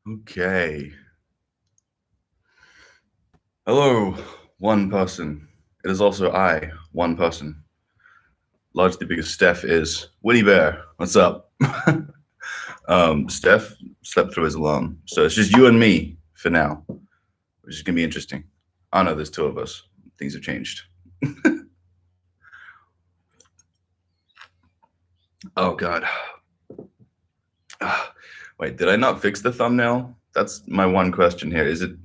Okay. Hello, one person. It is also I, one person. Largely because Steph is Woody Bear. What's up? Steph slept through his alarm, so it's just you and me for now, which is gonna be interesting. I know there's two of us. Things have changed. Oh God. Wait, did I not fix the thumbnail? That's my one question here. Is it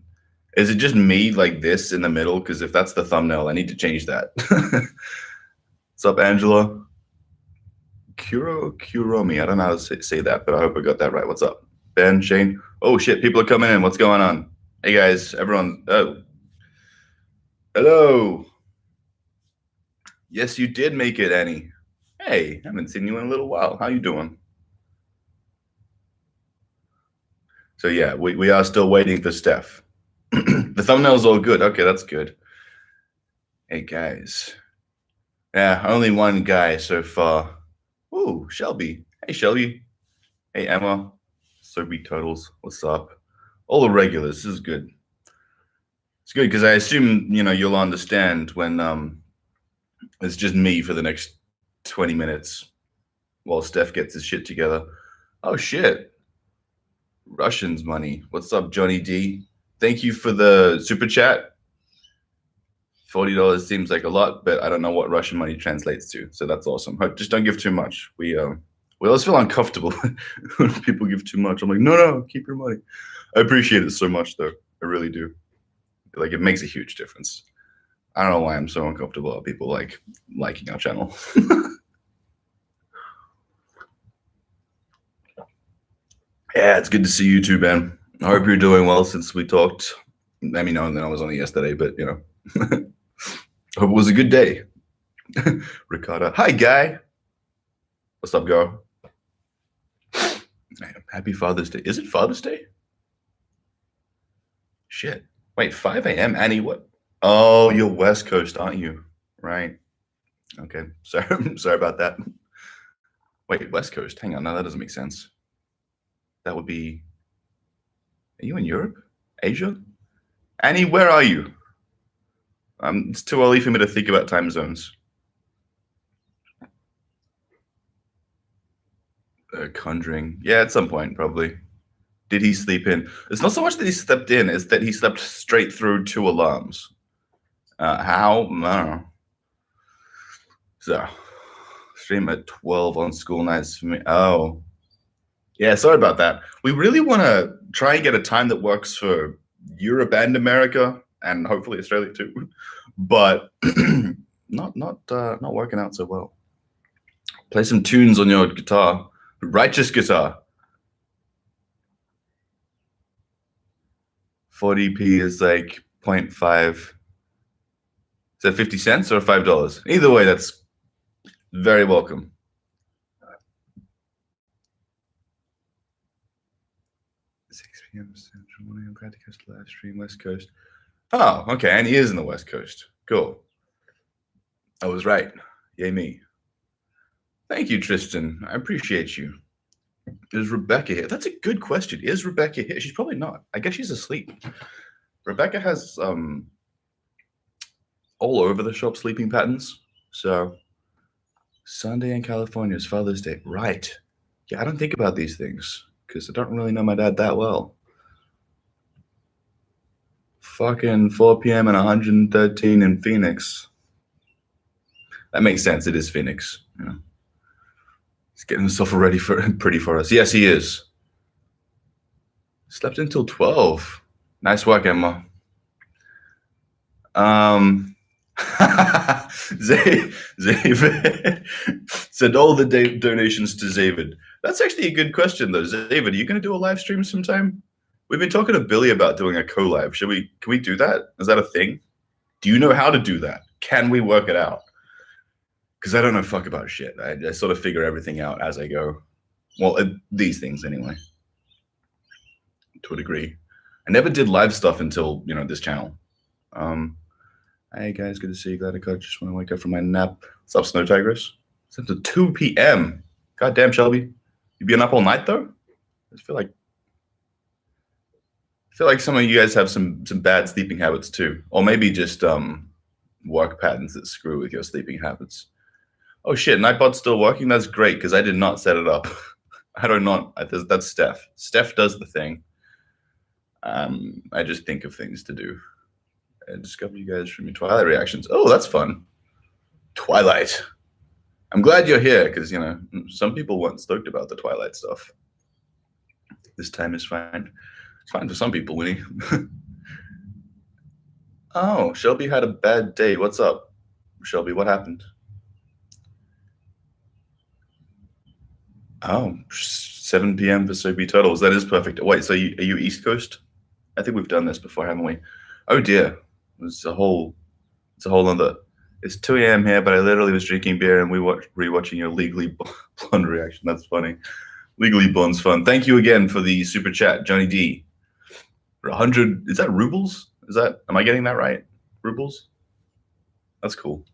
just me like this in the middle? Because if that's the thumbnail, I need to change that. What's up, Angela? Kuromi. I don't know how to say that, but I hope I got that right. What's up? Ben, Shane? Oh, shit. People are coming in. What's going on? Hey, guys. Everyone. Oh. Hello. Yes, you did make it, Annie. Hey, I haven't seen you in a little while. How you doing? So, yeah, we are still waiting for Steph. The thumbnail's all good. Okay, that's good. Hey, guys. Yeah, only one guy so far. Ooh, Shelby. Hey, Shelby. Hey, Emma. Sophie Turtles. What's up? All the regulars. This is good. It's good because I assume, you'll understand when it's just me for the next 20 minutes while Steph gets his shit together. Oh, shit. Russians money. What's up, Johnny D? Thank you for the super chat. $40 seems like a lot, but I don't know what Russian money translates to, so that's awesome. Just don't give too much. We always feel uncomfortable when people give too much. I'm like, no, keep your money. I appreciate it so much, though. I really do. Like, it makes a huge difference. I don't know why I'm so uncomfortable about people liking our channel. Yeah, it's good to see you too, Ben. I hope you're doing well since we talked. I mean, no, I was only yesterday, but hope it was a good day. Ricardo. Hi, Guy. What's up, girl? Happy Father's Day. Is it Father's Day? Shit. Wait, 5 a.m. Annie, what? Oh, you're West Coast, aren't you? Right. Okay. Sorry about that. Wait, West Coast. Hang on. No, that doesn't make sense. That would be. Are you in Europe? Asia? Annie, where are you? It's too early for me to think about time zones. Conjuring. Yeah, at some point, probably. Did he sleep in? It's not so much that he slept in, it's that he slept straight through 2 alarms. How? I don't know. So, stream at 12 on school nights for me. Oh. Yeah, sorry about that. We really want to try and get a time that works for Europe and America, and hopefully Australia too, but not working out so well. Play some tunes on your guitar. Righteous guitar. 40p is like 0.5. Is that 50 cents or $5? Either way, that's very welcome. 6 p.m. Central, 1 a.m. Practice live stream, West Coast. Oh, okay, and he is in the West Coast. Cool. I was right. Yay me. Thank you, Tristan. I appreciate you. Is Rebecca here? That's a good question. Is Rebecca here? She's probably not. I guess she's asleep. Rebecca has all over the shop sleeping patterns. So Sunday in California is Father's Day. Right. Yeah, I don't think about these things because I don't really know my dad that well. Fucking 4 p.m. and 113 in Phoenix. That makes sense. It is Phoenix. He's getting himself ready pretty for us. Yes, he is. Slept until 12. Nice work, Emma. David send all the donations to David. That's actually a good question, though. David, are you going to do a live stream sometime? We've been talking to Billy about doing a collab. Can we do that? Is that a thing? Do you know how to do that? Can we work it out? Because I don't know fuck about shit. I sort of figure everything out as I go. Well, these things anyway. To a degree. I never did live stuff until, this channel. Hey guys, good to see you. Glad I caught. Just want to wake up from my nap. What's up, Snow Tigress? It's up to 2 p.m. God damn, Shelby. You been up all night though? I just feel like feel like some of you guys have some bad sleeping habits too, or maybe just work patterns that screw with your sleeping habits. Oh shit, Nightbot's still working? That's great, because I did not set it up. I don't know. That's Steph. Steph does the thing. I just think of things to do. I discovered you guys from your Twilight reactions. Oh, that's fun. Twilight. I'm glad you're here, because, you know, some people weren't stoked about the Twilight stuff. This time is fine. It's fine for some people, Winnie. Oh, Shelby had a bad day. What's up, Shelby? What happened? Oh, 7 p.m. for Soapy Turtles. That is perfect. Wait, so are you East Coast? I think we've done this before, haven't we? Oh dear. It's a whole other. It's 2 a.m. here, but I literally was drinking beer and rewatching your Legally Blonde reaction. That's funny. Legally Blonde's fun. Thank you again for the super chat, Johnny D. 100, is that rubles? Am I getting that right? Rubles? That's cool.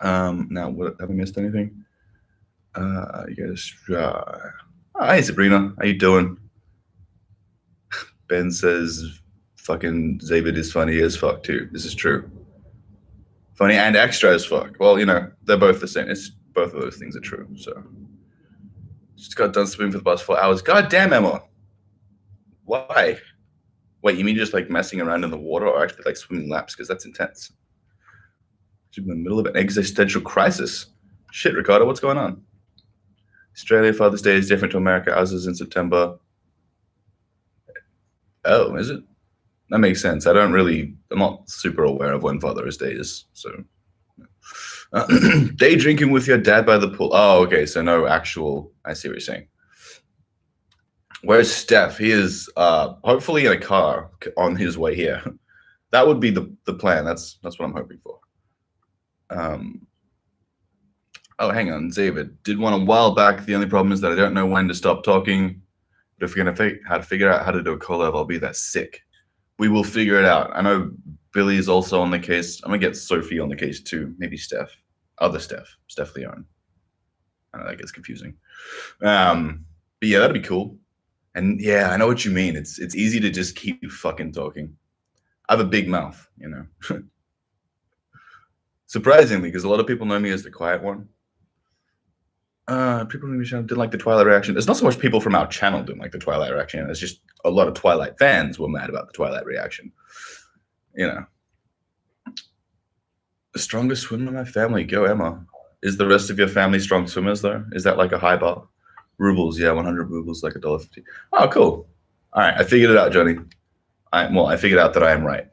Now, have I missed anything? You guys, hi Sabrina, how you doing? Ben says, fucking David is funny as fuck too. This is true. Funny and extra as fuck. Well, you know, they're both the same. It's both of those things are true. So, just got done swimming for the past 4 hours. God damn, Emma. Why? Wait, you mean just like messing around in the water, or actually like swimming laps? Because that's intense. You're in the middle of an existential crisis. Shit, Ricardo, what's going on? Australia Father's Day is different to America. Ours is in September. Oh, is it? That makes sense. I'm not super aware of when Father's Day is. So, day drinking with your dad by the pool. Oh, okay. So no actual. I see what you're saying. Where's Steph? He is hopefully in a car on his way here. That would be the plan. That's what I'm hoping for. Oh, hang on, David. Did one a while back. The only problem is that I don't know when to stop talking. But if we're gonna figure out how to do a collab, I'll be that sick. We will figure it out. I know Billy is also on the case. I'm gonna get Sophie on the case too. Maybe Steph. Other Steph. Steph Leon. I know that gets confusing. But yeah, that'd be cool. And yeah, I know what you mean. It's easy to just keep fucking talking. I have a big mouth, you know. Surprisingly, because a lot of people know me as the quiet one. People didn't like the Twilight reaction. It's not so much people from our channel didn't like the Twilight reaction. It's just a lot of Twilight fans were mad about the Twilight reaction. You know. The strongest swimmer in my family. Go, Emma. Is the rest of your family strong swimmers, though? Is that like a high bar? Rubles, yeah, 100 rubles, like $1.50. Oh, cool. All right, I figured it out, Johnny. I figured out that I am right.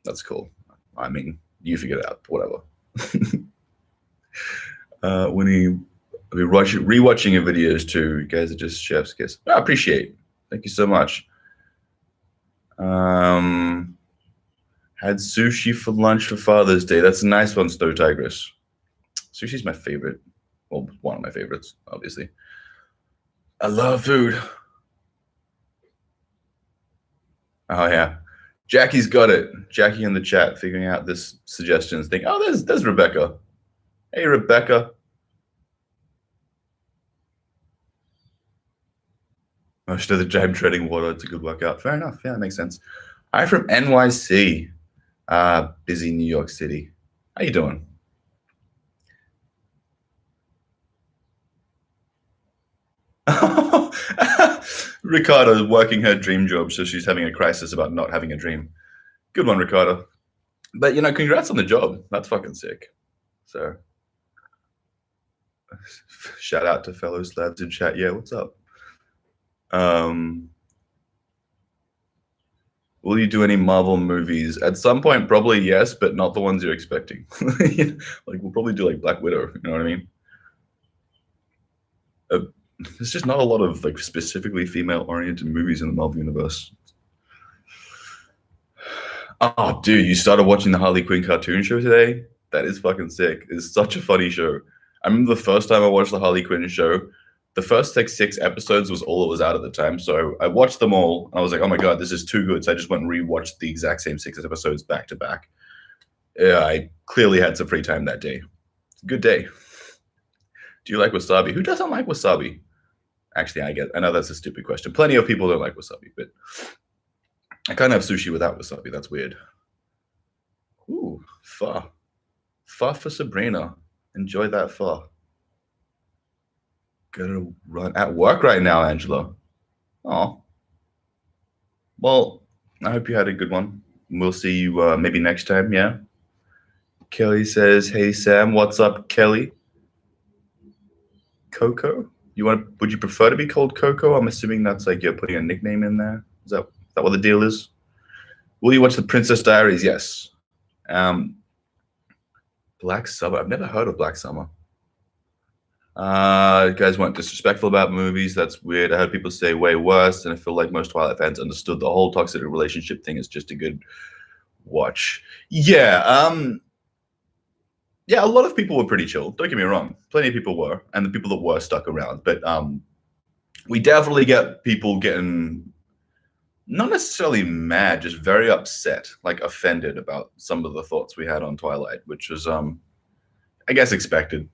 That's cool. I mean, you figured it out, whatever. Winnie, I'll be rewatching your videos too. You guys are just chef's kiss. I appreciate it. Thank you so much. Had sushi for lunch for Father's Day. That's a nice one, Snow Tigress. Sushi's my favorite. Well, one of my favorites, obviously. I love food. Oh yeah, Jackie's got it. Jackie in the chat figuring out this suggestions thing. Oh, there's Rebecca. Hey, Rebecca. Most of the time treading water. It's a good workout. Fair enough. Yeah, that makes sense. I'm from NYC. Busy New York City. How you doing? Ricardo working her dream job, so she's having a crisis about not having a dream. Good one, Ricardo. But, you know, congrats on the job. That's fucking sick. So, shout out to fellow slabs in chat. Yeah, what's up? Will you do any Marvel movies? At some point, probably yes, but not the ones you're expecting. Like, we'll probably do, like, Black Widow. You know what I mean? There's just not a lot of like specifically female-oriented movies in the Marvel universe. Oh, dude, you started watching the Harley Quinn cartoon show today? That is fucking sick. It's such a funny show. I remember the first time I watched the Harley Quinn show, the first like 6 episodes was all it was out at the time. So I watched them all, and I was like, oh my god, this is too good. So I just went and rewatched the exact same 6 episodes back to back. Yeah, I clearly had some free time that day. Good day. Do you like wasabi? Who doesn't like wasabi? Actually, I know that's a stupid question. Plenty of people don't like wasabi, but I can't have sushi without wasabi. That's weird. Ooh, pho. Pho for Sabrina. Enjoy that pho. Gotta run at work right now, Angela. Oh. Well, I hope you had a good one. We'll see you maybe next time, yeah? Kelly says, hey, Sam. What's up, Kelly? Coco? Would you prefer to be called Coco? I'm assuming that's like you're putting a nickname in there. Is that what the deal is? Will you watch the Princess Diaries? Yes. Black Summer. I've never heard of Black Summer. You guys weren't disrespectful about movies. That's weird. I heard people say way worse, and I feel like most Twilight fans understood the whole toxic relationship thing is just a good watch. Yeah. Yeah, a lot of people were pretty chill. Don't get me wrong. Plenty of people were, and the people that were stuck around. But we definitely get people getting not necessarily mad, just very upset, like offended about some of the thoughts we had on Twilight, which was, I guess, expected.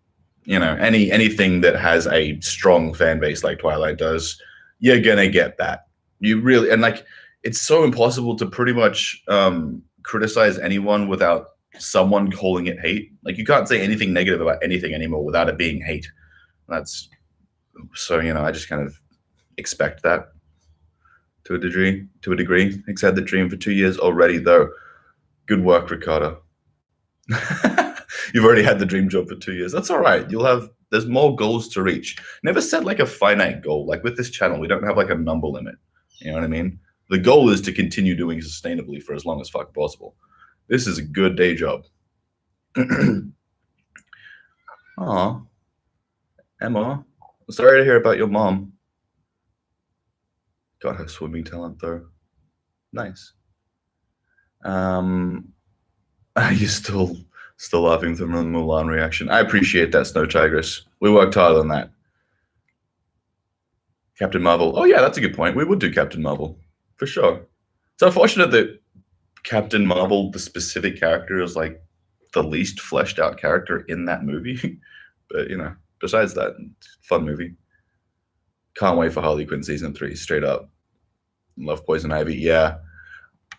You know, anything that has a strong fan base like Twilight does, you're gonna get that. You really, and like, it's so impossible to pretty much criticize anyone without someone calling it hate. Like, you can't say anything negative about anything anymore without it being hate. That's so, you know, I just kind of expect that to a degree. Nick's had the dream for 2 years already, though. Good work, Ricardo. You've already had the dream job for 2 years. That's all right. There's more goals to reach. Never set like a finite goal. Like with this channel, we don't have like a number limit. You know what I mean? The goal is to continue doing sustainably for as long as fuck possible. This is a good day job. Aw. Emma, sorry to hear about your mom. Got her swimming talent though. Nice. Are you still laughing from the Mulan reaction? I appreciate that, Snow Tigress. We worked hard on that. Captain Marvel. Oh yeah, that's a good point. We would do Captain Marvel for sure. It's unfortunate that Captain Marvel, the specific character, is like the least fleshed out character in that movie. But you know, besides that, fun movie. Can't wait for Harley Quinn season 3. Straight up, love Poison Ivy. Yeah,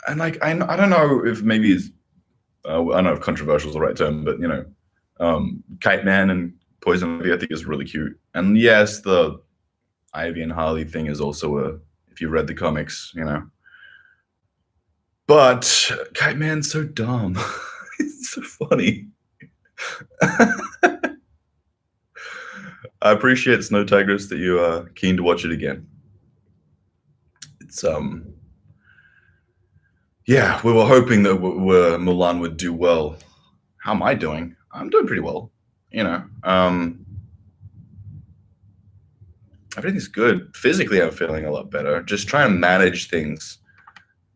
and like I don't know if maybe it's I don't know if controversial is the right term, but you know, Kite Man and Poison Ivy I think is really cute. And yes, the Ivy and Harley thing is also if you read the comics, you know. But Kite Man's so dumb. It's so funny. I appreciate Snow Tigress that you are keen to watch it again. It's yeah, we were hoping that Mulan would do well. How am I doing? I'm doing pretty well. You know, everything's good. Physically, I'm feeling a lot better. Just trying to manage things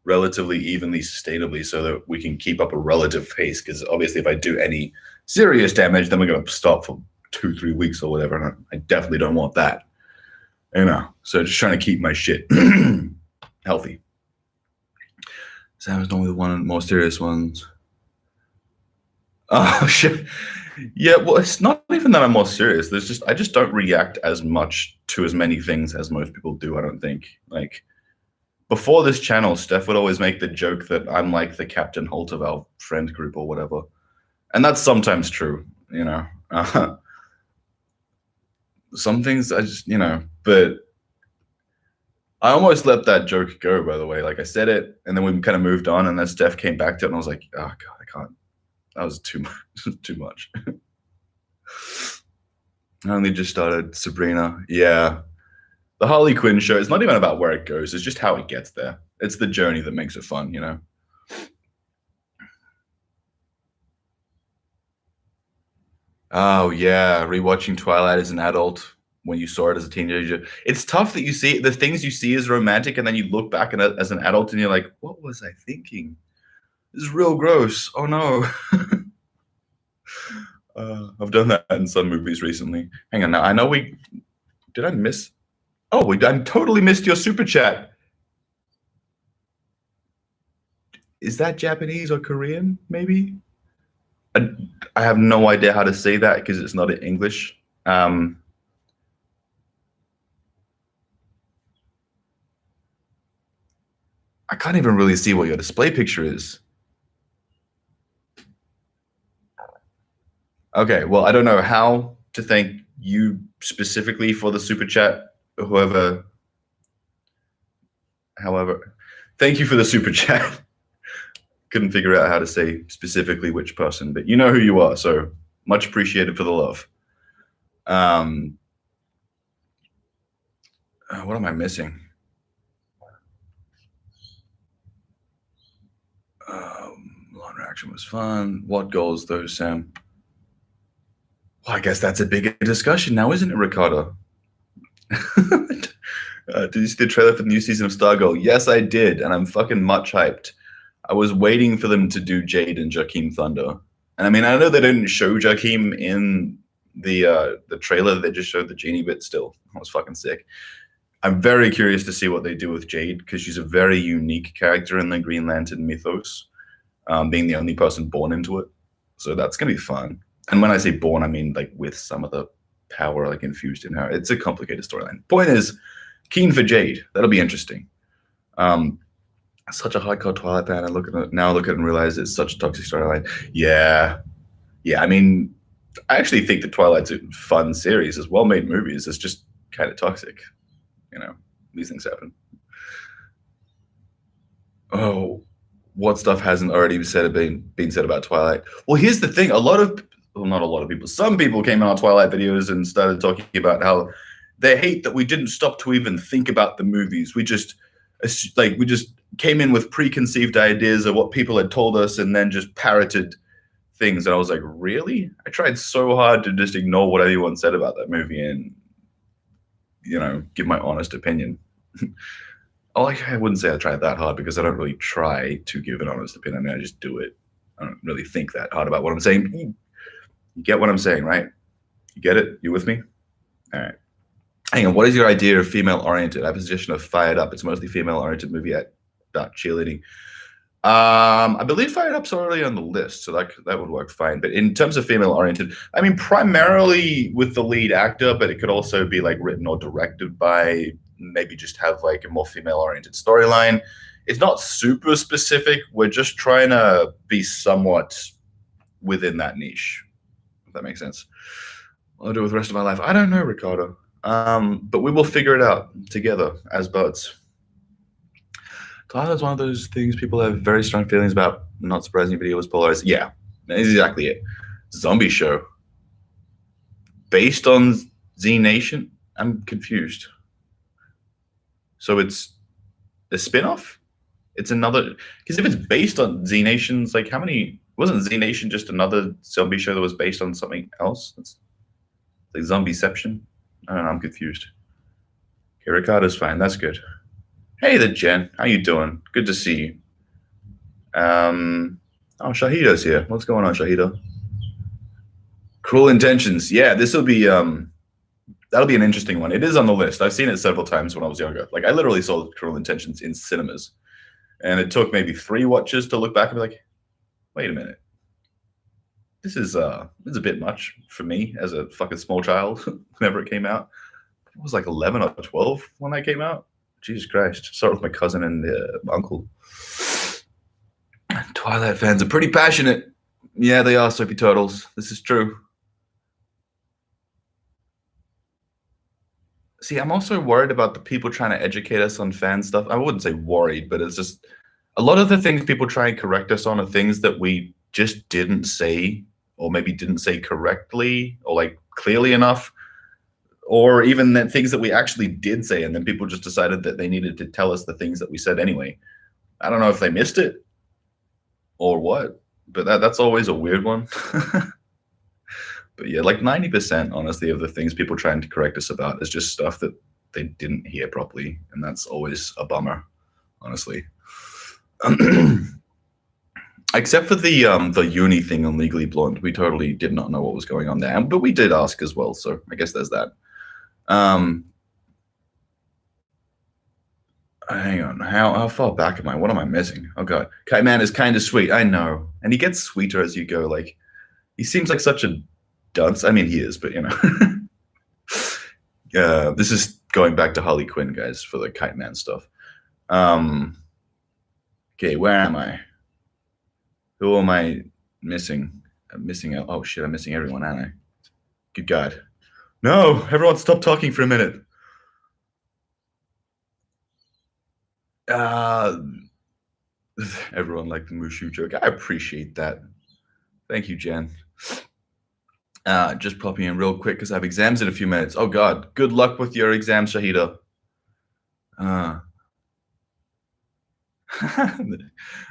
relatively evenly, sustainably, so that we can keep up a relative pace. Because obviously, if I do any serious damage, then we're going to stop for 2-3 weeks or whatever, and I definitely don't want that. You know, so just trying to keep my shit healthy. Sam's normally one of the more serious ones. Oh shit. Yeah, well, it's not even that I'm more serious. I just don't react as much to as many things as most people do, I don't think. Like before this channel, Steph would always make the joke that I'm like the Captain Holt of our friend group or whatever. And that's sometimes true, you know. Some things I just, you know, but I almost let that joke go, by the way. Like I said it, and then we kind of moved on, and then Steph came back to it, and I was like, oh God, I can't. That was too much. Too much. I only just started Sabrina. Yeah. The Harley Quinn show, it's not even about where it goes. It's just how it gets there. It's the journey that makes it fun, you know? Oh, yeah. Rewatching Twilight as an adult when you saw it as a teenager. It's tough that you see the things you see as romantic, and then you look back at it as an adult and you're like, what was I thinking? This is real gross. Oh, no. I've done that in some movies recently. Hang on now. I know did I miss? Oh, I totally missed your super chat. Is that Japanese or Korean, maybe? I have no idea how to say that because it's not in English. I can't even really see what your display picture is. Okay, well, I don't know how to thank you specifically for the super chat. However, thank you for the super chat. Couldn't figure out how to say specifically which person, but you know who you are, so much appreciated for the love. What am I missing? Law interaction was fun. What goals though, Sam? Well, I guess that's a bigger discussion now, isn't it, Ricardo? Did you see the trailer for the new season of Stargirl? Yes, I did, and I'm fucking much hyped. I was waiting for them to do Jade and Jakeem Thunder. And I mean, I know they didn't show Jakeem in the trailer. They just showed the genie bit still. I was fucking sick. I'm very curious to see what they do with Jade, because she's a very unique character in the Green Lantern mythos, being the only person born into it. So that's going to be fun. And when I say born, I mean like with some of the power like infused in her. It's a complicated storyline. Point is, keen for Jade. That'll be interesting. Such a hardcore Twilight fan. I look at it and realize it's such a toxic storyline. Yeah. I mean, I actually think that Twilight's a fun series. It's well-made movies. It's just kind of toxic. You know, these things happen. Oh, what stuff hasn't already been said about Twilight? Well, here's the thing. Not a lot of people. Some people came on our Twilight videos and started talking about how they hate that we didn't stop to even think about the movies. We just came in with preconceived ideas of what people had told us and then just parroted things. And I was like, really? I tried so hard to just ignore what everyone said about that movie and, you know, give my honest opinion. I wouldn't say I tried that hard, because I don't really try to give an honest opinion. I mean, I just do it. I don't really think that hard about what I'm saying. You get what I'm saying, right? You get it? You with me? All right. Hang on. What is your idea of female-oriented? I have a suggestion of Fired Up. It's mostly female-oriented movie about cheerleading. I believe Fired Up's already on the list, so that would work fine. But in terms of female-oriented, I mean, primarily with the lead actor, but it could also be like written or directed by, maybe just have like a more female-oriented storyline. It's not super specific. We're just trying to be somewhat within that niche, if that makes sense. What I'll do with the rest of my life, I don't know, Ricardo. But we will figure it out together as buds. Tyler's one of those things people have very strong feelings about. Not surprising, video was polarized. Yeah, that's exactly it. Zombie show based on Z Nation. I'm confused. So it's a spin-off? It's another, because if it's based on Z Nation's, like, how many, wasn't Z Nation just another zombie show that was based on something else? It's like Zombieception. I don't know, I'm confused. Okay, Ricardo's fine. That's good. Hey there, Jen. How you doing? Good to see you. Oh, Shahida's here. What's going on, Shahida? Cruel Intentions. Yeah, this will be that'll be an interesting one. It is on the list. I've seen it several times when I was younger. Like, I literally saw Cruel Intentions in cinemas, and it took maybe 3 watches to look back and be like, wait a minute. This is a bit much for me as a fucking small child whenever it came out. I was like 11 or 12 when that came out. Jesus Christ. Saw it with my cousin and my uncle. Twilight fans are pretty passionate. Yeah, they are, Soapy Turtles. This is true. See, I'm also worried about the people trying to educate us on fan stuff. I wouldn't say worried, but it's just a lot of the things people try and correct us on are things that we just didn't say, or maybe didn't say correctly or like clearly enough, or even the things that we actually did say, and then people just decided that they needed to tell us the things that we said anyway. I don't know if they missed it or what, but that's always a weird one. But yeah, like 90%, honestly, of the things people trying to correct us about is just stuff that they didn't hear properly, and that's always a bummer, honestly. Except for the uni thing on Legally Blonde, we totally did not know what was going on there, but we did ask as well, so I guess there's that. Hang on, how far back am I? What am I missing? Oh god, Kite Man is kind of sweet. I know, and he gets sweeter as you go. Like, he seems like such a dunce. I mean, he is, but you know. This is going back to Harley Quinn, guys, for the Kite Man stuff. Okay, where am I? Who am I missing? I'm missing. Oh shit! I'm missing everyone, aren't I? Good God! No, everyone, stop talking for a minute. Everyone liked the Mushu joke. I appreciate that. Thank you, Jen. Just popping in real quick because I have exams in a few minutes. Oh God! Good luck with your exam, Shahida. I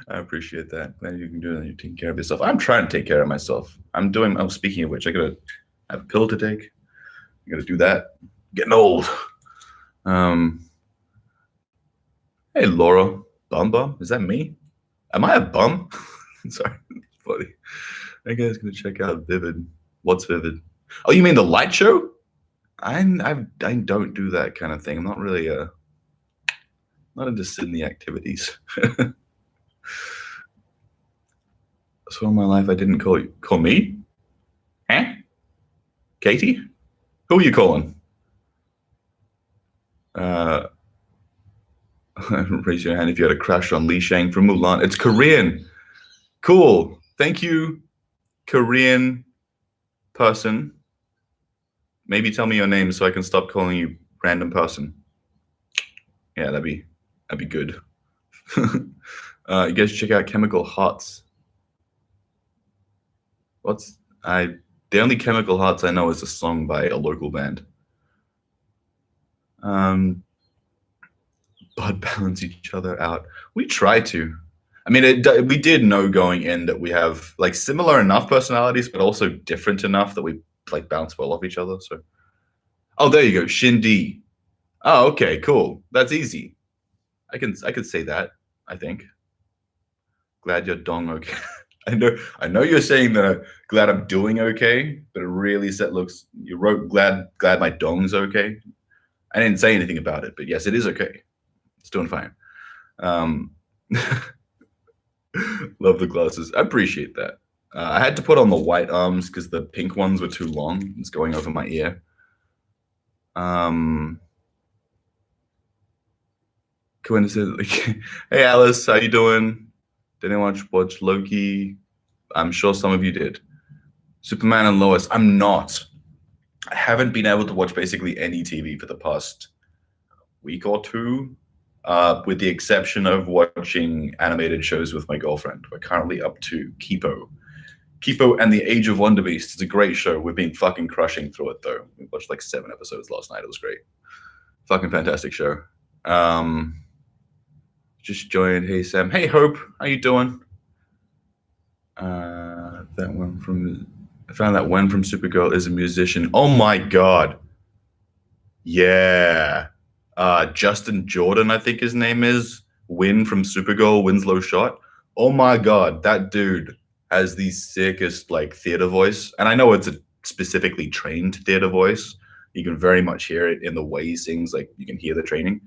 appreciate that. Glad you can do that. You're taking care of yourself. I'm trying to take care of myself. I'm doing. Oh, speaking of which, I gotta have a pill to take. I gotta do that. Getting old. Hey, Laura. Bum? Is that me? Am I a bum? Sorry, it's funny. I guess gonna check out Vivid. What's Vivid? Oh, you mean the light show? I don't do that kind of thing. I'm not really not into Sydney activities. So in my life, I didn't call you. Call me? Huh? Katie? Who are you calling? Raise your hand if you had a crush on Li Shang from Mulan. It's Korean. Cool. Thank you, Korean person. Maybe tell me your name so I can stop calling you random person. Yeah, that'd be good. You guys check out Chemical Hearts. The only Chemical Hearts I know is a song by a local band. But balance each other out. We try to. I mean, we did know going in that we have like similar enough personalities, but also different enough that we like bounce well off each other. So, oh, there you go, Shindy. Oh, okay, cool. That's easy. I can say that. I think. Glad you're dong okay. I know you're saying that. Glad I'm doing okay, but it really looks. You wrote glad my dong's okay. I didn't say anything about it, but yes, it is okay. It's doing fine. Love the glasses. I appreciate that. I had to put on the white arms because the pink ones were too long. It's going over my ear. Coincidentally, hey Alice, how you doing? Did anyone watch Loki? I'm sure some of you did. Superman and Lois. I'm not. I haven't been able to watch basically any TV for the past week or two, with the exception of watching animated shows with my girlfriend. We're currently up to Kipo and the Age of Wonder Beast. It's a great show. We've been fucking crushing through it, though. We watched like 7 episodes last night. It was great. Fucking fantastic show. Just joined. Hey, Sam. Hey, Hope. How you doing? I found that Wen from Supergirl is a musician. Oh my God. Yeah. Justin Jordan, I think his name is. Win from Supergirl, Winslow Shot. Oh my God. That dude has the sickest like theater voice. And I know it's a specifically trained theater voice. You can very much hear it in the way he sings. Like you can hear the training.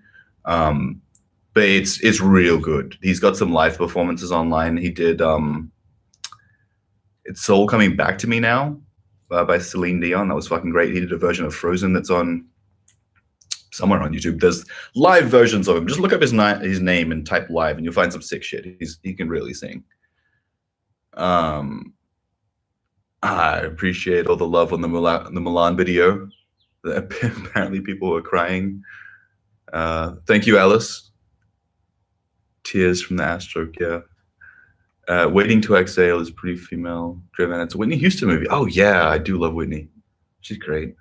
But it's real good. He's got some live performances online. He did It's Soul Coming Back to Me Now by Celine Dion. That was fucking great. He did a version of Frozen that's on somewhere on YouTube. There's live versions of him. Just look up his name and type live and you'll find some sick shit. He can really sing. I appreciate all the love on the Milan video. Apparently people were crying. Thank you, Alice. Tears from the Astroke, yeah. Waiting to Exhale is pretty female driven. It's a Whitney Houston movie. Oh yeah, I do love Whitney. She's great.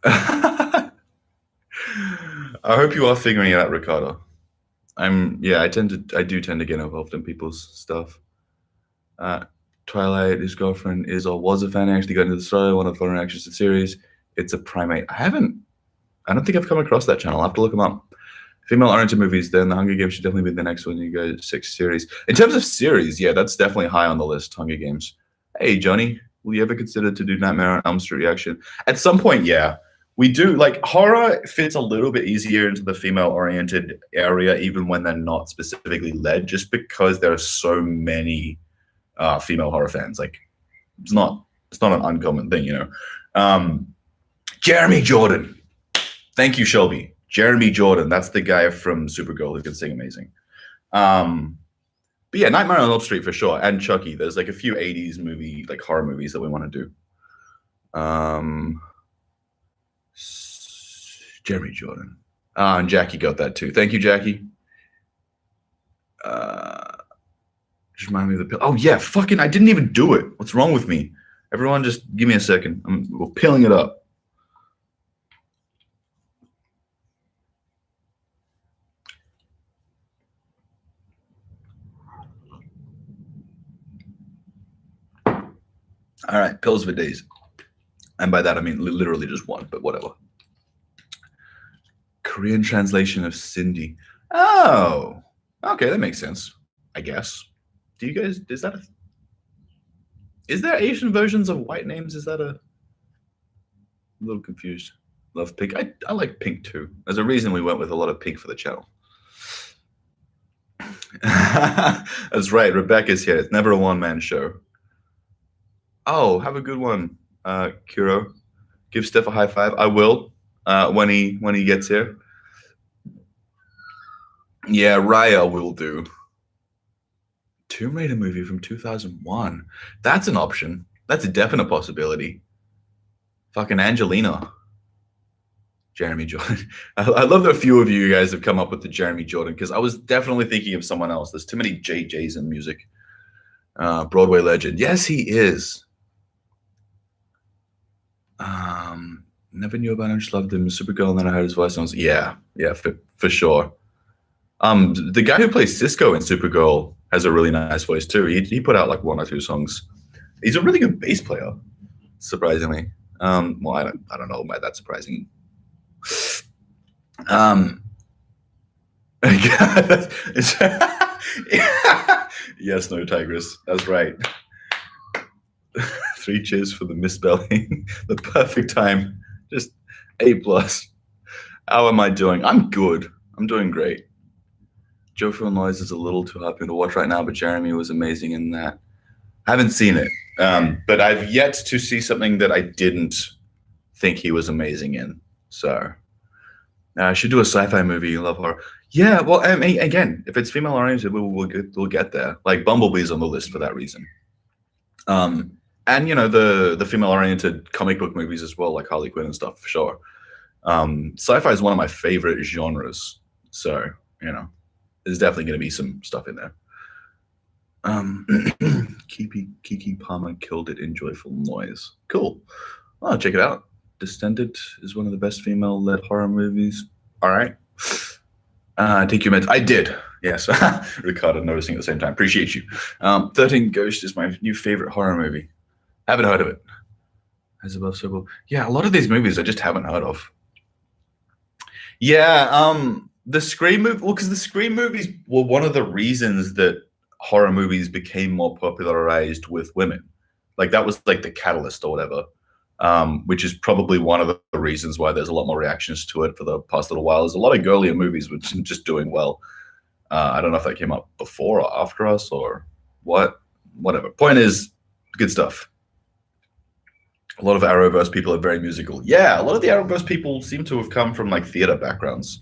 I hope you are figuring it out, Ricardo. I do tend to get involved in people's stuff. Twilight, his girlfriend is or was a fan. I actually got into the story, one of the foreign actors in the series. It's a primate. I don't think I've come across that channel. I'll have to look them up. Female-oriented movies, then The Hunger Games should definitely be the next one. You guys, 6 series. In terms of series, yeah, that's definitely high on the list, Hunger Games. Hey, Johnny, will you ever consider to do Nightmare on Elm Street reaction? At some point, yeah. We do, like, horror fits a little bit easier into the female-oriented area, even when they're not specifically led, just because there are so many female horror fans. Like, it's not an uncommon thing, you know. Jeremy Jordan. Thank you, Shelby. Jeremy Jordan, that's the guy from Supergirl who can sing amazing. But yeah, Nightmare on Elm Street for sure, and Chucky. There's like a few 80s movie, like horror movies that we want to do. Jeremy Jordan. And Jackie got that too. Thank you, Jackie. Just remind me of the pill. Oh yeah, fucking! I didn't even do it. What's wrong with me? Everyone, just give me a second. We're pilling it up. All right, pills for days. And by that, I mean literally just one, but whatever. Korean translation of Cindy. Oh, okay, that makes sense, I guess. Do you guys, is there Asian versions of white names? Is that I'm a little confused. Love Pink. I like Pink too. There's a reason we went with a lot of Pink for the channel. That's right, Rebecca's here. It's never a one-man show. Oh, have a good one, Kuro. Give Steph a high five. I will when he gets here. Yeah, Raya will do. Tomb Raider movie from 2001. That's an option. That's a definite possibility. Fucking Angelina. Jeremy Jordan. I love that a few of you guys have come up with the Jeremy Jordan, because I was definitely thinking of someone else. There's too many JJs in music. Broadway legend. Yes, he is. Never knew about him, just loved him. Supergirl, and then I heard his voice and I was, yeah, for sure. The guy who plays Cisco in Supergirl has a really nice voice too. He put out like 1 or 2 songs. He's a really good bass player, surprisingly. Well, I don't know about that surprising. Yes, no, Tigress. That's right. 3 cheers for the misspelling. The perfect time. Just A+. How am I doing? I'm good. I'm doing great. Joe Phil Noise is a little too hard for me to watch right now, but Jeremy was amazing in that. I haven't seen it, but I've yet to see something that I didn't think he was amazing in. So I should do a sci-fi movie. Love horror. Yeah, well, I mean, again, if it's female-oriented, we'll get there. Like Bumblebee's on the list for that reason. And you know, the female-oriented comic book movies as well, like Harley Quinn and stuff, for sure. Sci-fi is one of my favorite genres, so you know, there's definitely going to be some stuff in there. Kiki Palmer killed it in Joyful Noise. Cool. Oh, check it out. Descendant is one of the best female-led horror movies. All right. Take your meds. I did. Yes. Ricardo noticing at the same time. Appreciate you. 13 Ghost is my new favorite horror movie. Haven't heard of it. As above, so below. Yeah, a lot of these movies I just haven't heard of. Yeah, the Scream movie. Well, because the Scream movies were one of the reasons that horror movies became more popularized with women. Like that was like the catalyst or whatever. Which is probably one of the reasons why there's a lot more reactions to it for the past little while. There's a lot of girlier movies which are just doing well. I don't know if that came up before or after us or what. Whatever. Point is, good stuff. A lot of Arrowverse people are very musical. Yeah, a lot of the Arrowverse people seem to have come from like theater backgrounds.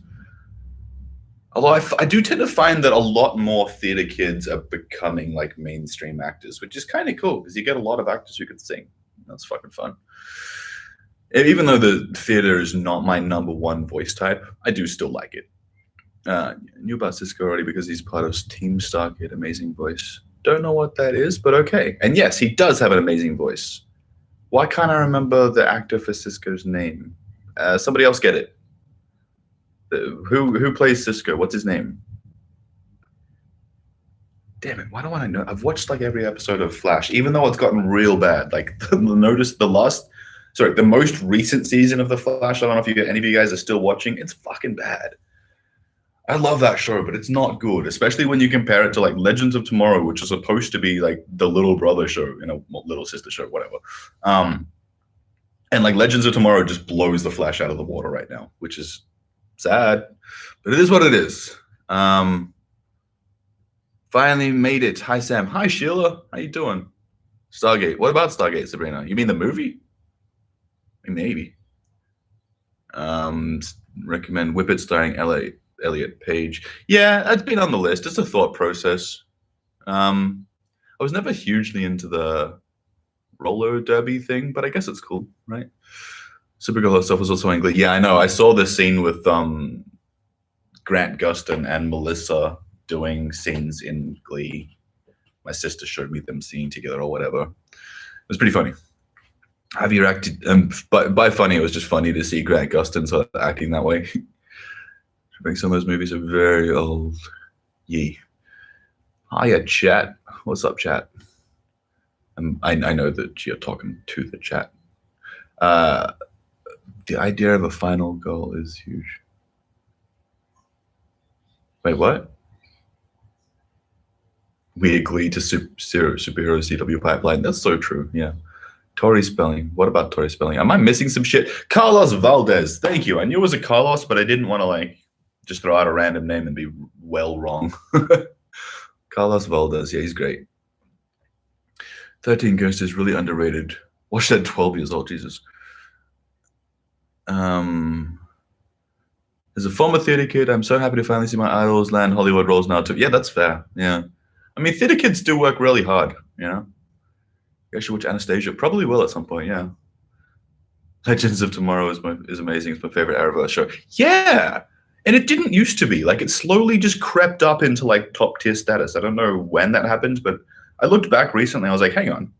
Although I do tend to find that a lot more theater kids are becoming like mainstream actors, which is kind of cool because you get a lot of actors who can sing. That's fucking fun. Even though the theater is not my #1 voice type, I do still like it. Knew about Cisco already because he's part of Team Stargate. Amazing voice. Don't know what that is, but okay. And yes, he does have an amazing voice. Why can't I remember the actor for Cisco's name? Somebody else get it. Who plays Cisco? What's his name? Damn it, why don't I know? I've watched like every episode of Flash, even though it's gotten real bad. Like the most recent season of The Flash, I don't know if any of you guys are still watching. It's fucking bad. I love that show, but it's not good, especially when you compare it to like Legends of Tomorrow, which is supposed to be like the little brother show, you know, little sister show, whatever. And like Legends of Tomorrow just blows The Flash out of the water right now, which is sad, but it is what it is. Finally made it. Hi, Sam. Hi, Sheila. How you doing? Stargate. What about Stargate, Sabrina? You mean the movie? Maybe. Recommend Whippet starring Elliot Page. Yeah, it's been on the list. It's a thought process. I was never hugely into the roller derby thing, but I guess it's cool, right? Supergirl herself was also in Glee. Yeah, I know. I saw the scene with Grant Gustin and Melissa doing scenes in Glee. My sister showed me them singing together or whatever. It was pretty funny. Have you acted? By funny, it was just funny to see Grant Gustin sort of acting that way. I think some of those movies are very old. Yee. Hiya, chat. What's up, chat? I know that you're talking to the chat. The idea of a final goal is huge. Wait, what? We agree to superhero CW pipeline. That's so true. Yeah. Tori Spelling. What about Tori Spelling? Am I missing some shit? Carlos Valdez. Thank you. I knew it was a Carlos, but I didn't want to like just throw out a random name and be well wrong. Carlos Valdez. Yeah, he's great. 13 Ghosts is really underrated. Watched that at 12 years old. Jesus. As a former theater kid, I'm so happy to finally see my idols land Hollywood roles now too. Yeah, that's fair. Yeah. I mean, theater kids do work really hard, you know? I should watch Anastasia. Probably will at some point, yeah. Legends of Tomorrow is amazing. It's my favorite Arrowverse show. Yeah! And it didn't used to be. Like, it slowly just crept up into, like, top-tier status. I don't know when that happened, but I looked back recently. I was like, hang on.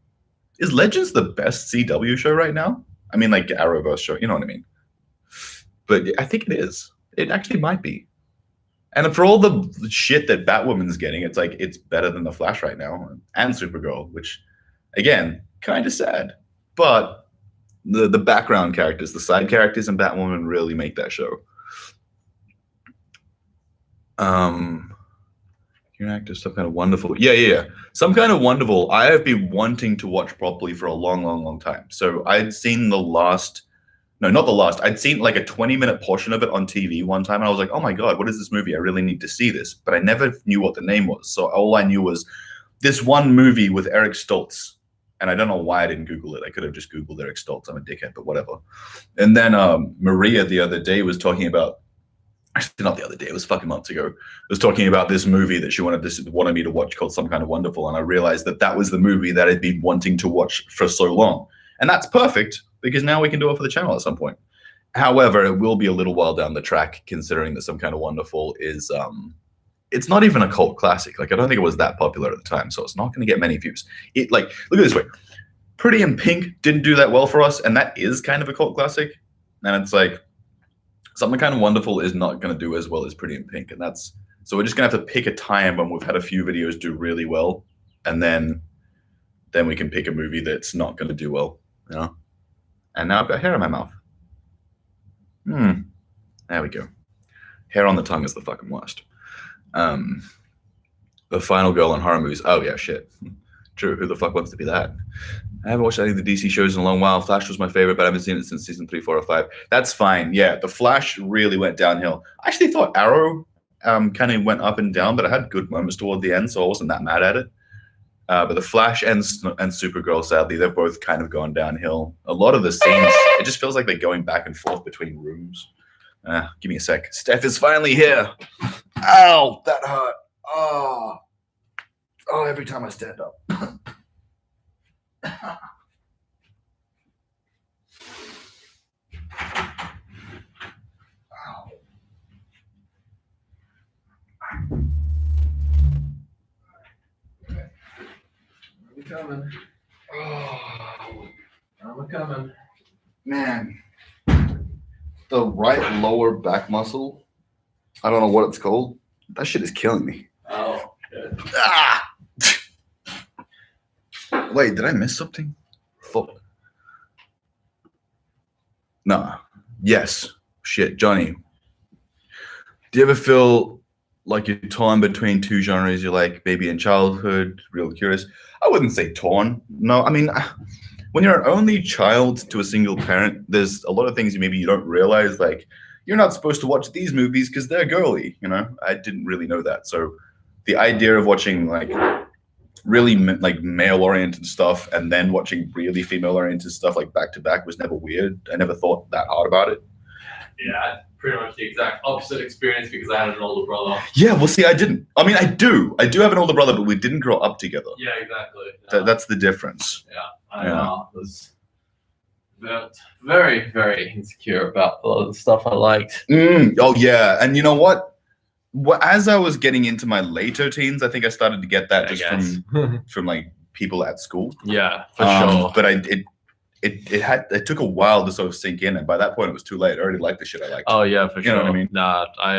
Is Legends the best CW show right now? I mean, like, Arrowverse show. You know what I mean? But I think it is. It actually might be. And for all the shit that Batwoman's getting, it's like, it's better than The Flash right now. And Supergirl, which... Again, kind of sad, but the background characters, the side characters in Batwoman really make that show. You're an actor, Some Kind of Wonderful. Yeah. Some Kind of Wonderful, I have been wanting to watch properly for a long time. So I'd seen I'd seen like a 20-minute portion of it on TV one time, and I was like, oh my God, what is this movie? I really need to see this. But I never knew what the name was. So all I knew was this one movie with Eric Stoltz. And I don't know why I didn't Google it. I could have just Googled Eric Stoltz. I'm a dickhead, but whatever. And then Maria the other day was talking about, actually not the other day, it was fucking months ago, was talking about this movie that she wanted me to watch called Some Kind of Wonderful. And I realized that was the movie that I'd been wanting to watch for so long. And that's perfect because now we can do it for the channel at some point. However, it will be a little while down the track considering that Some Kind of Wonderful is... it's not even a cult classic. Like, I don't think it was that popular at the time, so it's not going to get many views. Look at it this way. Pretty in Pink didn't do that well for us, and that is kind of a cult classic. And it's like, Something Kind of Wonderful is not going to do as well as Pretty in Pink. And so we're just going to have to pick a time when we've had a few videos do really well, and then we can pick a movie that's not going to do well, you know? And now I've got hair in my mouth. There we go. Hair on the tongue is the fucking worst. The final girl in horror movies. Oh yeah, shit. True. Who the fuck wants to be that? I haven't watched any of the DC shows in a long while. Flash was my favorite, but I haven't seen it since season 3, 4, or 5. That's fine. Yeah, the Flash really went downhill. I actually thought Arrow kind of went up and down, but it had good moments toward the end, so I wasn't that mad at it. But the Flash and Supergirl, sadly, they've both kind of gone downhill. A lot of the scenes, it just feels like they're going back and forth between rooms. Give me a sec. Steph is finally here. Ow, that hurt. Oh, every time I stand up. I'm coming. I'm coming. Man, the right lower back muscle, I don't know what it's called. That shit is killing me. Oh, good. Wait, did I miss something? Fuck. Nah. Yes. Shit, Johnny. Do you ever feel like you're torn between two genres you like, maybe in childhood, real curious? I wouldn't say torn. No, I mean, when you're an only child to a single parent, there's a lot of things maybe you don't realize, like, you're not supposed to watch these movies because they're girly, you know? I didn't really know that. So the idea of watching, like, really, like, male-oriented stuff and then watching really female-oriented stuff, like, back-to-back was never weird. I never thought that hard about it. Yeah, I had pretty much the exact opposite experience because I had an older brother. Yeah, well, see, I didn't. I mean, I do have an older brother, but we didn't grow up together. Yeah, exactly. That's the difference. Yeah, I was very, very insecure about a lot of the stuff I liked. Oh, yeah. And you know what? As I was getting into my later teens, I think I started to get that from like people at school. Yeah, for sure. But it took a while to sort of sink in, and by that point it was too late. I already liked the shit I liked. Oh yeah, for sure. You know what I mean? Nah, I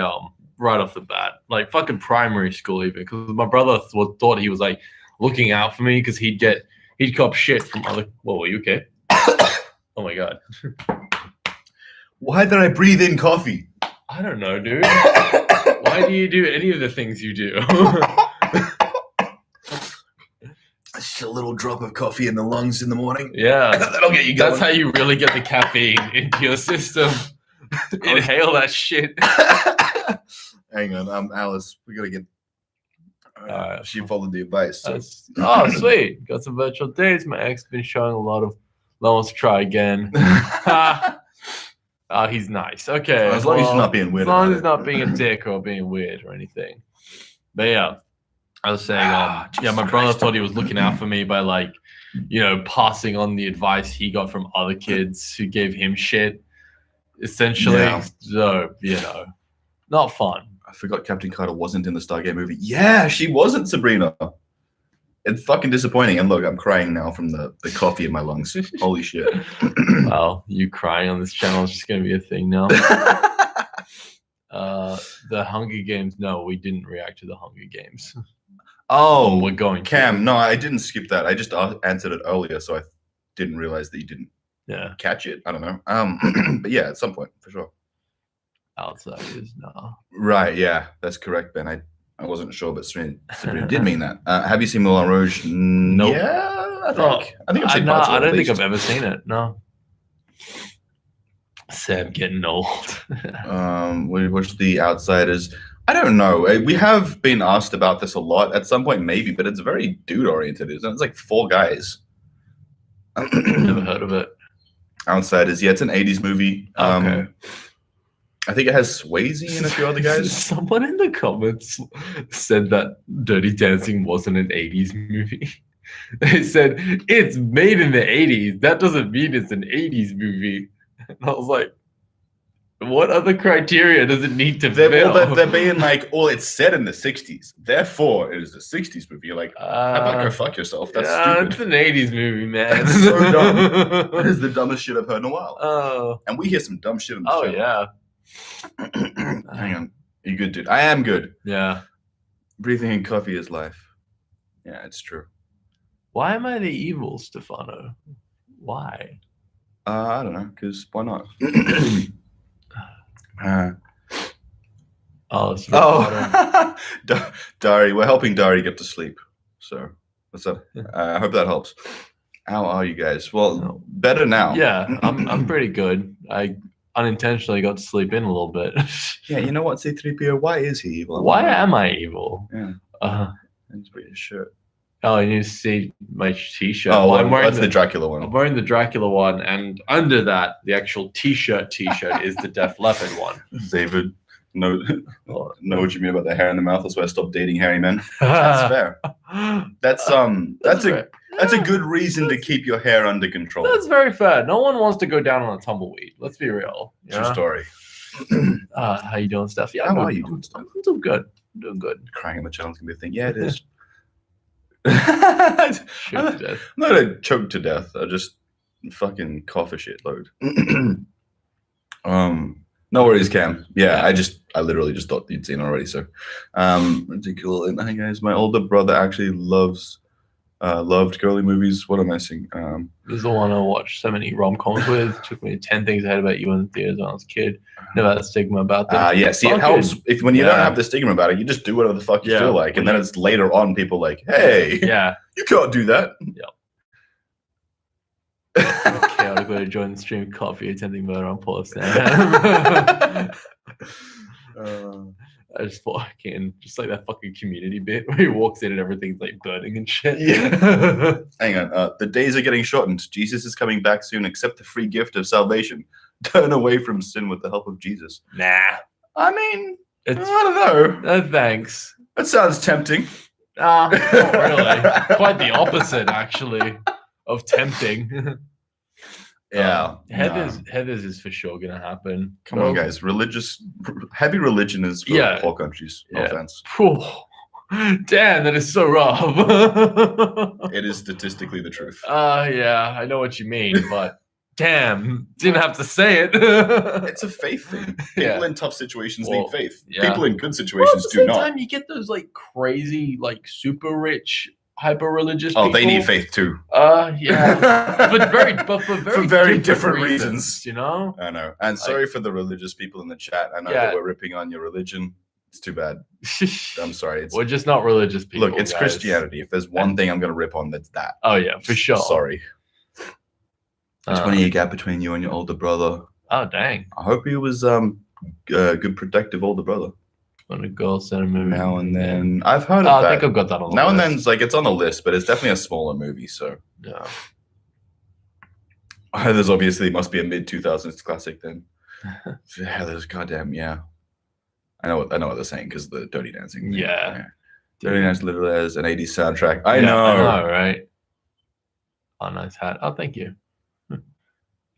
right off the bat, like fucking primary school even, because my brother thought he was like looking out for me because he'd cop shit from other. Whoa, are you okay? Oh my god. Why did I breathe in coffee? I don't know, dude. Why do you do any of the things you do? Just a little drop of coffee in the lungs in the morning. Yeah. That'll get you going. That's how you really get the caffeine into your system. Inhale that shit. Hang on, Alice, we gotta get... she followed the advice. So. Oh, sweet. Got some virtual dates. My ex been showing a lot of... Let's try again. He's nice. Okay. As long as he's not being weird. As long as he's not being a dick or being weird or anything. But yeah, I was saying, my brother thought he was looking out for me by like, passing on the advice he got from other kids who gave him shit. Essentially, so not fun. I forgot Captain Carter wasn't in the Stargate movie. Yeah, she wasn't, Sabrina. It's fucking disappointing. And look, I'm crying now from the coffee in my lungs. Holy shit. Well, you crying on this channel is just going to be a thing now. The Hunger Games. No, we didn't react to the Hunger Games. Oh, we're going Cam. No, I didn't skip that. I just answered it earlier, so I didn't realize that you didn't catch it. I don't know. But yeah, at some point, for sure. Outsiders, no. Right, yeah. That's correct, Ben. I wasn't sure, but Sabrina did mean that. Have you seen Moulin Rouge? Nope. Yeah, I think I've seen parts of it. I don't think I've ever seen it. No. Sam getting old. We watched The Outsiders. I don't know. We have been asked about this a lot. At some point, maybe, but it's very dude-oriented. It's like 4 guys. Never heard of it. Outsiders. Yeah, it's an 80s movie. Okay. I think it has Swayze and a few other guys. Someone in the comments said that Dirty Dancing wasn't an 80s movie. They said, it's made in the 80s. That doesn't mean it's an 80s movie. And I was like, what other criteria does it need to fill? They're being like, it's set in the 60s. Therefore, it is a 60s movie. You're like, how about go fuck yourself? That's stupid. It's an 80s movie, man. That's so dumb. That is the dumbest shit I've heard in a while. Oh. And we hear some dumb shit on the show. Oh, yeah. Hang on. Are you good, dude? I am good. Yeah. Breathing in coffee is life. Yeah, it's true. Why am I the evil, Stefano? Why? I don't know, because why not? Dari, we're helping Dari get to sleep. So what's up? I hope that helps. How are you guys? Well, better now. Yeah, I'm pretty good. I unintentionally got to sleep in a little bit. Yeah, you know what, C-3PO? Why is he evil? Why am I evil? Yeah. Let's read his shirt. Oh, you need to see my t-shirt. Oh, well, that's the Dracula one. I'm wearing the Dracula one, and under that, the actual t-shirt is the Def Leppard one. David, know what you mean about the hair in the mouth. That's why I stopped dating hairy men. That's fair. That's a good reason to keep your hair under control. That's very fair. No one wants to go down on a tumbleweed. Let's be real. True story. How you doing, Steph? Yeah, how are you doing, Steph? I'm doing good. I'm doing good. Crying on the channel's gonna be a thing. Yeah, it is. I'm not a choke to death. I just fucking cough a shitload. No worries, Cam. Yeah, I literally just thought you'd seen it already. So, ridiculous. And hi guys, my older brother actually loved girly movies. What am I saying? This is the one I watched so many rom-coms with. Took me 10 Things I Hate About You in the theaters when I was a kid. Never had a stigma about that. Yeah, see, it helps when you don't have the stigma about it. You just do whatever the fuck you feel like, and then it's later on people like, hey, you can't do that. Okay, I'll go to join the stream. Coffee, attending murder on Paul Sam. I just just like that fucking Community bit where he walks in and everything's like burning and shit. Yeah. Hang on. The days are getting shortened. Jesus is coming back soon. Accept the free gift of salvation. turn away from sin with the help of Jesus. Nah. I mean, It's, I don't know. thanks. That sounds tempting. Not really. Quite the opposite, actually, of tempting. Yeah. Heathers is for sure gonna happen. Come on, guys. Heavy religion is for poor countries. No offense. Damn, that is so rough. It is statistically the truth. Yeah, I know what you mean, but damn, didn't have to say it. It's a faith thing. People in tough situations need faith. Yeah. People in good situations do not. Time you get those like crazy, like super rich, hyper religious people. Oh, they need faith too. Yeah, but for very different reasons, you know. I know. And sorry for the religious people in the chat. I know that we're ripping on your religion. It's too bad. I'm sorry. We're just not religious people. Look, it's guys. Christianity. If there's one thing I'm going to rip on, that's that. Oh yeah, for sure. Sorry. There's 20-year gap between you and your older brother. Oh dang. I hope he was a good protective older brother. On a girl center movie. Now and then. I've heard of that. I think I've got that on the Now list. and then, it's like it's on the list, but it's definitely a smaller movie. So yeah. There's obviously must be a mid-2000s classic then. There's goddamn I know what they're saying because the Dirty Dancing. Yeah. Dirty Dancing literally has an 80s soundtrack. I I know, right? Oh, nice hat. Oh, thank you.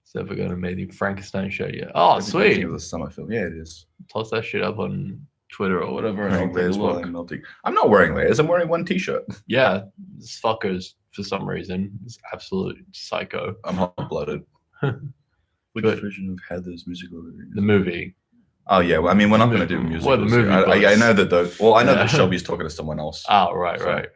So we're going to amazing Frankenstein show you. Oh, sweet. It was a summer film. Yeah, it is. Toss that shit up on Twitter or whatever. Wearing layers while I'm melting. I'm not wearing layers. I'm wearing one t-shirt. Yeah, this fucker's for some reason is absolute psycho. I'm hot-blooded. Which version of Heather's musical? The movie. Oh yeah, well, I mean, we're not going to do music. Well, the movie. I know that I know that Shelby's talking to someone else. Oh, right.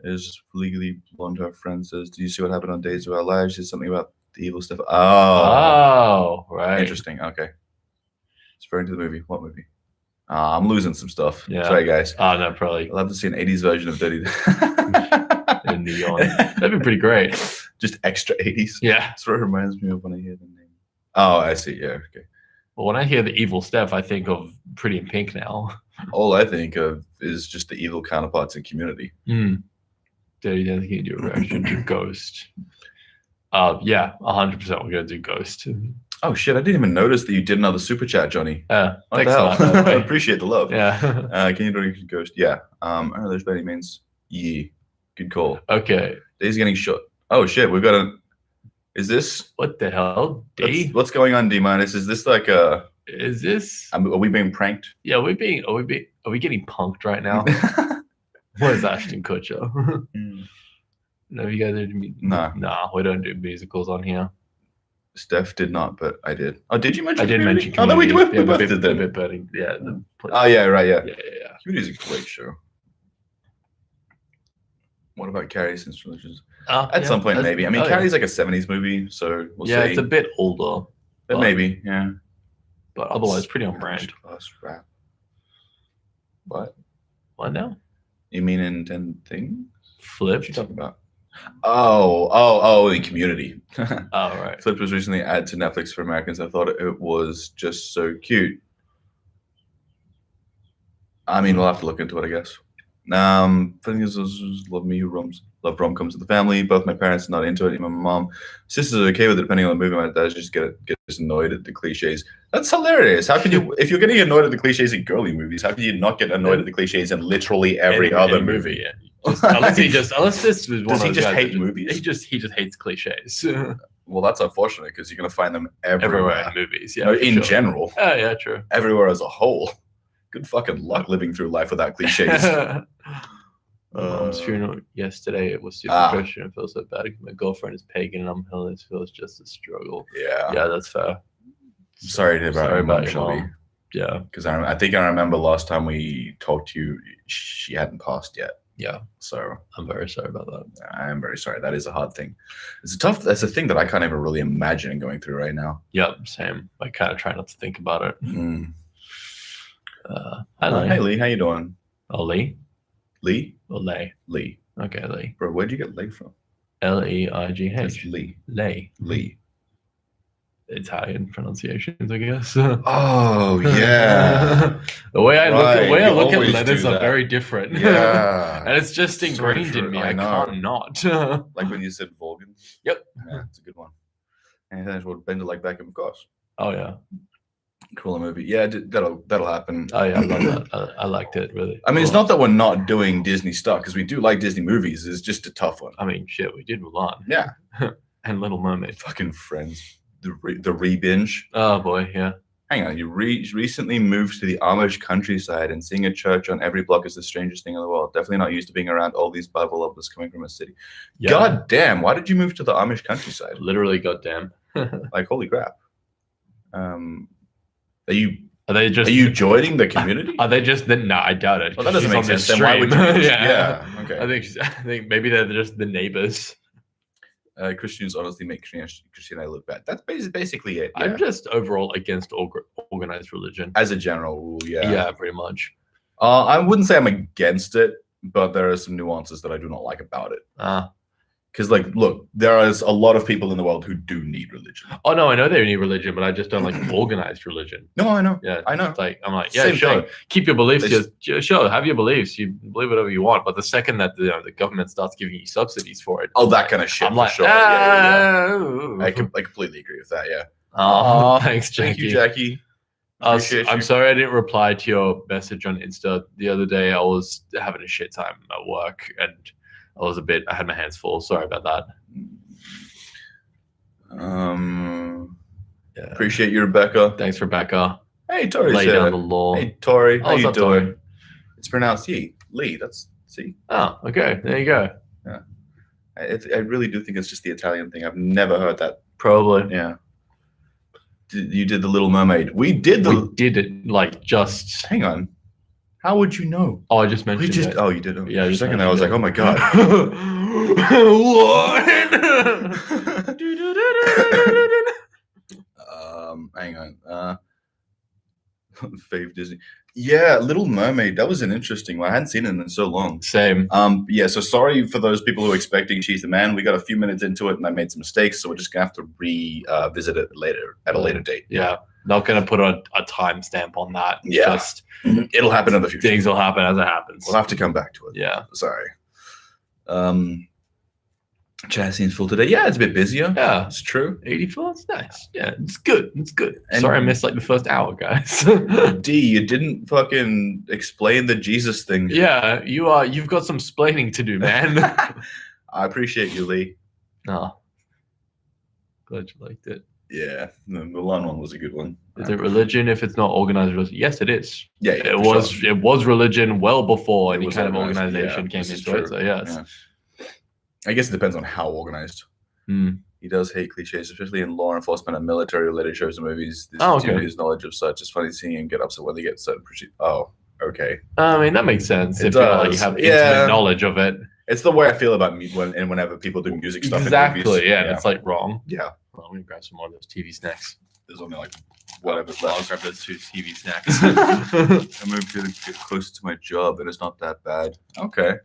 Is legally blonde. Her friend says, "Do you see what happened on Days of Our Lives?" There's something about the evil stuff. Oh, right. Interesting. Okay. It's referring to the movie. What movie? I'm losing some stuff. Yeah. Sorry, guys. Oh no, probably. I'll have to see an 80s version of Dirty. In neon. That'd be pretty great. Just extra 80s. Yeah. That's what it reminds me of when I hear the name. Oh, I see. Yeah. Okay. Well, when I hear the evil Steph, I think of Pretty in Pink now. All I think of is just the evil counterparts in Community. Dirty Dancing, can you do a reaction to Ghost? Yeah, 100% we're going to do Ghost. Oh, shit. I didn't even notice that you did another super chat, Johnny. Thanks for that. I appreciate the love. Yeah. Can you do a Ghost? Yeah. There's Betty Means. Yeah. Good call. Okay. Day's getting shot. Oh, shit. We've got a... Is this... What the hell? D? What's going on, D-minus? Is this like a... Is this... Are we being pranked? Yeah, are we getting punked right now? Where's Ashton Kutcher? No, you guys do... No. Nah, we don't do musicals on here. Steph did not, but I did. Oh, did you mention I did Community? mention Community. Oh, no, we both did then. Yeah. Oh, yeah, right, yeah. Yeah. Community is a great show. What about Carrie's Installations? At some point, maybe. I mean, Carrie's like a 70s movie, so we'll see. It's a bit older. But maybe, yeah. But otherwise, pretty on brand. Rap. What? What now? You mean in 10 things? Flipped? What are you talking about? Oh, in Community. Oh, right. Flipped was recently added to Netflix for Americans. I thought it was just so cute. I mean, we'll have to look into it, I guess. Thing is, love love rom-coms with the family. Both my parents are not into it. Even my mom, sisters are okay with it, depending on the movie. My dad just gets annoyed at the cliches. That's hilarious. How can you, if you're getting annoyed at the cliches in girly movies, how can you not get annoyed at the cliches in literally every other movie? Yeah. Unless this was one Does he of those just guys hate that movies? He just hates cliches. Well, that's unfortunate because you're gonna find them Everywhere in movies. Yeah, no, in general. Oh, yeah, true. Everywhere as a whole. Good fucking luck living through life without cliches. Mom's funeral yesterday. It was super Christian. I feel so bad because my girlfriend is pagan and I'm Hellenic. It feels just a struggle. Yeah, that's fair. Sorry to hear about your Shelby. mom. Yeah, because I think I remember last time we talked to you, she hadn't passed yet. Yeah, so I'm very sorry about that. I am very sorry. That is a hard thing. That's a thing that I can't even really imagine going through right now. Yep, same. I kind of try not to think about it. Hi, Lee. Hey, Lee. How you doing? Oh, Lee? Lee? Or Lay? Lee. Okay, Lee. Bro, where'd you get Lay from? Leigh. It's Lee. Lee. Italian pronunciations, I guess. Oh, yeah. the way I look at letters are very different. Yeah. And it's just ingrained in me. I can't not. Like when you said Volgan? Yep. Yeah, it's a good one. And then would bend it like Beckham, of course. Oh yeah. Cooler movie. Yeah, that'll happen. Oh yeah, I love that. I liked it really. I mean, it's not that we're not doing Disney stuff because we do like Disney movies. It's just a tough one. I mean, shit, we did Mulan. Yeah. And Little Mermaid. Fucking Friends. The re-binge. Oh boy, yeah. Hang on, you recently moved to the Amish countryside, and seeing a church on every block is the strangest thing in the world. Definitely not used to being around all these Bible lovers coming from a city. Yeah. God damn, why did you move to the Amish countryside? Literally, goddamn. Like, holy crap. Are you joining the community? Are they just no? I doubt it. Well, that doesn't make sense. Then why would you? Yeah. Okay. I think maybe they're just the neighbors. Christians honestly make Christianity look bad. That's basically it. Yeah. I'm just overall against organized religion. As a general rule, yeah. Yeah, pretty much. I wouldn't say I'm against it, but there are some nuances that I do not like about it. Because, like, look, there is a lot of people in the world who do need religion. Oh, no, I know they need religion, but I just don't like organized religion. No, I know. Yeah, I know. I'm like, yeah, sure. Keep your beliefs. Sure, have your beliefs. You believe whatever you want. But the second that the government starts giving you subsidies for it. Oh, that kind of shit. I'm like, sure. Yeah. I completely agree with that, yeah. Oh, thanks, Jackie. Thank you, Jackie. I'm sorry I didn't reply to your message on Insta the other day. I was having a shit time at work, and I had my hands full. Sorry about that. Yeah. Appreciate you, Rebecca. Thanks, Rebecca. Hey, Tori's Lay down the law. Hey, Tori. How you doing? Tori? It's pronounced Lee. That's C. Oh, okay. There you go. Yeah. I really do think it's just the Italian thing. I've never heard that. Probably. Yeah. You did the Little Mermaid. We did it like just. Hang on. How would you know? Oh, I just mentioned it. Oh, you did. Okay. Yeah. For a second, I was like, oh my god. Hang on. Fave Disney. Yeah, Little Mermaid. That was an interesting one. I hadn't seen it in so long. Same. Yeah. So sorry for those people who are expecting She's the Man. We got a few minutes into it, and I made some mistakes, so we're just gonna have to revisit it at a later date. Yeah. Not gonna put a timestamp on that. Yeah. It'll happen in the future. Things will happen as it happens. We'll have to come back to it. Yeah. Sorry. Chat seems full today. Yeah, it's a bit busier. Yeah, it's true. 84. It's nice. Yeah, it's good. It's good. And sorry, I missed like the first hour, guys. D, you didn't fucking explain the Jesus thing. Yeah, you've got some splaining to do, man. I appreciate you, Lee. Oh, glad you liked it. Yeah, the Mulan one was a good one. Is it religion if it's not organized religion? Yes, it is. Yeah, it was. Sure. It was religion well before any kind of organization came into true. it. So yes. Yeah. I guess it depends on how organized. He does hate cliches, especially in law enforcement and military-related shows and movies. His knowledge of such. It's funny seeing him get upset when they get certain. Oh, okay. I mean, that makes sense. If you have intimate knowledge of it. It's the way I feel about whenever people do music stuff. Exactly. In movies. Yeah, it's like wrong. Yeah. Well, I'm gonna grab some more of those TV snacks. There's only like whatever's left. I'll grab those 2 TV snacks. I'm going to get closer to my job, and it's not that bad. Okay.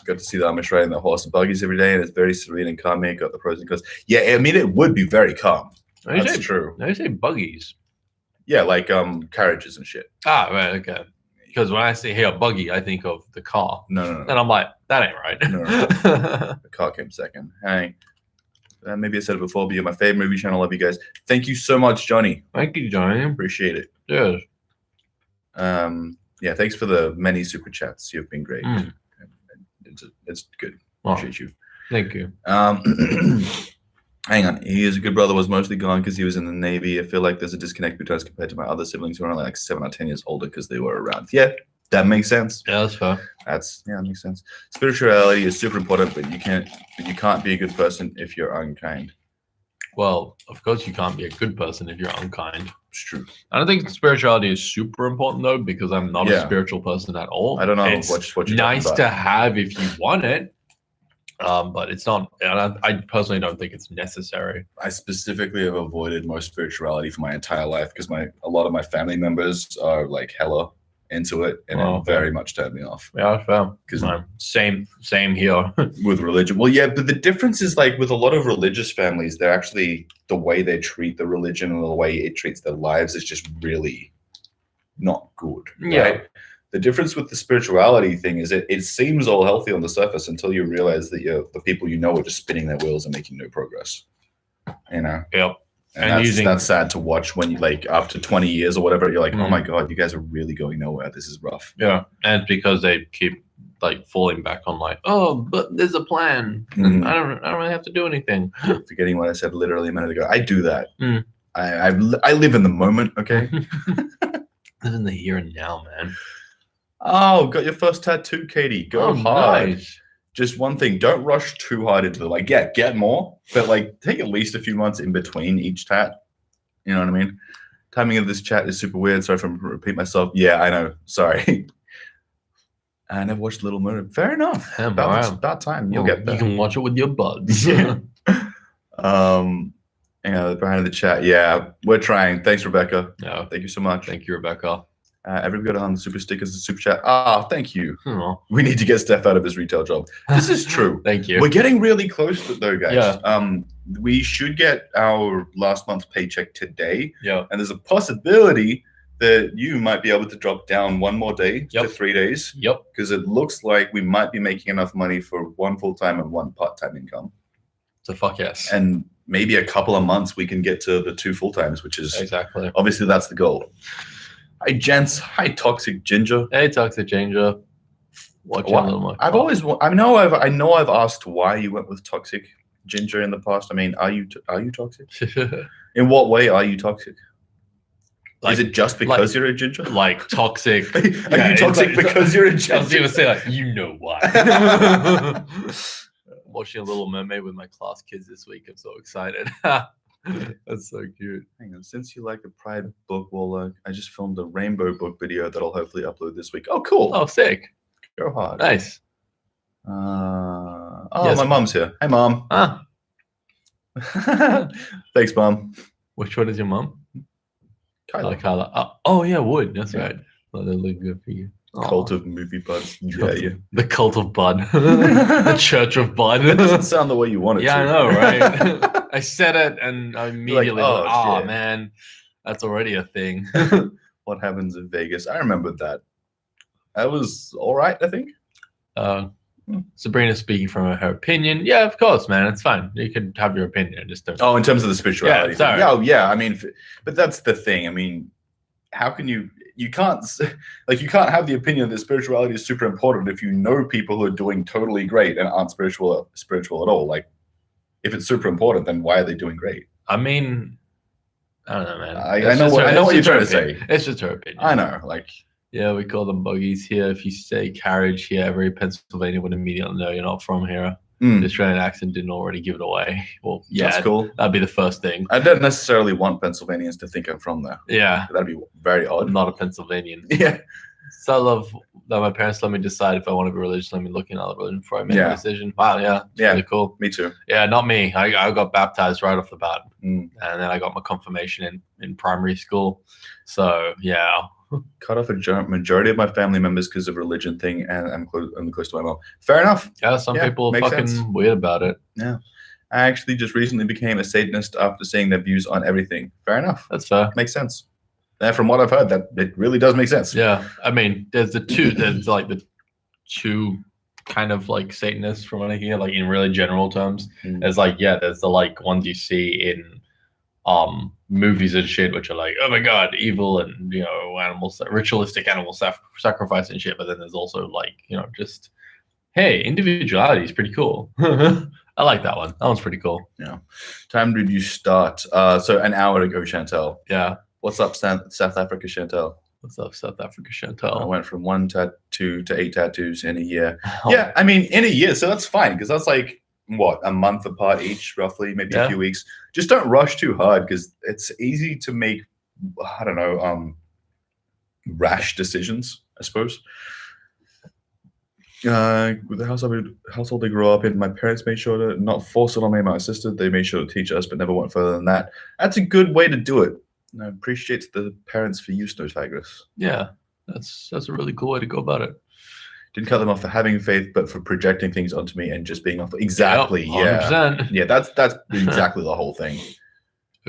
Got to see the Amish riding the horse and buggies every day, and it's very serene and calming. Got the pros and cons. Yeah, I mean, it would be very calm. That's true. I say buggies. Yeah, like carriages and shit. Ah, right, okay. Because when I say a buggy, I think of the car. No. And I'm like, that ain't right. No. The car came second. Hey. Maybe I said it before, but you're my favorite movie channel. Love you guys. Thank you so much, Johnny. Thank you, Johnny. Appreciate it. Yes. Yeah, thanks for the many super chats. You've been great. It's good. Appreciate you. Thank you. Hang on. He is a good brother. Was mostly gone because he was in the Navy. I feel like there's a disconnect between us compared to my other siblings who are only like 7 or 10 years older because they were around. Yeah, that makes sense. Yeah, that's fair. That makes sense. Spirituality is super important, but you can't be a good person if you're unkind. Well, of course you can't be a good person if you're unkind. It's true. I don't think spirituality is super important though, because I'm not a spiritual person at all. I don't know it's what you're nice to have if you want it, but it's not. I personally don't think it's necessary. I specifically have avoided most spirituality for my entire life because a lot of my family members are like hella into it, and it very much turned me off. Yeah, fair. Because same here with religion. Well, yeah, but the difference is like with a lot of religious families, they're actually the way they treat the religion and the way it treats their lives is just really not good. Yeah. Right? The difference with the spirituality thing is it seems all healthy on the surface until you realize that the people you know are just spinning their wheels and making no progress. You know. Yep. And that's sad to watch when you like after 20 years or whatever, you're like, oh my God, you guys are really going nowhere. This is rough. Yeah. And because they keep like falling back on like, oh, but there's a plan. And I don't really have to do anything. Forgetting what I said literally a minute ago. I do that. I live in the moment, okay? Live in the here and now, man. Oh, got your first tattoo, Katie. Go hard. Nice. Just one thing, don't rush too hard into it. Like, get more, but like take at least a few months in between each tat. You know what I mean? Timing of this chat is super weird. Sorry if I repeat myself. Yeah, I know. Sorry. I never watched Little Mermaid. Fair enough. Yeah, about time. You'll get there. You can watch it with your buds. Behind the chat. Yeah, we're trying. Thanks, Rebecca. Yeah. Thank you so much. Thank you, Rebecca. Everybody on the super stickers and super chat. Ah, thank you. Oh. We need to get Steph out of his retail job. This is true. Thank you. We're getting really close though, guys. Yeah. We should get our last month's paycheck today. Yeah. And there's a possibility that you might be able to drop down one more day to 3 days. Yep. Because it looks like we might be making enough money for one full-time and one part-time income. So fuck yes. And maybe a couple of months we can get to the 2 full-times, which is exactly. Obviously that's the goal. Hi, gents. Hi, Toxic Ginger. Hey, Toxic Ginger. Watching a little more. I know I've asked why you went with Toxic Ginger in the past. I mean, are you toxic? In what way are you toxic? Like, is it just because you're a ginger? Like toxic. Are you toxic because you're a ginger? I was gonna say like, you know why. Watching a Little Mermaid with my class kids this week. I'm so excited. That's so cute. Hang on, since you like a Pride book, well, I just filmed a rainbow book video that I'll hopefully upload this week. Oh, cool. Oh, sick. Go hard. Nice. Yes. My mom's here. Hi, Mom. Ah. Thanks, Mom. Which one is your mom? Kyla. Kyla. Oh, yeah, Wood. That's right. Oh, they look good for you. Cult of Movie Budz. Yeah. The cult of Bud. The Church of Bud. It doesn't sound the way you want it to. I know, right? I said it and I immediately like, man, that's already a thing. What happens in Vegas? I remember that. That was all right, I think. Sabrina speaking from her opinion. Yeah, of course, man. It's fine. You can have your opinion. Just don't. Oh, in terms of the spirituality. Yeah, sorry. Yeah. I mean, but that's the thing. I mean, how can you can't have the opinion that spirituality is super important if you know people who are doing totally great and aren't spiritual at all. Like, if it's super important, then why are they doing great? I mean, I don't know, man. I know what you're trying to say. It's just her opinion. I know, like. Yeah, we call them buggies here. If you say carriage here, every Pennsylvania would immediately know you're not from here. The Australian accent didn't already give it away. Well, yeah, that's cool. That'd be the first thing. I don't necessarily want Pennsylvanians to think I'm from there. Yeah. That'd be very odd. I'm not a Pennsylvanian. Yeah. So I love that my parents let me decide if I want to be religious. Let me look in other religion before I make a decision. Wow, yeah. It's really cool. Me too. Yeah, not me. I got baptized right off the bat. And then I got my confirmation in primary school. So, yeah. Cut off a majority of my family members because of religion thing, and I'm close to my mom. Fair enough. Yeah, some people are fucking weird about it. Yeah. I actually just recently became a Satanist after seeing their views on everything. Fair enough. That's fair. Makes sense. And from what I've heard, that it really does make sense. Yeah. I mean, there's the two kind of like Satanists from what I hear, like in really general terms. There's like, there's the like ones you see in movies and shit, which are like, oh my god, evil and ritualistic animal sacrifice and shit. But then there's also like, just hey, individuality is pretty cool. I like that one. That one's pretty cool. Yeah. Time did you start? So an hour ago, Chantel. Yeah. What's up, South Africa, Chantel? What's up, South Africa, Chantel? I went from 1 tattoo to 8 tattoos in a year. Oh. Yeah, I mean, in a year, so that's fine because that's like what, a month apart each, roughly, maybe a few weeks. Just don't rush too hard because it's easy to make, I don't know, rash decisions, I suppose. With the household they grew up in, my parents made sure to not force it on me and my sister. They made sure to teach us, but never went further than that. That's a good way to do it. And I appreciate the parents for use, Notagus. Yeah, that's a really cool way to go about it. Didn't cut them off for having faith, but for projecting things onto me and just being off. Exactly. Yep, 100%. Yeah, that's exactly the whole thing.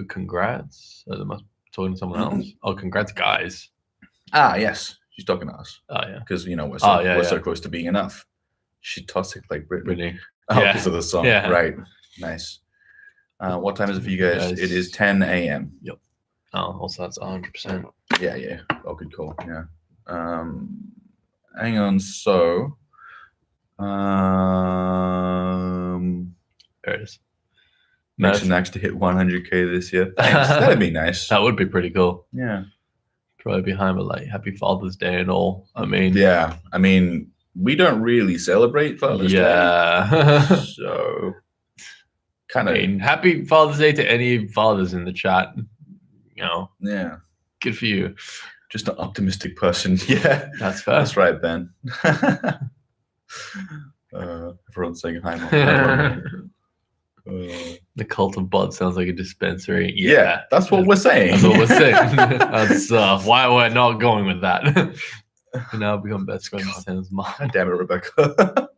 Congrats. Am I talking to someone else? Oh, congrats, guys. Ah, yes. She's talking to us. Oh, yeah. Because, we're so close to being enough. She's toxic like Britney. Oh, because of the song. Yeah. Right. Nice. What time is it for you guys? Yes. It is 10 a.m. Yep. Oh, also that's 100%. Yeah. Oh, good call. Yeah. Hang on. So, There it is. mention Nacs to hit 100K this year. Thanks. That'd be nice. That would be pretty cool. Yeah. Probably behind it, like Happy Father's Day and all. I mean, Yeah. I mean, we don't really celebrate Father's Day. yeah. So, kind I of. mean, Happy Father's Day to any fathers in the chat. You know, Yeah. good for you. Just an optimistic person. Yeah. That's fair. That's right, Ben. Everyone's saying hi, Mom. The cult of Bud sounds like a dispensary. Yeah, that's what we're saying. That's what we're saying. That's why we're not going with that. We now become best friends with Sam's mom. God damn it, Rebecca.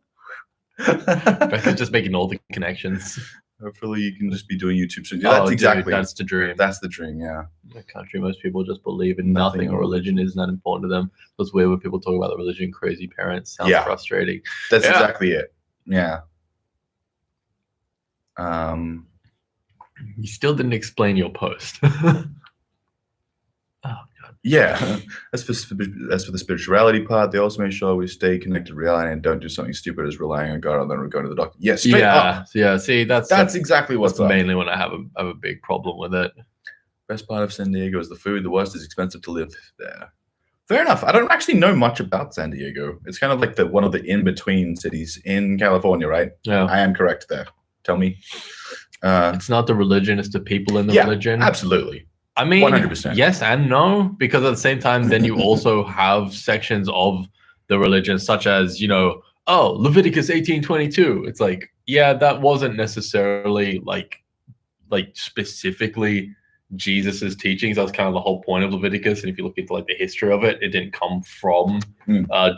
Rebecca's just making all the connections. Hopefully you can just be doing YouTube soon. Yeah, that's dude, exactly. that's the dream. That's the dream, yeah. In the country, most people just believe in nothing or religion isn't that important to them. So it's weird when people talk about the religion. Crazy parents. Sounds frustrating. That's exactly it. Yeah. You still didn't explain your post. Oh God. Yeah. As for the spirituality part, they also make sure we stay connected to reality and don't do something stupid as relying on God and then we're going to the doctor. Yes, straight up. Yeah. See, that's exactly what's that's mainly when I have a big problem with it. Best part of San Diego is the food. The worst is expensive to live there. Fair enough. I don't actually know much about San Diego. It's kind of like one of the in-between cities in California, right? Yeah. I am correct there. Tell me. It's not the religion, it's the people in the religion. Absolutely. I mean, 100%. Yes and no, because at the same time, then you also have sections of the religion, such as, Leviticus 18:22. It's like, yeah, that wasn't necessarily like specifically Jesus's teachings. That's kind of the whole point of Leviticus. And if you look into like the history of it, it didn't come from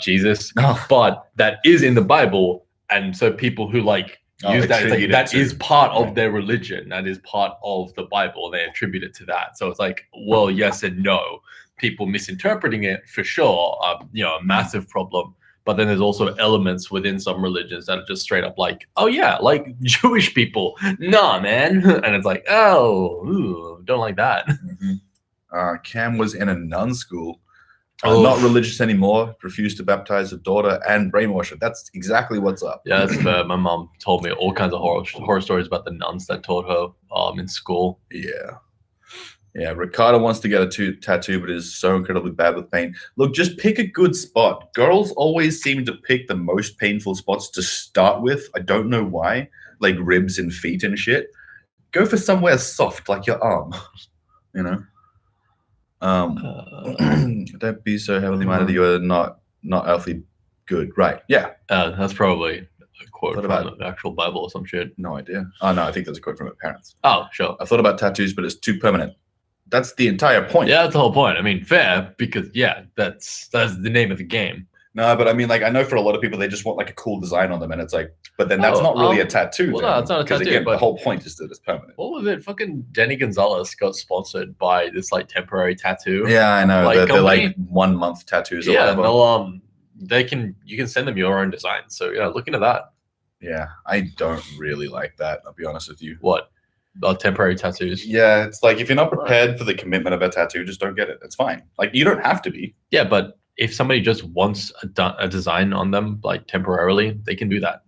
Jesus, but that is in the Bible. And so people who use that, it's like, that is part of their religion. That is part of the Bible. They attribute it to that. So it's like, well, yes and no. People misinterpreting it for sure, a massive problem. But then there's also elements within some religions that are just straight up like, oh yeah, like Jewish people. Nah, man. And it's like, oh, don't like that. Mm-hmm. Cam was in a nun school. Not religious anymore, refused to baptize her daughter and brainwash her. That's exactly what's up. Yeah, that's fair. My mom told me all kinds of horror stories about the nuns that taught her in school. Yeah, Ricardo wants to get a tattoo, but is so incredibly bad with pain. Look, just pick a good spot. Girls always seem to pick the most painful spots to start with. I don't know why, like ribs and feet and shit. Go for somewhere soft, like your arm, Don't be so heavily minded that you're not earthly good. Right. Yeah. That's probably a quote from the actual Bible or some shit. No idea. Oh, no, I think that's a quote from her parents. Oh, sure. I thought about tattoos, but it's too permanent. That's the entire point. Yeah, that's the whole point. I mean, fair, because, that's the name of the game. No, but I mean, I know for a lot of people, they just want a cool design on them, and it's like, but then that's not really a tattoo. Well, no, it's not a tattoo. Again, but the whole point is that it's permanent. What was it? Fucking Denny Gonzalez got sponsored by this temporary tattoo. Yeah, I know. They're 1 month tattoos. Or whatever. You can send them your own design. So look into that. Yeah, I don't really like that. I'll be honest with you. What? Temporary tattoos. Yeah, it's like if you're not prepared for the commitment of a tattoo, just don't get it. It's fine. You don't have to be. Yeah, but if somebody just wants a design on them, temporarily, they can do that.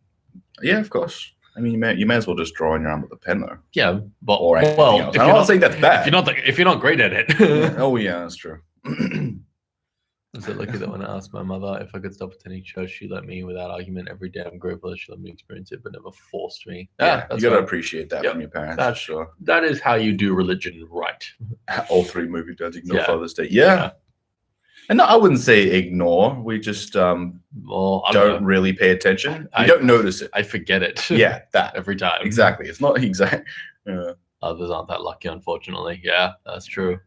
Yeah, of course. I mean, you may as well just draw on your arm with a pen, though. Yeah, but else. I'm not saying that's bad. If you're not great at it. Oh yeah, that's true. I'm so lucky that when I asked my mother if I could stop attending church, she let me without argument every day. I'm grateful that she let me experience it, but never forced me. Yeah, you gotta appreciate that from your parents. That's sure. That is how you do religion right. All three movie dads ignore Father's Day. Yeah. And no, I wouldn't say ignore. We just don't really pay attention. We don't notice it. I forget it. Yeah, that every time. Exactly. It's not exact. Others aren't that lucky, unfortunately. Yeah, that's true.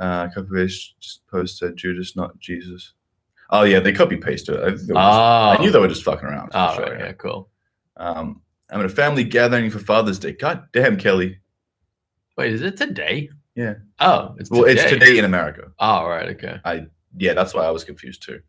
Copy paste post said Judas, not Jesus. Oh yeah, they copy pasted it. I knew they were just fucking around. Oh, sure, yeah, cool. I'm at a family gathering for Father's Day. God damn, Kelly. Wait, is it today? Yeah. Oh, it's today. It's today in America. Oh, right, okay. That's why I was confused too.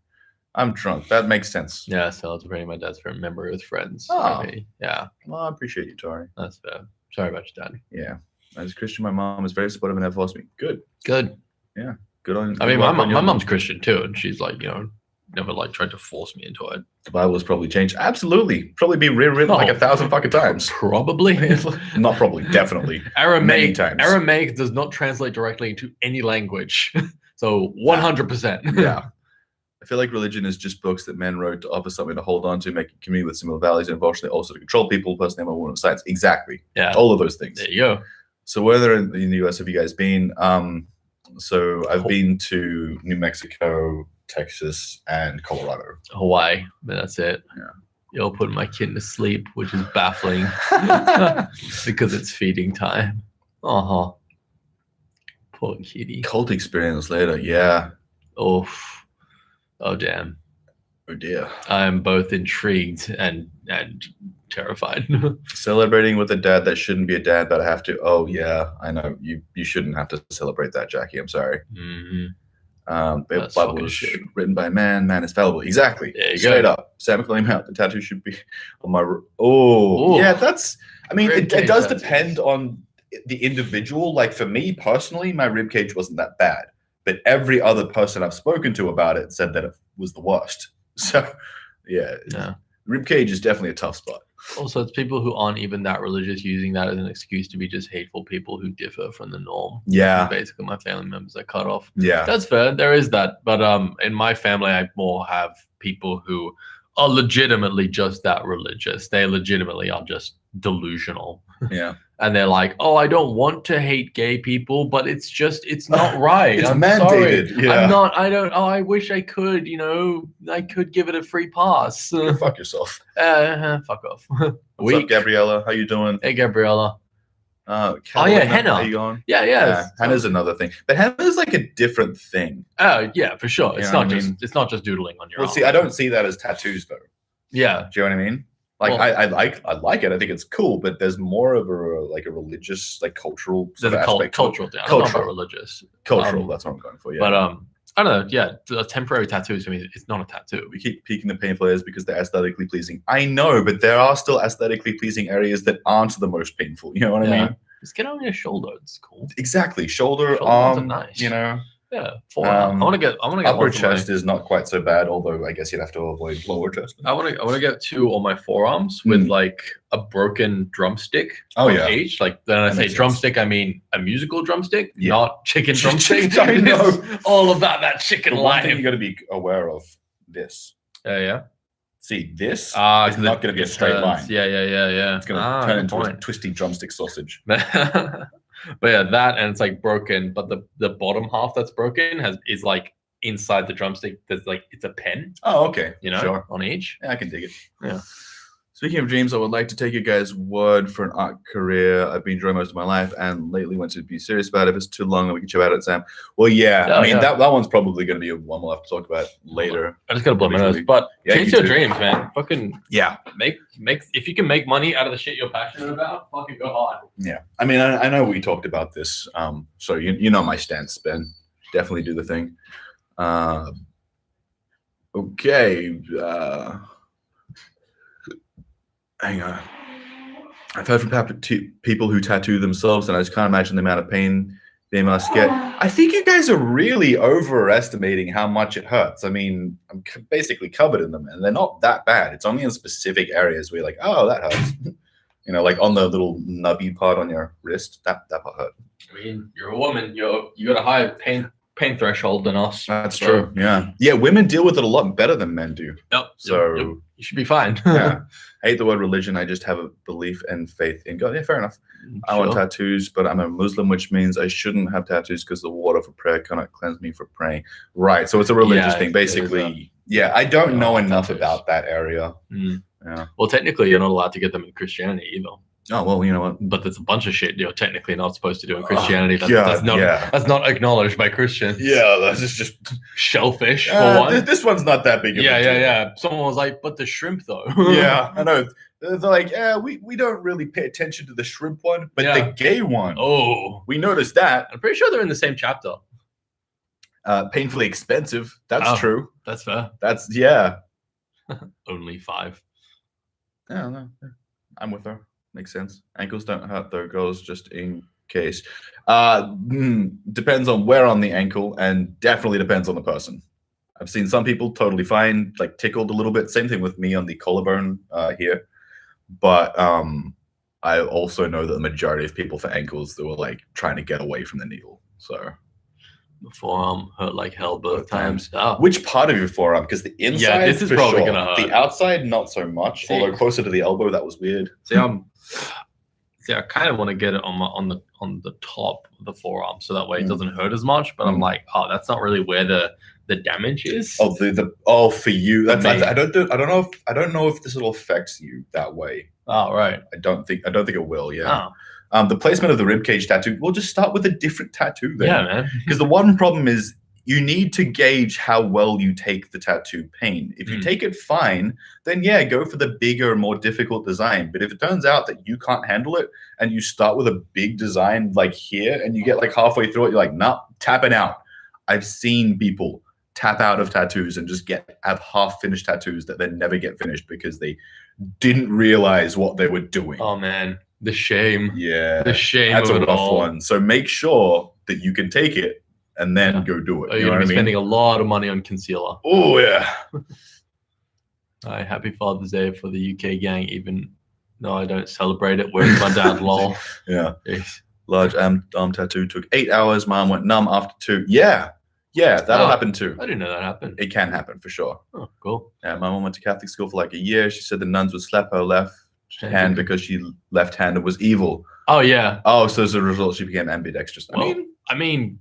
I'm drunk. That makes sense. Yeah, celebrating my dad's memory with friends. Oh. Maybe. Yeah. Well, I appreciate you, Tori. That's fair. Sorry about your dad. Yeah. As a Christian, my mom is very supportive and never forced me. Good. Good. Yeah. Good on. I mean, my mom's Christian too, and she's like, never like tried to force me into it. The Bible has probably changed. Absolutely. Probably been rewritten like 1,000 fucking times. Probably. Not probably. Definitely. Aramaic times. Aramaic does not translate directly into any language. So 100%. Yeah. I feel like religion is just books that men wrote to offer something to hold on to, make a community with similar values, and unfortunately also to control people, personally, I'm a woman of science. Exactly. Yeah. All of those things. There you go. So where in the US have you guys been? So I've been to New Mexico, Texas, and Colorado. Hawaii, but that's it. Yeah. You're putting my kid to sleep, which is baffling because it's feeding time. Poor kitty. Cult experience later, yeah. Oh damn. Oh dear. I am both intrigued and terrified. Celebrating with a dad that shouldn't be a dad, but I have to. Oh yeah, I know. You shouldn't have to celebrate that, Jackie. I'm sorry. That's Bible was written by a man. Man is fallible. Exactly. There you Straight go. up. Sam McLean out. The tattoo should be on my. Oh yeah, that's. I mean, it does depend on the individual. Like for me personally, my rib cage wasn't that bad, but every other person I've spoken to about it said that it was the worst. So yeah. Rib cage is definitely a tough spot. Also, it's people who aren't even that religious using that as an excuse to be just hateful people who differ from the norm. Yeah. Basically, my family members are cut off. Yeah. That's fair. There is that. But in my family, I more have people who are legitimately just that religious. They legitimately are just delusional. Yeah. And they're like, oh, I don't want to hate gay people, but it's not right. It's I'm mandated. Sorry. Yeah. I wish I could, I could give it a free pass. Go fuck yourself. Fuck off. What's up, Gabriella? How you doing? Hey, Gabriella. Henna. Henna. Are you on? Yeah. Henna's another thing. But henna is like a different thing. Oh, yeah, for sure. It's know not what I just mean? it's not just doodling on your arm. Well, see, I don't see that as tattoos though. Yeah. Do you know what I mean? Like Well, I like it. I think it's cool, but there's more of a religious, like cultural There's a aspect. cultural thing. I don't know Cultural. about religious. Cultural. That's what I'm going for. Yeah. But I don't know. Yeah, a temporary tattoo to me, it's not a tattoo. We keep peeking the painful areas because they're aesthetically pleasing. I know, but there are still aesthetically pleasing areas that aren't the most painful. You know what I mean? Just get on your shoulder. It's cool. Exactly. Shoulder, Shoulder ones are arm. nice. Yeah. Forearm. I want to get Upper one for chest is not quite so bad, although I guess you'd have to avoid lower chest. I want to get 2 on my forearms with like a broken drumstick. Oh, on yeah. each. Like when I That say makes drumstick, I mean a musical drumstick, Yeah. not chicken drumstick. I know. All about that chicken The one thing life. you got to be aware of this. Yeah. See, this is 'cause not going to be a straight line. Yeah. It's going to turn into a twisty drumstick sausage. But yeah, that, and it's like broken, but the bottom half that's broken is like inside the drumstick. There's like it's a pen, Oh, okay. Sure. on each. Yeah, I can dig it. Yeah. Speaking of dreams, I would like to take you guys' word for an art career. I've been drawing most of my life, and lately want to be serious about it. If it's too long, then we can chat about it, Sam. Well, yeah. Oh, I mean, yeah. that one's probably going to be one we'll have to talk about later. I just gotta blow my nose, Eventually. but Yeah, chase you your too. dreams, man. Fucking Yeah. make if you can make money out of the shit you're passionate about, fucking go hard. Yeah. I mean, I know we talked about this. So you know my stance, Ben. Definitely do the thing. Okay. Hang on. I've heard from people who tattoo themselves, and I just can't imagine the amount of pain they must get. I think you guys are really overestimating how much it hurts. I mean, I'm basically covered in them, and they're not that bad. It's only in specific areas where you're like, oh, that hurts. Like on the little nubby part on your wrist, that part hurt. I mean, you're a woman. You got a higher pain threshold than us. That's true. Yeah. Women deal with it a lot better than men do. Yep. So you should be fine. yeah. I hate the word religion. I just have a belief and faith in God. Yeah, fair enough. I want tattoos, but I'm a Muslim, which means I shouldn't have tattoos because the water for prayer cannot cleanse me for praying. Right. So it's a religious thing, basically. Yeah. I don't know enough about that area. Yeah. Well, technically, you're not allowed to get them in Christianity either. Oh, well, you know what? But there's a bunch of shit you're technically not supposed to do in Christianity. God, that's not acknowledged by Christians. Yeah, that's just shellfish for one. This one's not that big of a deal. Yeah. Someone was like, but the shrimp though. Yeah, I know. They're like, we don't really pay attention to the shrimp one, but the gay one. Oh, we noticed that. I'm pretty sure they're in the same chapter. Painfully expensive. That's true. That's fair. Yeah. Only 5. Yeah, no, I'm with her. Makes sense. Ankles don't hurt though, girls, just in case. Depends on where on the ankle, and definitely depends on the person. I've seen some people totally fine, like tickled a little bit. Same thing with me on the collarbone here. But I also know that the majority of people for ankles, they were like trying to get away from the needle. So The forearm hurt like hell both times. Oh. Which part of your forearm? Because the inside, this is for probably sure. gonna hurt. The outside, not so much. See. Although closer to the elbow, that was weird. See, I kind of want to get it on the top of the forearm, so that way it doesn't hurt as much. But I'm like, oh, that's not really where the damage is. Oh, for you. For me. I don't know if this will affect you that way. Oh, right. I don't think it will. Yeah. Oh. The placement of the ribcage tattoo. We'll just start with a different tattoo then. Yeah, man. Because the one problem is you need to gauge how well you take the tattoo pain. If you take it fine, then yeah, go for the bigger, more difficult design. But if it turns out that you can't handle it and you start with a big design like here and you get like halfway through it, you're like, nah, tapping out. I've seen people tap out of tattoos and just have half-finished tattoos that then never get finished because they didn't realize what they were doing. Oh, man. The shame. Yeah. The shame. That's of a it rough all. one. So make sure that you can take it and then go do it. Oh, you're going to be spending a lot of money on concealer. Oh, yeah. Happy Father's Day for the UK gang, even though I don't celebrate it. Where's my dad? Lol. Yeah. Yes. Large arm tattoo took 8 hours. Mom went numb after 2. Yeah. Yeah, that'll happen too. I didn't know that happened. It can happen for sure. Oh, cool. Yeah, my mom went to Catholic school for like a year. She said the nuns would slap her left hand because she left-handed was evil. Oh, yeah. Oh, so as a result, she became ambidextrous. I mean,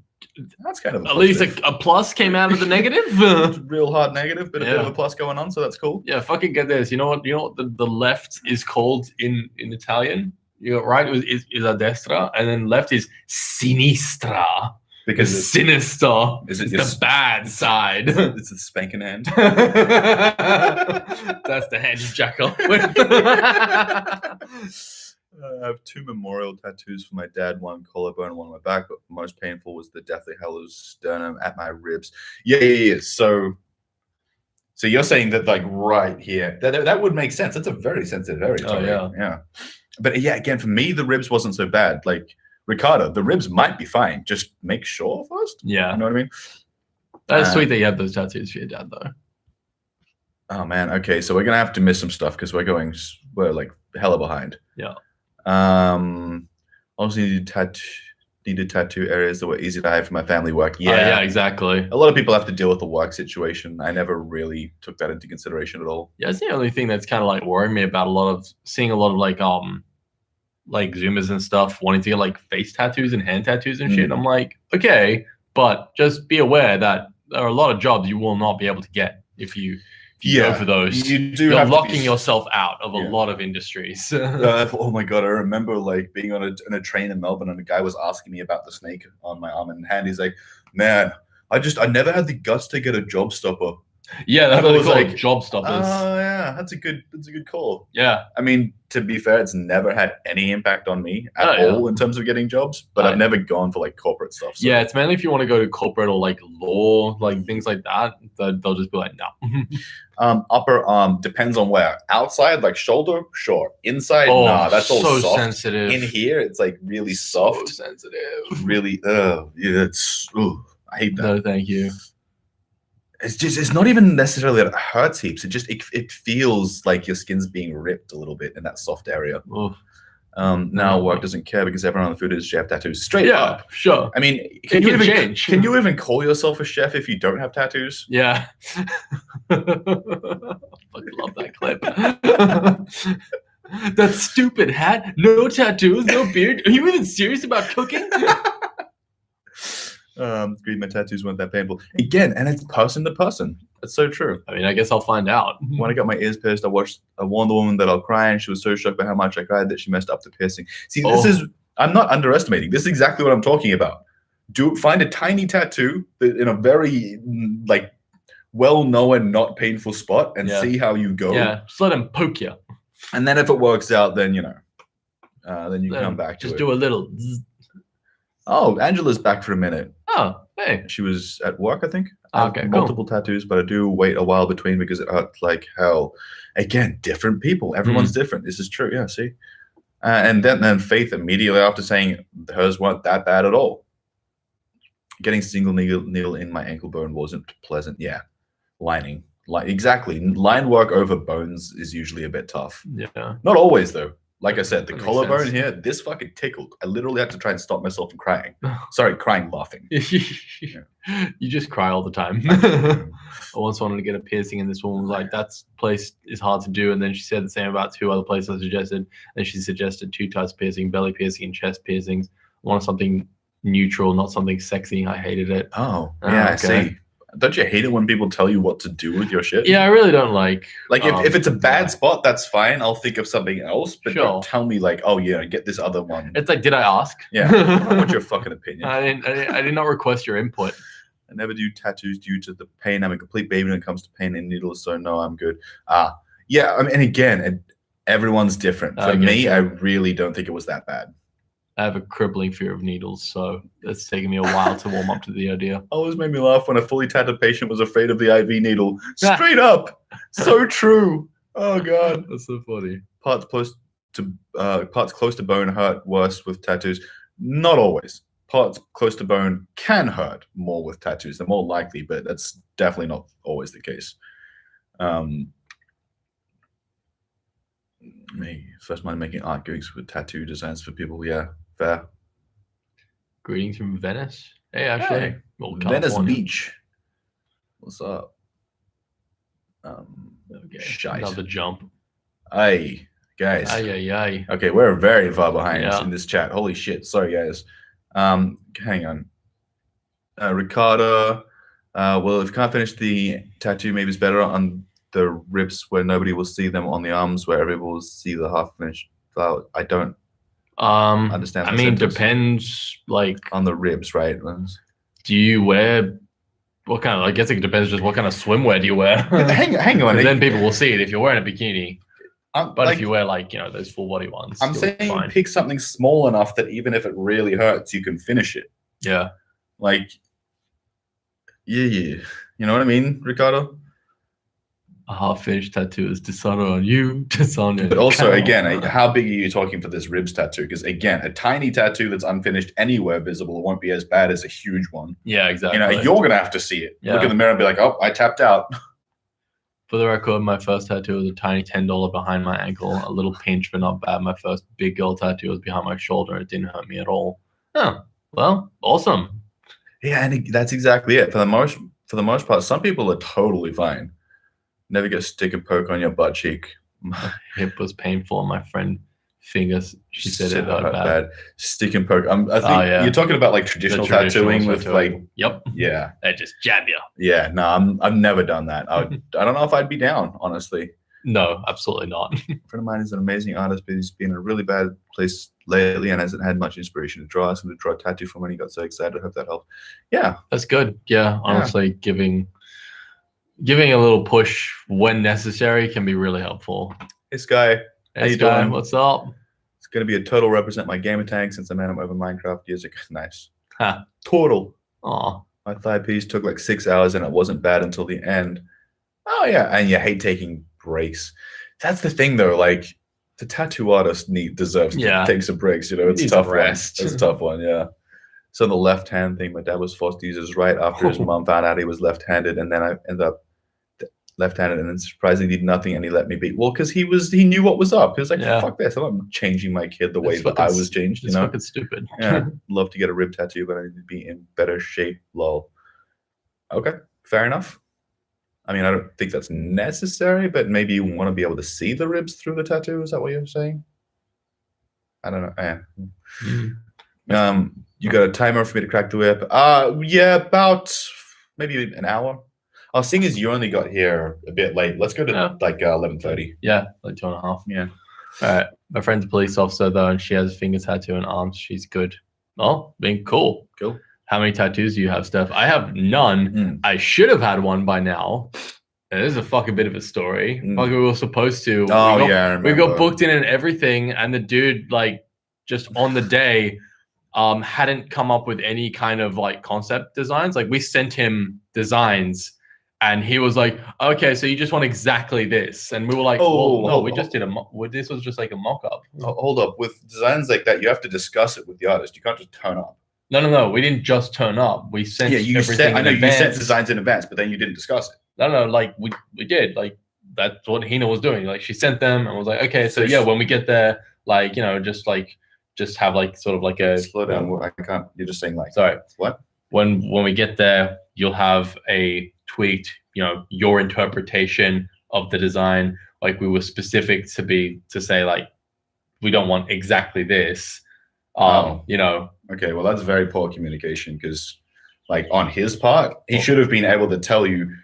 that's kind of at least a plus came out of the negative. It's a real hard negative, but a bit of a plus going on, so that's cool. Yeah, fucking get this. You know what the left is called in Italian? You know, right is a destra, and then left is sinistra. Because it's sinister. It's the bad side. It's the spanking hand. That's the hand you jack off with. I have 2 memorial tattoos for my dad, one collarbone, one on my back, but the most painful was the Deathly Hallows sternum at my ribs. Yeah. So you're saying that like right here, that would make sense. That's a very sensitive area. Oh, yeah. But yeah, again, for me, the ribs wasn't so bad. Like, Ricardo, the ribs might be fine. Just make sure first. Yeah. You know what I mean? That's sweet that you have those tattoos for your dad, though. Oh, man. Okay, so we're going to have to miss some stuff because we're like hella behind. Yeah. Also needed tattoo areas that were easy to hide from my family work. Yeah, exactly. A lot of people have to deal with the work situation. I never really took that into consideration at all. Yeah, it's the only thing that's kind of like worrying me about seeing a lot of like Zoomers and stuff wanting to get like face tattoos and hand tattoos and shit. And I'm like, okay, but just be aware that there are a lot of jobs you will not be able to get if you go for those. You're locking yourself out of a lot of industries. Oh my god, I remember like being on a train in Melbourne and a guy was asking me about the snake on my arm and hand. He's like, man, I never had the guts to get a job stopper. Yeah, that's what it's like, job stoppers. Oh yeah, that's a good call. Yeah. I mean, to be fair, it's never had any impact on me at all in terms of getting jobs, but I've never gone for like corporate stuff. So. Yeah, it's mainly if you want to go to corporate or like law, like things like that, they'll just be like, no. Upper arm depends on where. Outside, like shoulder, sure. Inside, nah, that's all so soft. Sensitive. In here, it's like really soft. So sensitive. Really, I hate that. No, thank you. It's not even necessarily that it hurts heaps. It feels like your skin's being ripped a little bit in that soft area. Oof. Now work doesn't care because everyone on the food is chef tattoos. Straight up. Sure. I mean, can you even call yourself a chef if you don't have tattoos? Yeah. I fucking love that clip. That stupid hat, no tattoos, no beard. Are you even serious about cooking? Agreed, my tattoos weren't that painful. Again, and it's person to person. That's so true. I mean, I guess I'll find out. When I got my ears pierced, I warned the woman that I'll cry, and she was so shocked by how much I cried that she messed up the piercing. See, I'm not underestimating. This is exactly what I'm talking about. Find a tiny tattoo in a very like well-known, not painful spot, and see how you go. Yeah, just let them poke you. And then if it works out, then then you come back to it. Just do a little. Oh, Angela's back for a minute. Oh, hey. She was at work, I think. Okay, multiple tattoos, but I do wait a while between because it hurt like hell. Again, different people. Everyone's different. This is true. Yeah, see. And then Faith immediately after saying hers weren't that bad at all. Getting single needle in my ankle bone wasn't pleasant. Yeah, lining. Exactly. Line work over bones is usually a bit tough. Yeah. Not always, though. Like I said, the That makes collarbone sense. here, this fucking tickled. I literally had to try and stop myself from crying. Sorry, crying, laughing. You just cry all the time. I once wanted to get a piercing, and this woman was like, that place is hard to do. And then she said the same about 2 other places I suggested. And she suggested 2 types of piercing, belly piercing and chest piercings. I wanted something neutral, not something sexy. I hated it. Oh, yeah, I see. Don't you hate it when people tell you what to do with your shit? Yeah, I really don't like. Like, if it's a bad spot, that's fine. I'll think of something else. But don't tell me, like, oh, yeah, get this other one. It's like, did I ask? Yeah. I don't want your fucking opinion. I did not request your input. I never do tattoos due to the pain. I'm a complete baby when it comes to pain and needles, so no, I'm good. Yeah, I mean, and again, everyone's different. For me, I really don't think it was that bad. I have a crippling fear of needles, so it's taken me a while to warm up to the idea. Always made me laugh when a fully tattooed patient was afraid of the IV needle. Straight up. So true. Oh, God. That's so funny. Parts close to bone hurt worse with tattoos. Not always. Parts close to bone can hurt more with tattoos. They're more likely, but that's definitely not always the case. Me, first mind making art gigs with tattoo designs for people. Yeah, fair. Greetings from Venice. Hey, actually, Venice Beach. What's up? Okay. Shite. Another jump. Aye, guys. Aye. Okay, we're very far behind in this chat. Holy shit. Sorry, guys. Hang on. Ricardo. Well, if you can't finish the tattoo, maybe it's better on the ribs where nobody will see them, on the arms where everyone will see the half finished flower. I don't understand. I mean, depends. Like on the ribs, right? Do you wear what kind of? I guess it depends. Just what kind of swimwear do you wear? Hang on. Then people will see it if you're wearing a bikini. But like, if you wear those full body ones, I'm saying pick something small enough that even if it really hurts, you can finish it. Yeah. Like, yeah. You know what I mean, Ricardo? A half-finished tattoo is dishonor on you, dishonor. But also, again, how big are you talking for this ribs tattoo? Because again, a tiny tattoo that's unfinished anywhere visible won't be as bad as a huge one. Yeah, exactly. You're gonna have to see it. Yeah. Look in the mirror and be like, "Oh, I tapped out." For the record, my first tattoo was a tiny $10 behind my ankle, a little pinch, but not bad. My first big girl tattoo was behind my shoulder. It didn't hurt me at all. Oh, well, awesome. Yeah, and that's exactly it. For the most part, some people are totally fine. Never get a stick and poke on your butt cheek. My hip was painful, and my friend fingers. She said it hurt bad. Stick and poke. I think you're talking about like traditional tattooing with like. Yep. Yeah. They just jab you. Yeah. No, I've never done that. I don't know if I'd be down, honestly. No, absolutely not. A friend of mine is an amazing artist, but he's been in a really bad place lately and hasn't had much inspiration to draw. I asked him to draw a tattoo from when he got so excited. I hope that helped. Yeah. That's good. Yeah. Honestly, giving a little push when necessary can be really helpful. Hey, Sky. How you doing? What's up? It's going to be a total represent my gamer tag since I met him over Minecraft years ago. Nice. Ha. Total. Aw. My thigh piece took like 6 hours and it wasn't bad until the end. Oh, yeah. And you hate taking breaks. That's the thing, though. Like, the tattoo artist deserves to take some breaks. It's a tough rest. It's a tough one, yeah. So the left-hand thing, my dad was forced to use his right after his mom found out he was left-handed, and then I ended up left-handed, and then surprisingly did nothing, and he let me be. Well, because he knew what was up. He was like, fuck this, I'm not changing my kid the way that I was changed. It's fucking stupid. Yeah, love to get a rib tattoo, but I need to be in better shape. Lol. Okay, fair enough. I mean, I don't think that's necessary, but maybe you want to be able to see the ribs through the tattoo. Is that what you're saying? I don't know. You got a timer for me to crack the whip? Yeah, about maybe an hour. Seeing as you only got here a bit late, let's go to like 11:30. Yeah, like 2.5. Yeah. All right. My friend's a police officer though, and she has a finger tattoo and arms. She's good. Oh, being cool. Cool. How many tattoos do you have, Steph? I have none. I should have had one by now. And this is a fucking bit of a story. Like we were supposed to. We got booked in and everything, and the dude like just on the day hadn't come up with any kind of like concept designs. Like we sent him designs, And he was like, okay, so you just want exactly this. And we were like, well, no, we just did this was just like a mock-up. Hold up. With designs like that, you have to discuss it with the artist. You can't just turn up. No. We didn't just turn up. We sent everything in advance. You sent designs in advance, but then you didn't discuss it. No, like we did. Like that's what Hina was doing. Like she sent them and was like, okay, so yeah, when we get there, like, just have like sort of like a slow down. I can't. You're just saying like. Sorry. What? When we get there, you'll have a tweaked, your interpretation of the design. Like we were specific to say like, we don't want exactly this. Okay, well that's very poor communication because, like on his part, he should have been able to tell you,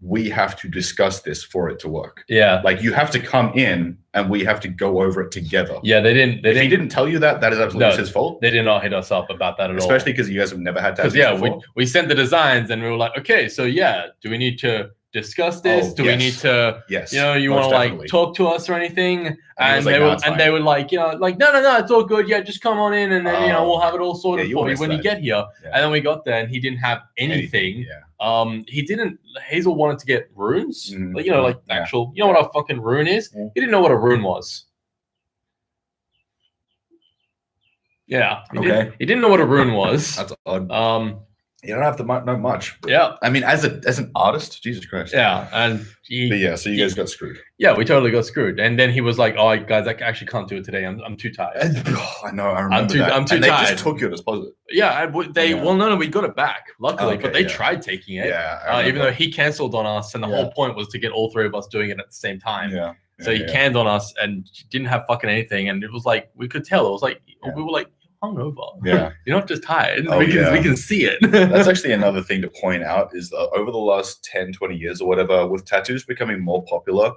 we have to discuss this for it to work. Yeah, like you have to come in and we have to go over it together. Yeah, they didn't. If he didn't tell you that, that is absolutely his fault. They did not hit us up about that at all. Especially because you guys have never had tattoos before. we sent the designs and we were like, okay, so yeah, do we need to discuss this? Do we need to? Yes. You want to like talk to us or anything? And they were like, no, it's all good. Yeah, just come on in and then we'll have it all sorted for you when you get here. Yeah. And then we got there and he didn't have anything. Yeah. He didn't. Hazel wanted to get runes. Actual. You know what a fucking rune is? He didn't know what a rune was. Yeah. He didn't know what a rune was. That's odd. You don't have to know much. Yeah. I mean, as an artist, Jesus Christ. Yeah. And so you guys got screwed. Yeah, we totally got screwed. And then he was like, oh, guys, I actually can't do it today. I'm too tired. I know. I remember that. I'm too and tired. They just took you as positive. Yeah. No, we got it back, luckily. But they tried taking it. Yeah. Even though he canceled on us. And the whole point was to get all three of us doing it at the same time. Yeah. So he canned on us and didn't have fucking anything. And it was like, we could tell. It was like, we were like, hungover. Yeah. You're not just tired. We can see it. That's actually another thing to point out is that over the last 10, 20 years or whatever, with tattoos becoming more popular,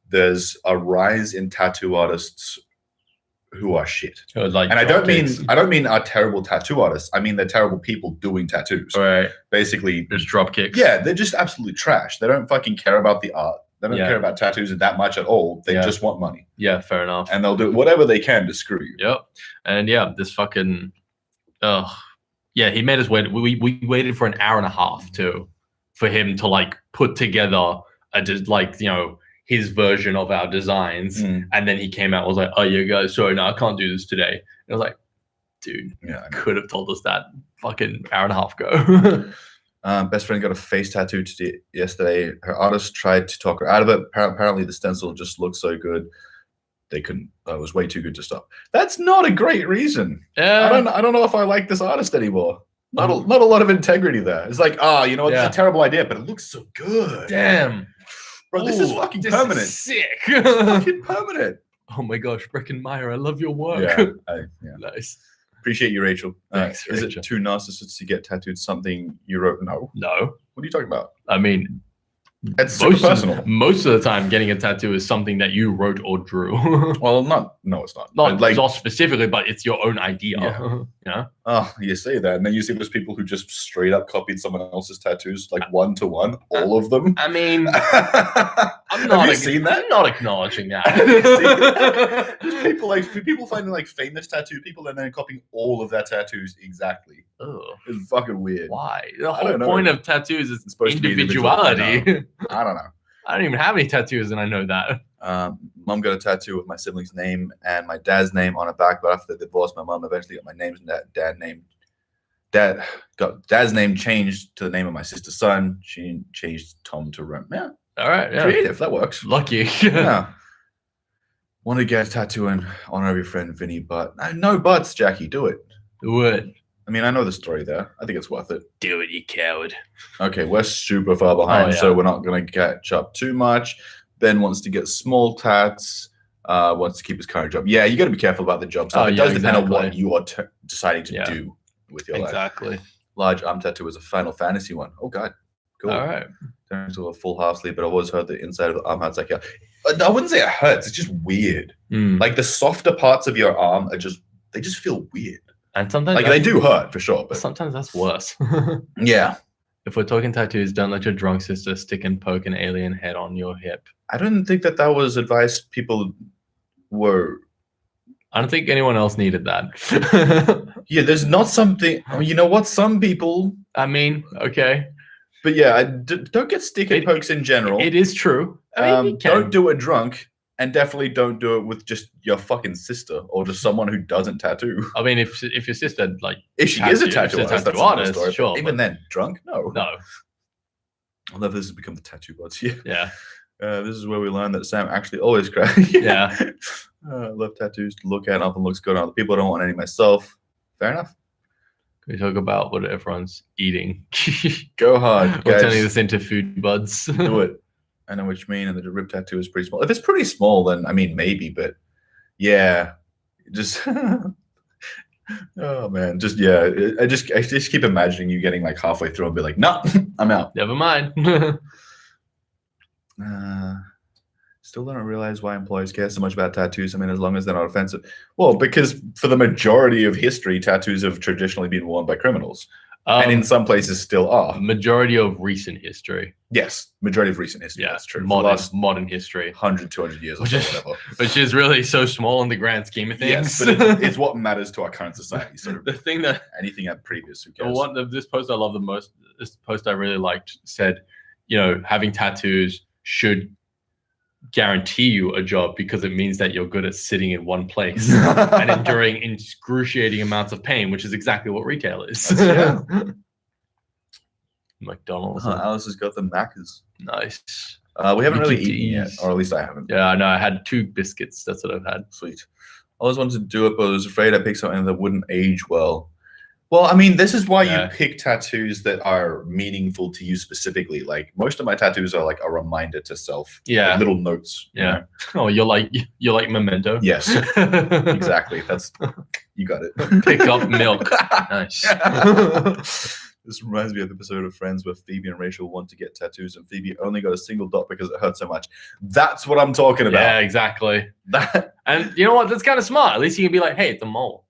there's a rise in tattoo artists who are shit. And I don't mean are terrible tattoo artists. I mean they're terrible people doing tattoos. Right. Basically just drop kicks. Yeah, they're just absolute trash. They don't fucking care about the art. They don't care about tattoos that much at all. They just want money. Yeah, fair enough. And they'll do whatever they can to screw you. Yep. And this fucking, he made us wait. We waited for an hour and a half for him to like put together his version of our designs. And then he came out and was like, oh, yeah, guys, sorry, no, I can't do this today. And I was like, dude, could have told us that fucking hour and a half ago. Best friend got a face tattoo yesterday. Her artist tried to talk her out of it. Apparently, the stencil just looked so good they couldn't. It was way too good to stop. That's not a great reason. Yeah. I don't know if I like this artist anymore. Not a lot of integrity there. It's like, it's a terrible idea, but it looks so good. Damn, bro, this is fucking permanent. Is sick. Fucking permanent. Oh my gosh, Brecken Meyer, I love your work. Yeah, Nice. Appreciate you, Rachel. Thanks, is Rachel. It too narcissistic to get tattooed something you wrote? No. What are you talking about? I mean, it's super personal. Most of the time, getting a tattoo is something that you wrote or drew. Well, no, it's not. Not specifically, but it's your own idea. Yeah. Oh, you say that, and then you see those people who just straight up copied someone else's tattoos, like one to one, all of them. I mean, Have you seen that? I'm not acknowledging that. Just people finding like famous tattoo people and then copying all of their tattoos exactly. Oh, it's fucking weird. Why? The whole point of tattoos is supposed individuality. To be I don't know. I don't even have any tattoos, and I know that. Mom got a tattoo with my sibling's name and my dad's name on her back, but after the divorce, my mom eventually got my names and dad's name changed to the name of my sister's son. She changed Tom to Rem. Yeah. All right. Yeah. Creative. That works. Lucky. Yeah. Want to get a tattoo in honor of your friend Vinny, but no buts, Jackie. Do it. Do it. I mean, I know the story there. I think it's worth it. Do it, you coward. Okay, we're super far behind, so we're not going to catch up too much. Ben wants to get small tats, wants to keep his current job. Yeah, you got to be careful about the job stuff. It does depend on what you are deciding to do with your life. Exactly. Large arm tattoo is a Final Fantasy one. Oh, God. Cool. All right. Turns to a full half sleeve, but I've always heard the inside of the arm hurts. Like, I wouldn't say it hurts. It's just weird. Like the softer parts of your arm they just feel weird. And sometimes they do hurt for sure, but sometimes that's worse. Yeah. If we're talking tattoos, don't let your drunk sister stick and poke an alien head on your hip. I don't think that was advice people were. I don't think anyone else needed that. Yeah, there's not something. You know what? Some people. I mean, okay. But yeah, don't get stick and pokes in general. It is true. I mean, don't do it drunk, and definitely don't do it with just your fucking sister or just someone who doesn't tattoo. I mean, if your sister if she is a tattoo artist, that's artist, story, sure. Even then, drunk? No. I love this has become the tattoo buds. Yeah. This is where we learn that Sam actually always cries. Yeah. I love tattoos to look at. Nothing looks good on other people. I don't want any myself. Fair enough. Can we talk about what everyone's eating? Go hard, We're guys. turning this into food buds. Do it. I know what you mean. And the rib tattoo is pretty small. If it's pretty small, then I mean maybe. But yeah, just oh man, just yeah. I just keep imagining you getting like halfway through and be like, no, I'm out. Never mind. Still don't realize why employers care so much about tattoos. I mean, as long as they're not offensive. Well, because for the majority of history, tattoos have traditionally been worn by criminals. And in some places still are. Majority of recent history. Yes, majority of recent history. Yeah, that's true. Modern history. 100, 200 years or whatever. Which is really so small in the grand scheme of things. Yes, but it's what matters to our current society. So the thing that anything at previous, who cares? One of this post I love the most, this post I really liked said, you know, having tattoos should guarantee you a job because it means that you're good at sitting in one place and enduring excruciating amounts of pain, which is exactly what retail is. Yeah. McDonald's. Alice has got the Nacs. Nice. We haven't really Mickey eaten yet, D's. or at least I haven't. Yeah, I know. I had 2 biscuits. That's what I've had. Sweet. I always wanted to do it, but I was afraid I picked something that wouldn't age well. Well, I mean, this is why you pick tattoos that are meaningful to you specifically. Like most of my tattoos are like a reminder to self. Yeah. Like little notes. Yeah. Oh, you're like Memento. Yes. Exactly. You got it. Pick up milk. Nice. This reminds me of the episode of Friends where Phoebe and Rachel want to get tattoos and Phoebe only got a single dot because it hurt so much. That's what I'm talking about. Yeah, exactly. And you know what? That's kind of smart. At least you can be like, hey, it's a mole.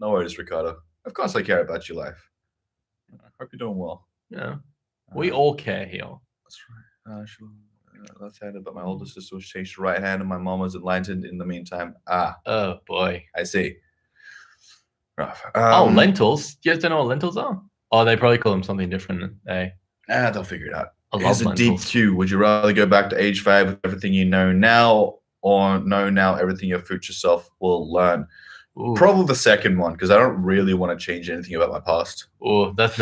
No worries, Ricardo. Of course I care about your life. I hope you're doing well. Yeah. We all care here. That's right. Left-handed, but my older sister was changed to right hand and my mom was enlightened in the meantime. Oh, boy. I see. Rough. Lentils? Do you guys don't know what lentils are? Oh, they probably call them something different. They'll figure it out. I love Here's a deep lentils. Q. Would you rather go back to age 5 with everything you know now or know now everything your future self will learn? Ooh. Probably the second one, because I don't really want to change anything about my past. Oh, that's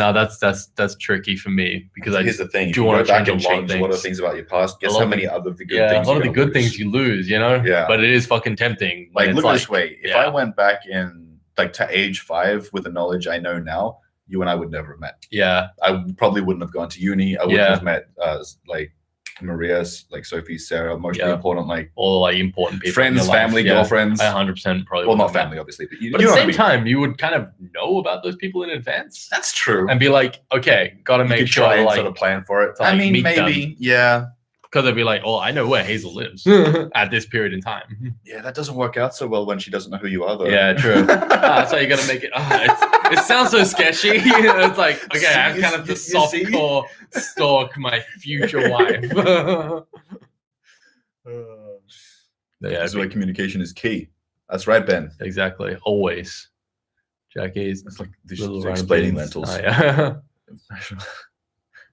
tricky for me because Here's the thing: if do you want go to back change and a lot of change a lot of things. things about your past, guess how many other good yeah, things? a lot of the good lose. things you lose, you know. Yeah, but it is fucking tempting. Like It's look at this way: if yeah. I went back in like to age 5 with the knowledge I know now, you and I would never have met. Yeah, I probably wouldn't have gone to uni. I wouldn't Yeah. have met like Maria's, like Sophie, Sarah, mostly important, like all like important people, in friends, your life. family, Yeah. girlfriends. I 100% probably. Well, wouldn't not have met. family, obviously, but you But know at what the I same mean. time, you would kind of know about those people in advance That's true. and be like, okay, gotta You make could sure try and like sort of plan for it. to, I like, mean, meet maybe, yeah. because they'd be like, oh, I know where Hazel lives at this period in time. Yeah, that doesn't work out so well when she doesn't know who you are, though. Yeah, true. That's how you gotta make it. It sounds so sketchy. It's like, okay, I have kind of the softcore stalk my future wife. Yeah, This is why communication is key. That's right, Ben. exactly. Always. Jackie's It's like little round explaining beans. lentils. Oh, yeah.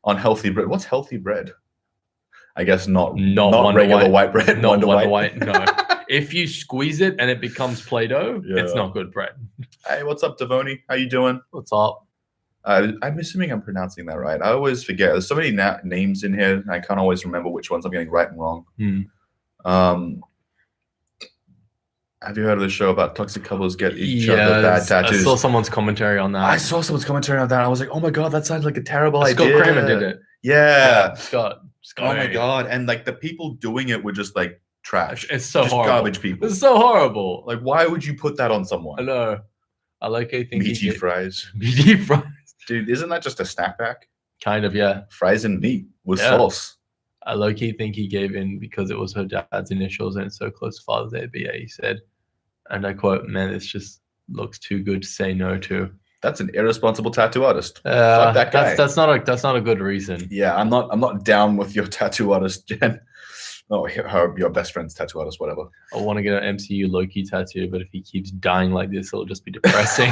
On healthy bread. What's healthy bread? I guess not Wonder regular White. white bread. Not Wonder White. No. If you squeeze it and it becomes Play-Doh, it's Yeah. not good bread. Hey, what's up, Devoni? How you doing? What's up? I'm assuming I'm pronouncing that right. I always forget. There's so many names in here. And I can't always remember which ones I'm getting right and wrong. Have you heard of the show about toxic couples get each other bad tattoos? I saw someone's commentary on that. I saw someone's commentary on that. I was like, oh my God, that sounds like a terrible Scott idea. Cramer did it. Yeah. Scott. Oh my God. And like the people doing it were just like trash. It's so just horrible. garbage people. It's so horrible. Like, why would you put that on someone? I know. I like I think Meaty fries. Meaty fries. Dude, isn't that just a snack pack? Kind of, yeah. Fries and meat with Yeah. sauce. I low-key think he gave in because it was her dad's initials and it's so close to Father's Day. But yeah, he said, and I quote, "Man, this just looks too good to say no to." That's an irresponsible tattoo artist. Fuck that guy. That's not a good reason. Yeah, I'm not down with your tattoo artist, Jen. Oh, your best friend's tattoo artist, whatever. I want to get an MCU Loki tattoo, but if he keeps dying like this, it'll just be depressing.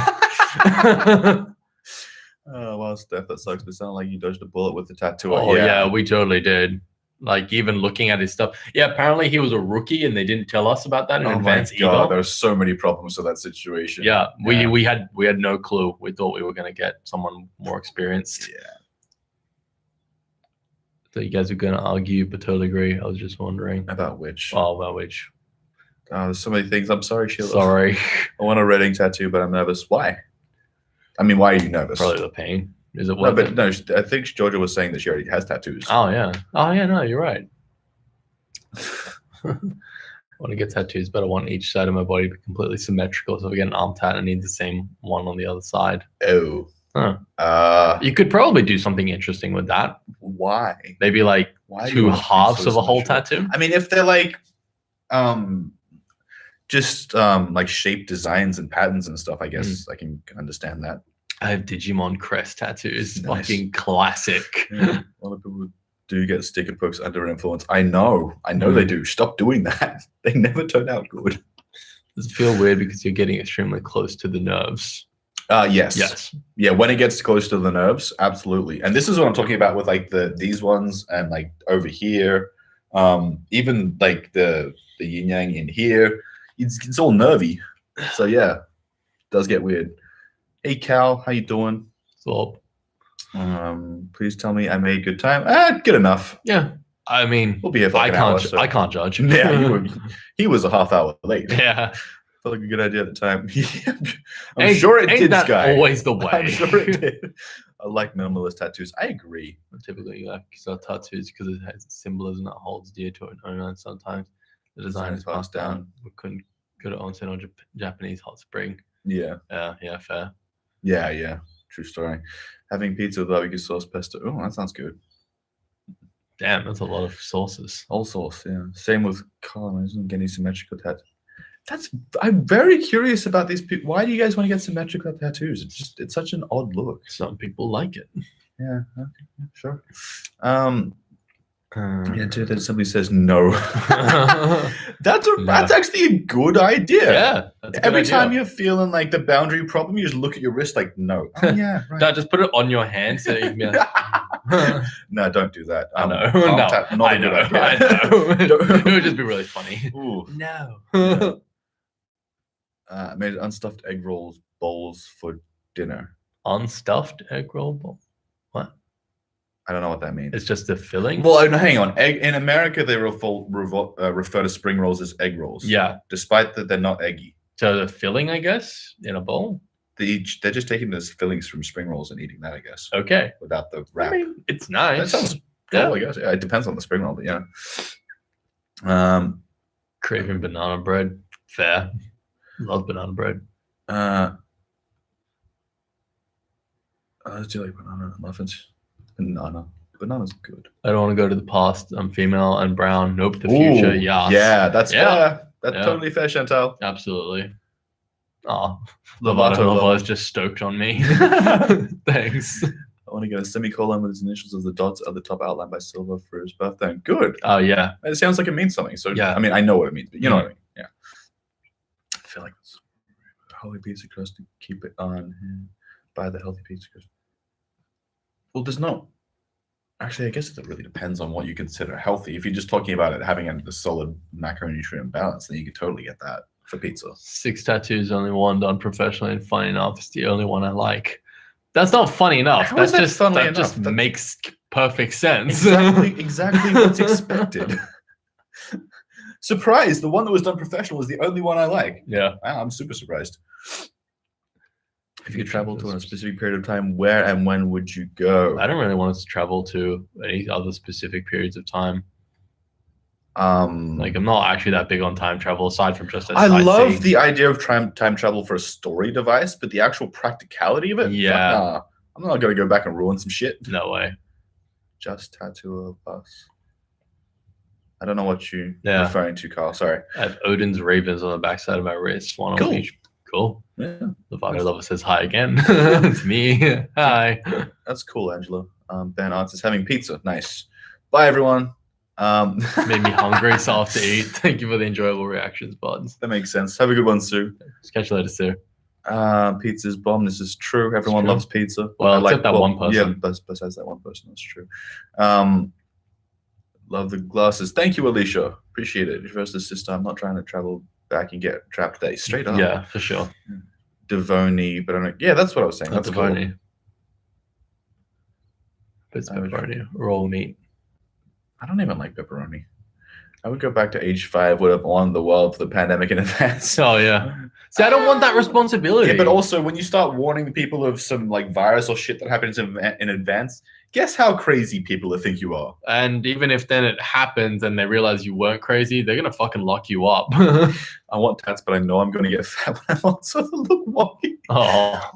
Oh, well, Steph, that sucks. But it sounded like you dodged a bullet with the tattoo. Oh yeah, we totally did. Like even looking at his stuff. Yeah, apparently he was a rookie and they didn't tell us about that in advance either. There's so many problems with that situation. Yeah, we had no clue. We thought we were gonna get someone more experienced. Yeah. So you guys are gonna argue, but totally agree. I was just wondering. About which? Oh, about which? There's so many things. I'm sorry, Sheila. Sorry. I want a redding tattoo, but I'm nervous. Why? I mean, why are you nervous? Probably the pain. Is it No, worth it? no, I think Georgia was saying that she already has tattoos. Oh yeah. No, you're right. I want to get tattoos, but I want each side of my body to be completely symmetrical. So if I get an arm tat, I need the same one on the other side. Oh. Huh. You could probably do something interesting with that. Why? Maybe like Why two halves of a whole tattoo. I mean, if they're like, just like shape designs and patterns and stuff, I guess I can understand that. I have Digimon crest tattoos. Nice. Fucking classic. Yeah. A lot of people do get sticker books under influence. I know they do. Stop doing that. They never turn out good. Does it feel weird because you're getting extremely close to the nerves? Yes. Yeah, when it gets close to the nerves, absolutely. And this is what I'm talking about with like these ones and like over here, even like the yin yang in here. It's all nervy. So yeah, it does get weird. Hey Cal, how you doing? So, please tell me I made good time. Good enough. yeah. I mean, We'll be here for like an hour, so. I can't judge. Yeah, he was a half hour late. Yeah. Felt like a good idea at the time. I'm Ain't- sure it ain't did, that Sky. always the way. I'm sure it did. I like minimalist tattoos. I agree. Typically, like tattoos because it has symbolism that holds dear to an owner, and sometimes the design is passed down. We couldn't go to onsen or Japanese hot spring. Yeah. Yeah, fair. Yeah. True story. Having pizza with barbecue sauce, pesto. Oh, that sounds good. Damn, that's a lot of sauces. All sauce, yeah. Same with color. Isn't getting symmetrical tattoos. I'm very curious about these people. Why do you guys want to get symmetrical tattoos? It's such an odd look. Some people like it. Yeah, okay, sure. Yeah, dude, that simply says no. That's actually a good idea. Yeah. That's a good Every idea. time you're feeling like the boundary problem, you just look at your wrist like no. Oh, yeah, right. No, just put it on your hand so you can be like, No, don't do that. I know. palm No, tap, not I a good know. idea. I know. It would just be really funny. Ooh. No. I made unstuffed egg rolls bowls for dinner. Unstuffed egg roll bowl. What? I don't know what that means. It's just the filling. Well, no, hang on. In America, they refer to spring rolls as egg rolls. Yeah. Despite that they're not eggy. So the filling, I guess, in a bowl. They're just taking those fillings from spring rolls and eating that, I guess, Okay. without the wrap. I mean, it's nice. That sounds Yeah. cool, I guess. Yeah, it depends on the spring roll, but yeah. Craving banana bread. Fair. Love banana bread. I do like banana muffins. Banana's good. I don't want to go to the past. I'm female and brown. Nope. The future. Ooh, Yeah. Yeah, that's Yeah. fair. That's Yeah. totally fair, Chantal. Absolutely. Oh, Lovato Lovato level. is just stoked on me. Thanks. I want to get a semicolon with his initials as the dots at the top outlined by silver for his birthday. Good. Oh yeah. It sounds like it means something. So Yeah. I mean, I know what it means, but you know what I mean. Yeah. I feel like it's a holy pizza crust to keep it on hand. Buy the healthy pizza crust. Well, there's no. Actually, I guess it really depends on what you consider healthy. If you're just talking about it having a solid macronutrient balance, then you could totally get that for pizza. 6 tattoos, only one done professionally, and funny enough, it's the only one I like. That's not funny enough. How is That's that funny that just enough? makes perfect sense. Exactly what's expected. Surprised, the one that was done professional was the only one I like. Yeah. Wow, I'm super surprised. If you could travel to a specific period of time, where and when would you go? I don't really want us to travel to any other specific periods of time. Like I'm not actually that big on time travel, aside from just. I love the idea of time travel for a story device, but the actual practicality of it, Yeah. nah, I'm not gonna go back and ruin some shit. No way. Just tattoo of us. I don't know what you're Yeah. referring to, Carl. Sorry. I have Odin's ravens on the backside of my wrist. One Cool. on each. Cool. Yeah, Lovato lover says hi again. It's me. Hi. that's cool, Angela. Ben answers having pizza. Nice. Bye, everyone. Made me hungry, so I have to eat. Thank you for the enjoyable reactions, buds. That makes sense. Have a good one, Sue. Catch you later, Sue. Pizza's bomb. This is true. Everyone loves pizza. Well, except that one person. Yeah, besides that one person, that's true. Love the glasses. Thank you, Alicia. Appreciate it. First sister, I'm not trying to travel back and get trapped there. Straight up. Yeah, for sure. Devoni, but I don't. Yeah, that's what I was saying. That's Devoni. Cool. It's pepperoni, raw meat. I don't even like pepperoni. I would go back to age 5, would have won the world for the pandemic in advance. Oh, yeah. See, I don't want that responsibility. Yeah, but also when you start warning people of some like virus or shit that happens in advance, guess how crazy people think you are. And even if then it happens and they realize you weren't crazy, they're going to fucking lock you up. I want tats, but I know I'm going to get fat when I'm also look wonky. Oh.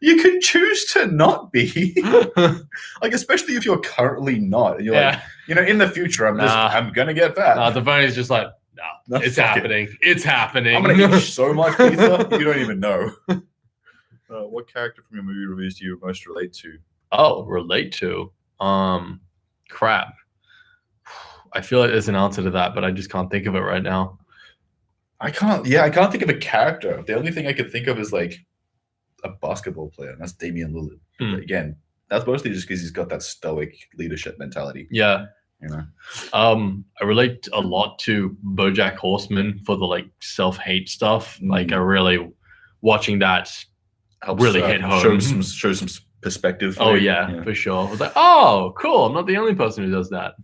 You can choose to not be. Like, especially if you're currently not. And you're like, in the future, I'm going to get fat. Nah, the phone is just like, no, it's happening. It's happening. I'm going to eat so much pizza, you don't even know. What character from your movie reviews do you most relate to? Oh, relate to? Crap. I feel like there's an answer to that, but I just can't think of it right now. I can't think of a character. The only thing I could think of is like a basketball player, and that's Damian Lillard. But again, that's mostly just because he's got that stoic leadership mentality. Yeah. I relate a lot to BoJack Horseman for the like self-hate stuff. Like I really watching that helps really hit home. Show some perspective. Oh yeah, for sure. I was like, oh, cool. I'm not the only person who does that.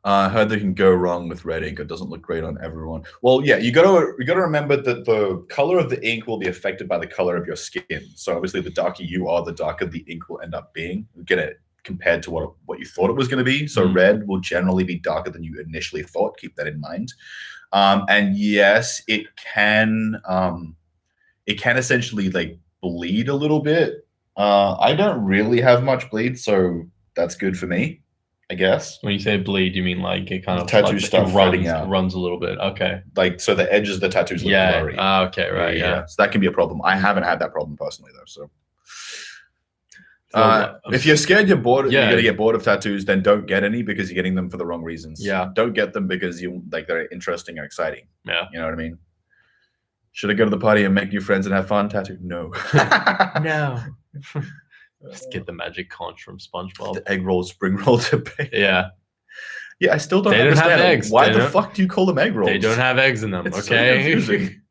I heard they can go wrong with red ink. It doesn't look great on everyone. Well, yeah, you gotta remember that the color of the ink will be affected by the color of your skin. So obviously, the darker you are, the darker the ink will end up being. Get it compared to what you thought it was going to be. So red will generally be darker than you initially thought. Keep that in mind. And yes, it can essentially like bleed a little bit. I don't really have much bleed, so that's good for me, I guess. When you say bleed, you mean like it kind of tattoo stuff runs a little bit. Okay. Like so the edges of the tattoos look blurry. Okay, right. Yeah. So that can be a problem. I haven't had that problem personally though. So if you're scared you're bored, you're gonna get bored of tattoos, then don't get any because you're getting them for the wrong reasons. Yeah. Don't get them because they're interesting and exciting. Yeah. You know what I mean? Should I go to the party and make new friends and have fun? Tattoo? No. No. Just get the magic conch from SpongeBob. The egg roll, spring roll debate. Yeah. Yeah, I still don't understand. Have eggs. Why the fuck do you call them egg rolls? They don't have eggs in them, it's okay? So confusing.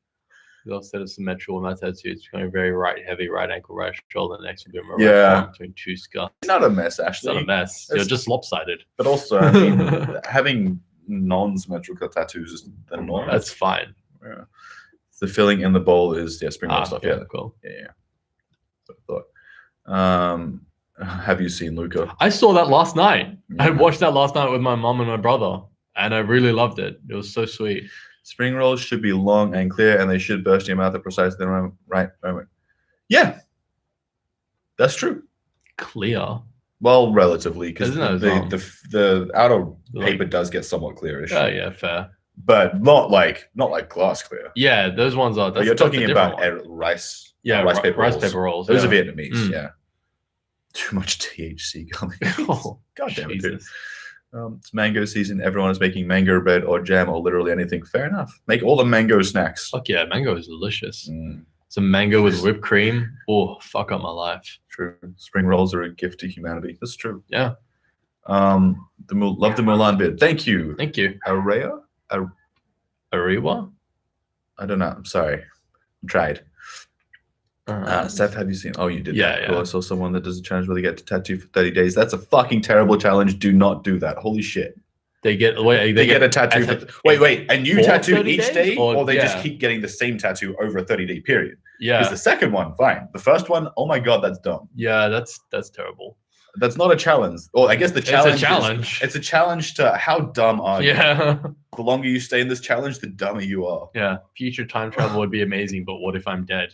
They'll set up symmetrical in my tattoo. It's becoming very heavy right ankle, right shoulder, next to be right between two skulls. It's not a mess, actually. It's not a mess. You're just lopsided. But also, I mean, having non-symmetrical tattoos is the norm. That's fine. Yeah. The filling in the bowl is spring roll stuff. Yeah, cool. Yeah. So I thought. Have you seen Luca? I saw that last night. I watched that last night with my mom and my brother, and I really loved it. It was so sweet. Spring rolls should be long and clear, and they should burst your mouth at precisely the right moment. Yeah, that's true. Clear. Well, relatively, because the outer paper does get somewhat clearish. Oh yeah, fair. But not like glass clear. Yeah, those ones are. You're talking about rice. Yeah, rice paper rolls. Those are Vietnamese. Yeah. Too much THC coming. Oh, God damn it, dude. It's mango season. Everyone is making mango bread or jam or literally anything. Fair enough. Make all the mango snacks. Fuck yeah, mango is delicious. Some mango with whipped cream. Oh, fuck up my life. True. Spring rolls are a gift to humanity. That's true. Yeah. Love the Mulan bit. Thank you. Thank you. Araya? Ariwa? I don't know. I'm sorry. I tried. Seth, have you seen? Oh, you did. Yeah. Cool. I saw someone that does a challenge where they get to tattoo for 30 days. That's a fucking terrible challenge. Do not do that. Holy shit. They get a tattoo. Wait, a new tattoo each day, or they just yeah. keep getting the same tattoo over a 30-day period. Yeah. Because the second one, fine. The first one, oh my god, that's dumb. Yeah, that's terrible. That's not a challenge. Or I guess the challenge. It's a challenge. It's a challenge to how dumb are you? Yeah. The longer you stay in this challenge, the dumber you are. Yeah. Future time travel would be amazing, but what if I'm dead?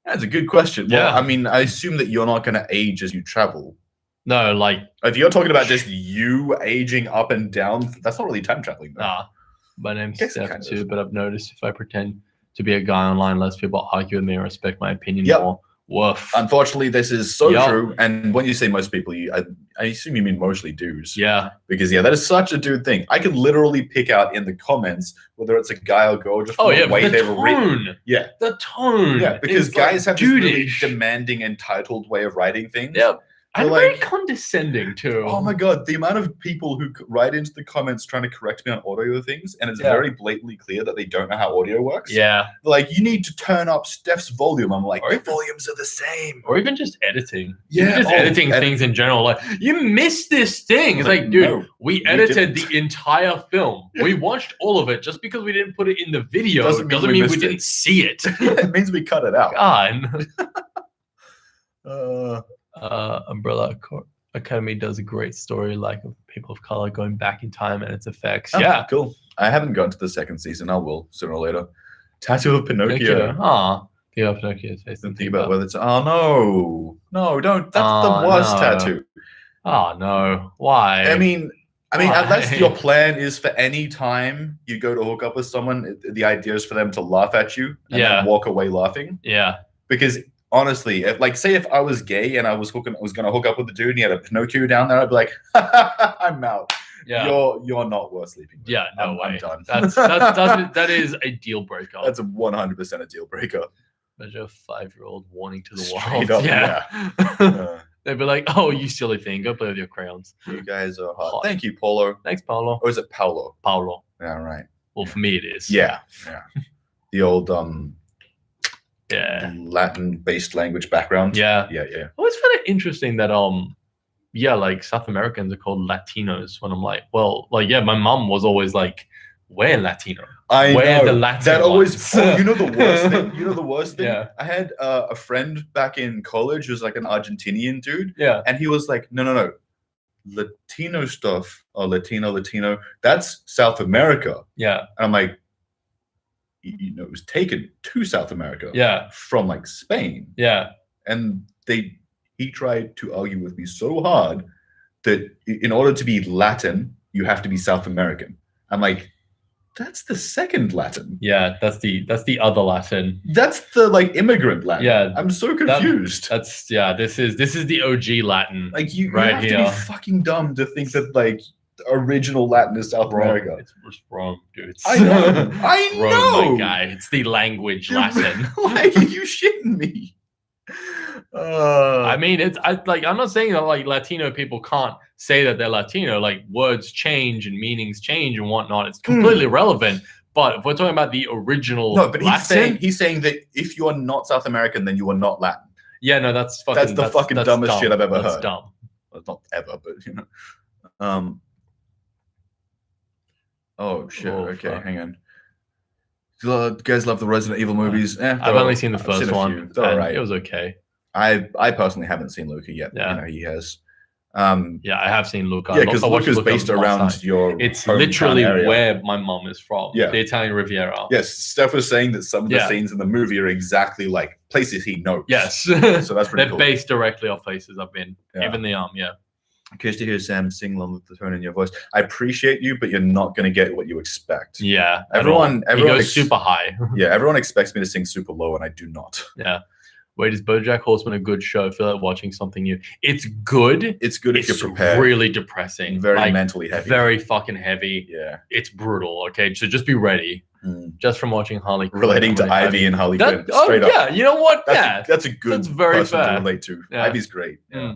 That's a good question. Yeah. Well, I mean, I assume that you're not going to age as you travel. No, like if you're talking about just you aging up and down, that's not really time traveling. Though. Nah. My name's Steph too, but I've noticed if I pretend to be a guy online, less people argue with me or respect my opinion more. Woof. Unfortunately, this is so Yup. true. And when you say most people, I assume you mean mostly dudes. Yeah. Because that is such a dude thing. I can literally pick out in the comments whether it's a guy or girl just from the way they were written. Yeah. The tone. Yeah, because is guys have this really dudeish. demanding, entitled way of writing things. Yep. And They're very like- condescending too. Oh my god, the amount of people who write into the comments trying to correct me on audio things, and it's Yeah. very blatantly clear that they don't know how audio works. Yeah. They're like, you need to turn up Steph's volume. I'm like, Or the even- volumes are the same. Or even just editing. Yeah, Even just editing things in general. Like, you missed this thing. It's like, dude, no, we you edited didn't. the entire film. Yeah. We watched all of it. Just because we didn't put it in the video Doesn't doesn't mean we mean we missed didn't it. see it. It means we cut it out. God. Uh, Academy does a great story, like of people of color going back in time and its effects. oh, Yeah. cool. I haven't gotten to the second season. I will sooner or later. Tattoo of Pinocchio. Ah, the Pinocchio's face. Don't think about whether it's. Oh no, don't. That's Oh, the worst no. tattoo. Oh no. Why? I mean, Why? unless your plan is for any time you go to hook up with someone, the idea is for them to laugh at you and Yeah. then walk away laughing. Yeah. Because honestly, say if I was gay and I was going to hook up with a dude and he had a Pinocchio down there, I'd be like, I'm out. Yeah. You're not worth sleeping with. Yeah, no way. I'm done. That is a deal breaker. That's 100% a deal breaker. Imagine a 5-year-old warning to the Straight world. up, yeah. They'd be like, "Oh, you silly thing, go play with your crayons." You guys are hot. Hot. Thank you, Paulo. Thanks, Paolo. Or is it Paulo? Paolo. Yeah, right. Well, for me, it is. Yeah. The old Yeah. Latin-based language background. Yeah. Yeah. I always find it interesting that like South Americans are called Latinos. When I'm like, well, like yeah, my mom was always like, we're Latino. I We're know. the Latin That always. ones. Oh, you know the worst thing. You know the worst thing. Yeah. I had a friend back in college who's like an Argentinian dude, Yeah. and he was like, no, Latino stuff or Latino. That's South America. Yeah. And I'm like, it was taken to South America. Yeah. From like Spain, Yeah. and he tried to argue with me so hard that in order to be Latin, you have to be South American. I'm like, that's the second Latin. Yeah. That's the other Latin. That's the like immigrant Latin. Yeah, I'm so confused. This is the OG Latin. Like you right have to here. be fucking dumb to think that like the original Latin is South America. It's Rome, dude. I know. I Rome, know. my guy. It's the language Dude, Latin. Like, are you shitting me? I mean, I'm not saying that like Latino people can't say that they're Latino. Like words change and meanings change and whatnot. It's completely relevant. But if we're talking about the original no, but Latin, he's saying that if you are not South American, then you are not Latin. yeah, no, that's fucking That's dumbest dumb. shit I've ever That's heard. dumb. Well, not ever, but you know. Oh shit. Oh, okay, fuck. hang on. You guys love the Resident Evil movies? I've only seen the I've first seen a one. few. They're and alright. It was okay. I personally haven't seen Luca yet. Yeah. You know, he has. Yeah, I have seen Luca. Yeah, because I watched Luca's Luca based last around night. your. It's hometown literally area. where my mom is from. Yeah. The Italian Riviera. Yes, Steph was saying that some of the Yeah. scenes in the movie are exactly like places he knows. Yes. So that's pretty They're cool. based directly off places I've been. Yeah. Even the yeah. Curious to hear Sam sing along with the tone in your voice. I appreciate you, but you're not going to get what you expect. Yeah. Everyone he goes ex- super high. Yeah, everyone expects me to sing super low, and I do not. Yeah. Wait, is BoJack Horseman a good show? I feel like watching something new. It's good. It's good if It's you're prepared. really depressing. Very like, mentally heavy. Very fucking heavy. Yeah. It's brutal. Okay, so just be ready. Just from watching Harley Quinn. Relating to I'm like, Ivy and Harley that, Quinn. oh Straight up. yeah, you know what? That's a good that's very person fair. to relate to. Yeah. Ivy's great. Yeah.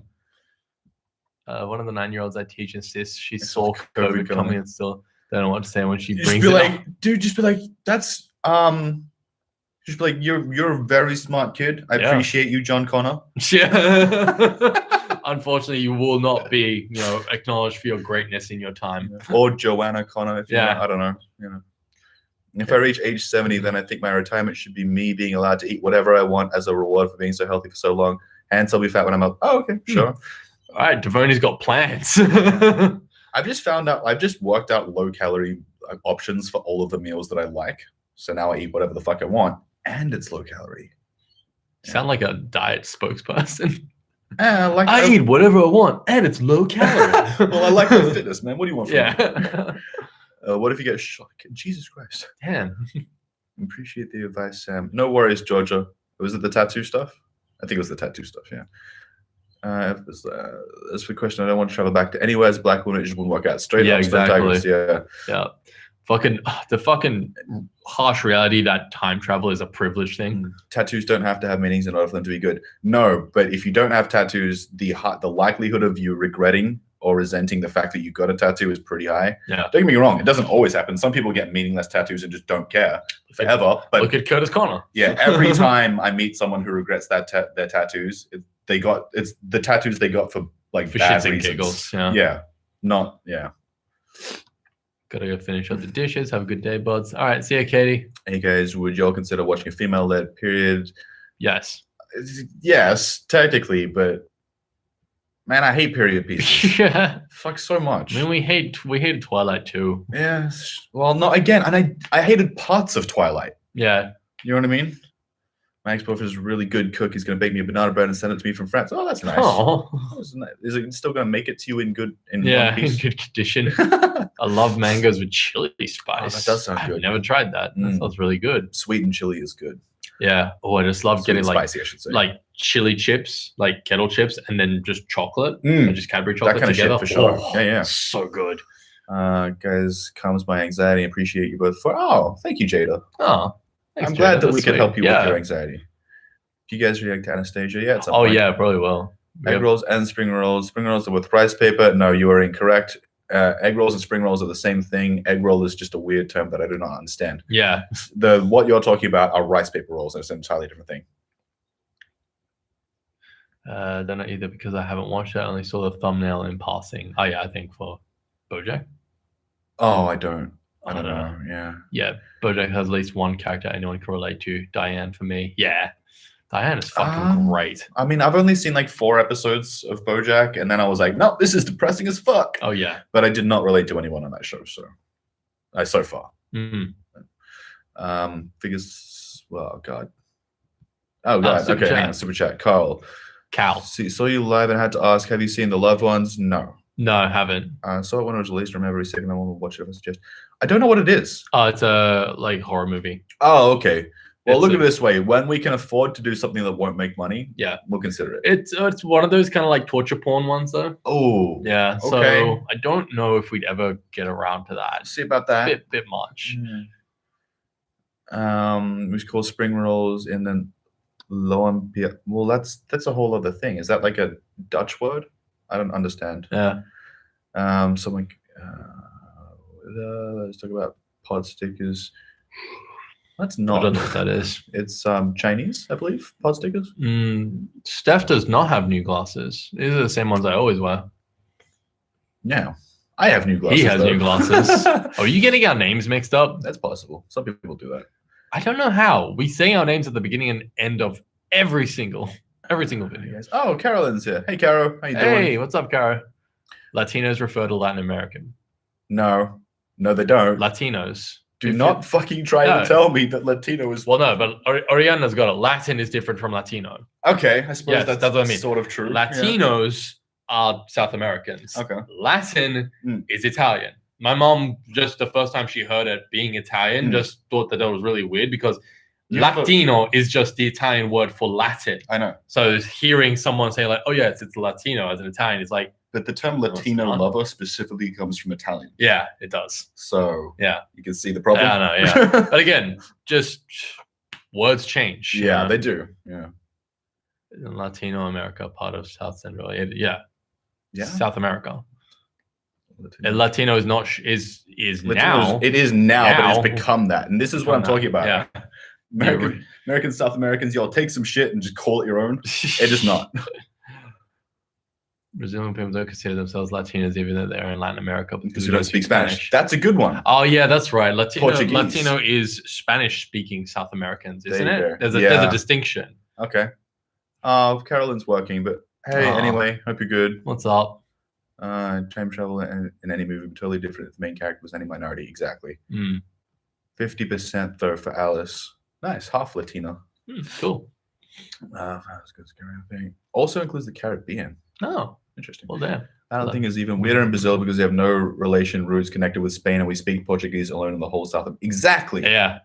One of the 9-year-olds I teach insists she It's saw COVID COVID coming. coming and still don't know what to say when she Just brings be it like, up. dude, just be like, that's just be like, you're a very smart kid. I Yeah. appreciate you, John Connor. Yeah. Unfortunately, you will not be, acknowledged for your greatness in your time. Or Joanna Connor, if you Yeah. want. I don't know. If I reach age 70, then I think my retirement should be me being allowed to eat whatever I want as a reward for being so healthy for so long. Hence, I'll be fat when I'm out. Oh, okay, sure. All right, Devoni's got plans. I've just worked out low calorie options for all of the meals that I like. So now I eat whatever the fuck I want, and it's low calorie. You sound like a diet spokesperson. I I eat whatever I want, and it's low calorie. Well, I like the fitness, man. What do you want from me? Yeah. What if you get shot? Jesus Christ. Damn. Appreciate the advice, Sam. No worries, Georgia. Was it the tattoo stuff? I think it was the tattoo stuff. Yeah. That's the question. I don't want to travel back to anywhere as a black woman. It just wouldn't work out. Straight up, exactly. Yeah. The fucking harsh reality that time travel is a privilege thing. Tattoos don't have to have meanings in order for them to be good. No, but if you don't have tattoos, the likelihood of you regretting or resenting the fact that you got a tattoo is pretty high. Yeah. Don't get me wrong, it doesn't always happen. Some people get meaningless tattoos and just don't care forever. But look at Kurtis Connor. Yeah, every time I meet someone who regrets their tattoos, it's the tattoos they got for bad shits and reasons. giggles. Yeah. Gotta go finish up the dishes. Have a good day, buds. All right, see ya, Katie. Hey guys, would y'all consider watching a female-led period? Yes. Yes, technically, but man, I hate period pieces. Yeah. Fuck so much. I mean, we hated Twilight too. Yes. Well, not again, and I hated parts of Twilight. Yeah. You know what I mean? My ex-boyfriend is a really good cook. He's going to bake me a banana bread and send it to me from France. Oh, that's nice. Oh. Is it still going to make it to you in one in piece? good condition. I love mangoes with chili spice. Oh, that does sound good. I've never tried that. That sounds really good. Sweet and chili is good. Yeah. Oh, I just love getting spicy, I should say. like chili chips, like kettle chips, and then just chocolate, and just Cadbury chocolate that kind together. Of shit for sure. Oh, yeah. So good. Guys, calms my anxiety. Appreciate you both for. Oh, thank you, Jada. Oh, thanks, I'm glad Jada. that we That's could sweet. help you with your anxiety. Do you guys react to Anastasia? Yeah. Oh yeah, probably will. Egg rolls and spring rolls. Spring rolls are with rice paper. No, you are incorrect. Egg rolls and spring rolls are the same thing. Egg roll is just a weird term that I do not understand. Yeah. What you're talking about are rice paper rolls. That's an entirely different thing. Don't know either because I haven't watched it. I only saw the thumbnail in passing. Oh yeah, I think for BoJack. Oh, I don't know. Yeah. Yeah, BoJack has at least one character anyone can relate to. Diane for me. Yeah. Diane is fucking great. I mean, I've only seen like 4 episodes of BoJack, and then I was like, no, this is depressing as fuck. Oh yeah. But I did not relate to anyone on that show, so far. Figures. Well, God. Oh God. Okay, hang on. Super chat. Cal. Saw you live and had to ask, have you seen The Loved Ones? No. No, I haven't. Saw it when it was released. Remember every second I want to watch it if I suggest. I don't know what it is. Oh, it's a horror movie. Oh, okay. Well, look at it this way. When we can afford to do something that won't make money, we'll consider it. It's one of those kind of like torture porn ones, though. Oh. Yeah. Okay. So I don't know if we'd ever get around to that. See about that. Bit much. We should call spring rolls and then Loampia. Well, that's a whole other thing. Is that like a Dutch word? I don't understand. Yeah. Someone. Let's talk about pod stickers. That's not. I don't know what that is. It's Chinese, I believe. Pod stickers. Steph does not have new glasses. These are the same ones I always wear. Yeah, I have new glasses. He has new glasses. Are you getting our names mixed up? That's possible. Some people do that. I don't know how. We say our names at the beginning and end of every single video. Oh, Carolyn's here. Hey, Caro. How you doing? Hey, what's up, Caro? Latinos refer to Latin American. No, they don't. Latinos. Do not fucking try to tell me that Latino is... Well, no, but Oriana's got it. Latin is different from Latino. Okay, I suppose that's what I mean. Sort of true. Latinos are South Americans. Okay. Latin is Italian. My mom, just the first time she heard it being Italian, just thought that was really weird because Latino is just the Italian word for Latin. I know. So hearing someone say like, oh yeah, it's Latino as an Italian, it's like... But the term Latino lover specifically comes from Italian. Yeah, it does. So yeah, you can see the problem. Yeah, I know, yeah. But again, just words change. Yeah, they do. Yeah. In Latino America, part of South Central. Yeah. South America. Latino is not is now. It is now, but it's become that. And this is what I'm talking about. Yeah. American South Americans, y'all take some shit and just call it your own. It is not. Brazilian people don't consider themselves Latinos even though they're in Latin America because they don't speak Spanish. That's a good one. Oh yeah, that's right. Portuguese. Latino is Spanish-speaking South Americans, isn't it? There's a distinction. Okay. Carolyn's working, but hey, anyway, hope you're good. What's up? Time travel in any movie would be totally different if the main character was any minority. Exactly. 50% though for Alice. Nice, half Latino. Cool. Also includes the Caribbean. Oh, interesting. Well, damn. I don't think it's even weirder in Brazil because they have no relation roots connected with Spain, and we speak Portuguese alone in the whole South. Exactly. Yeah.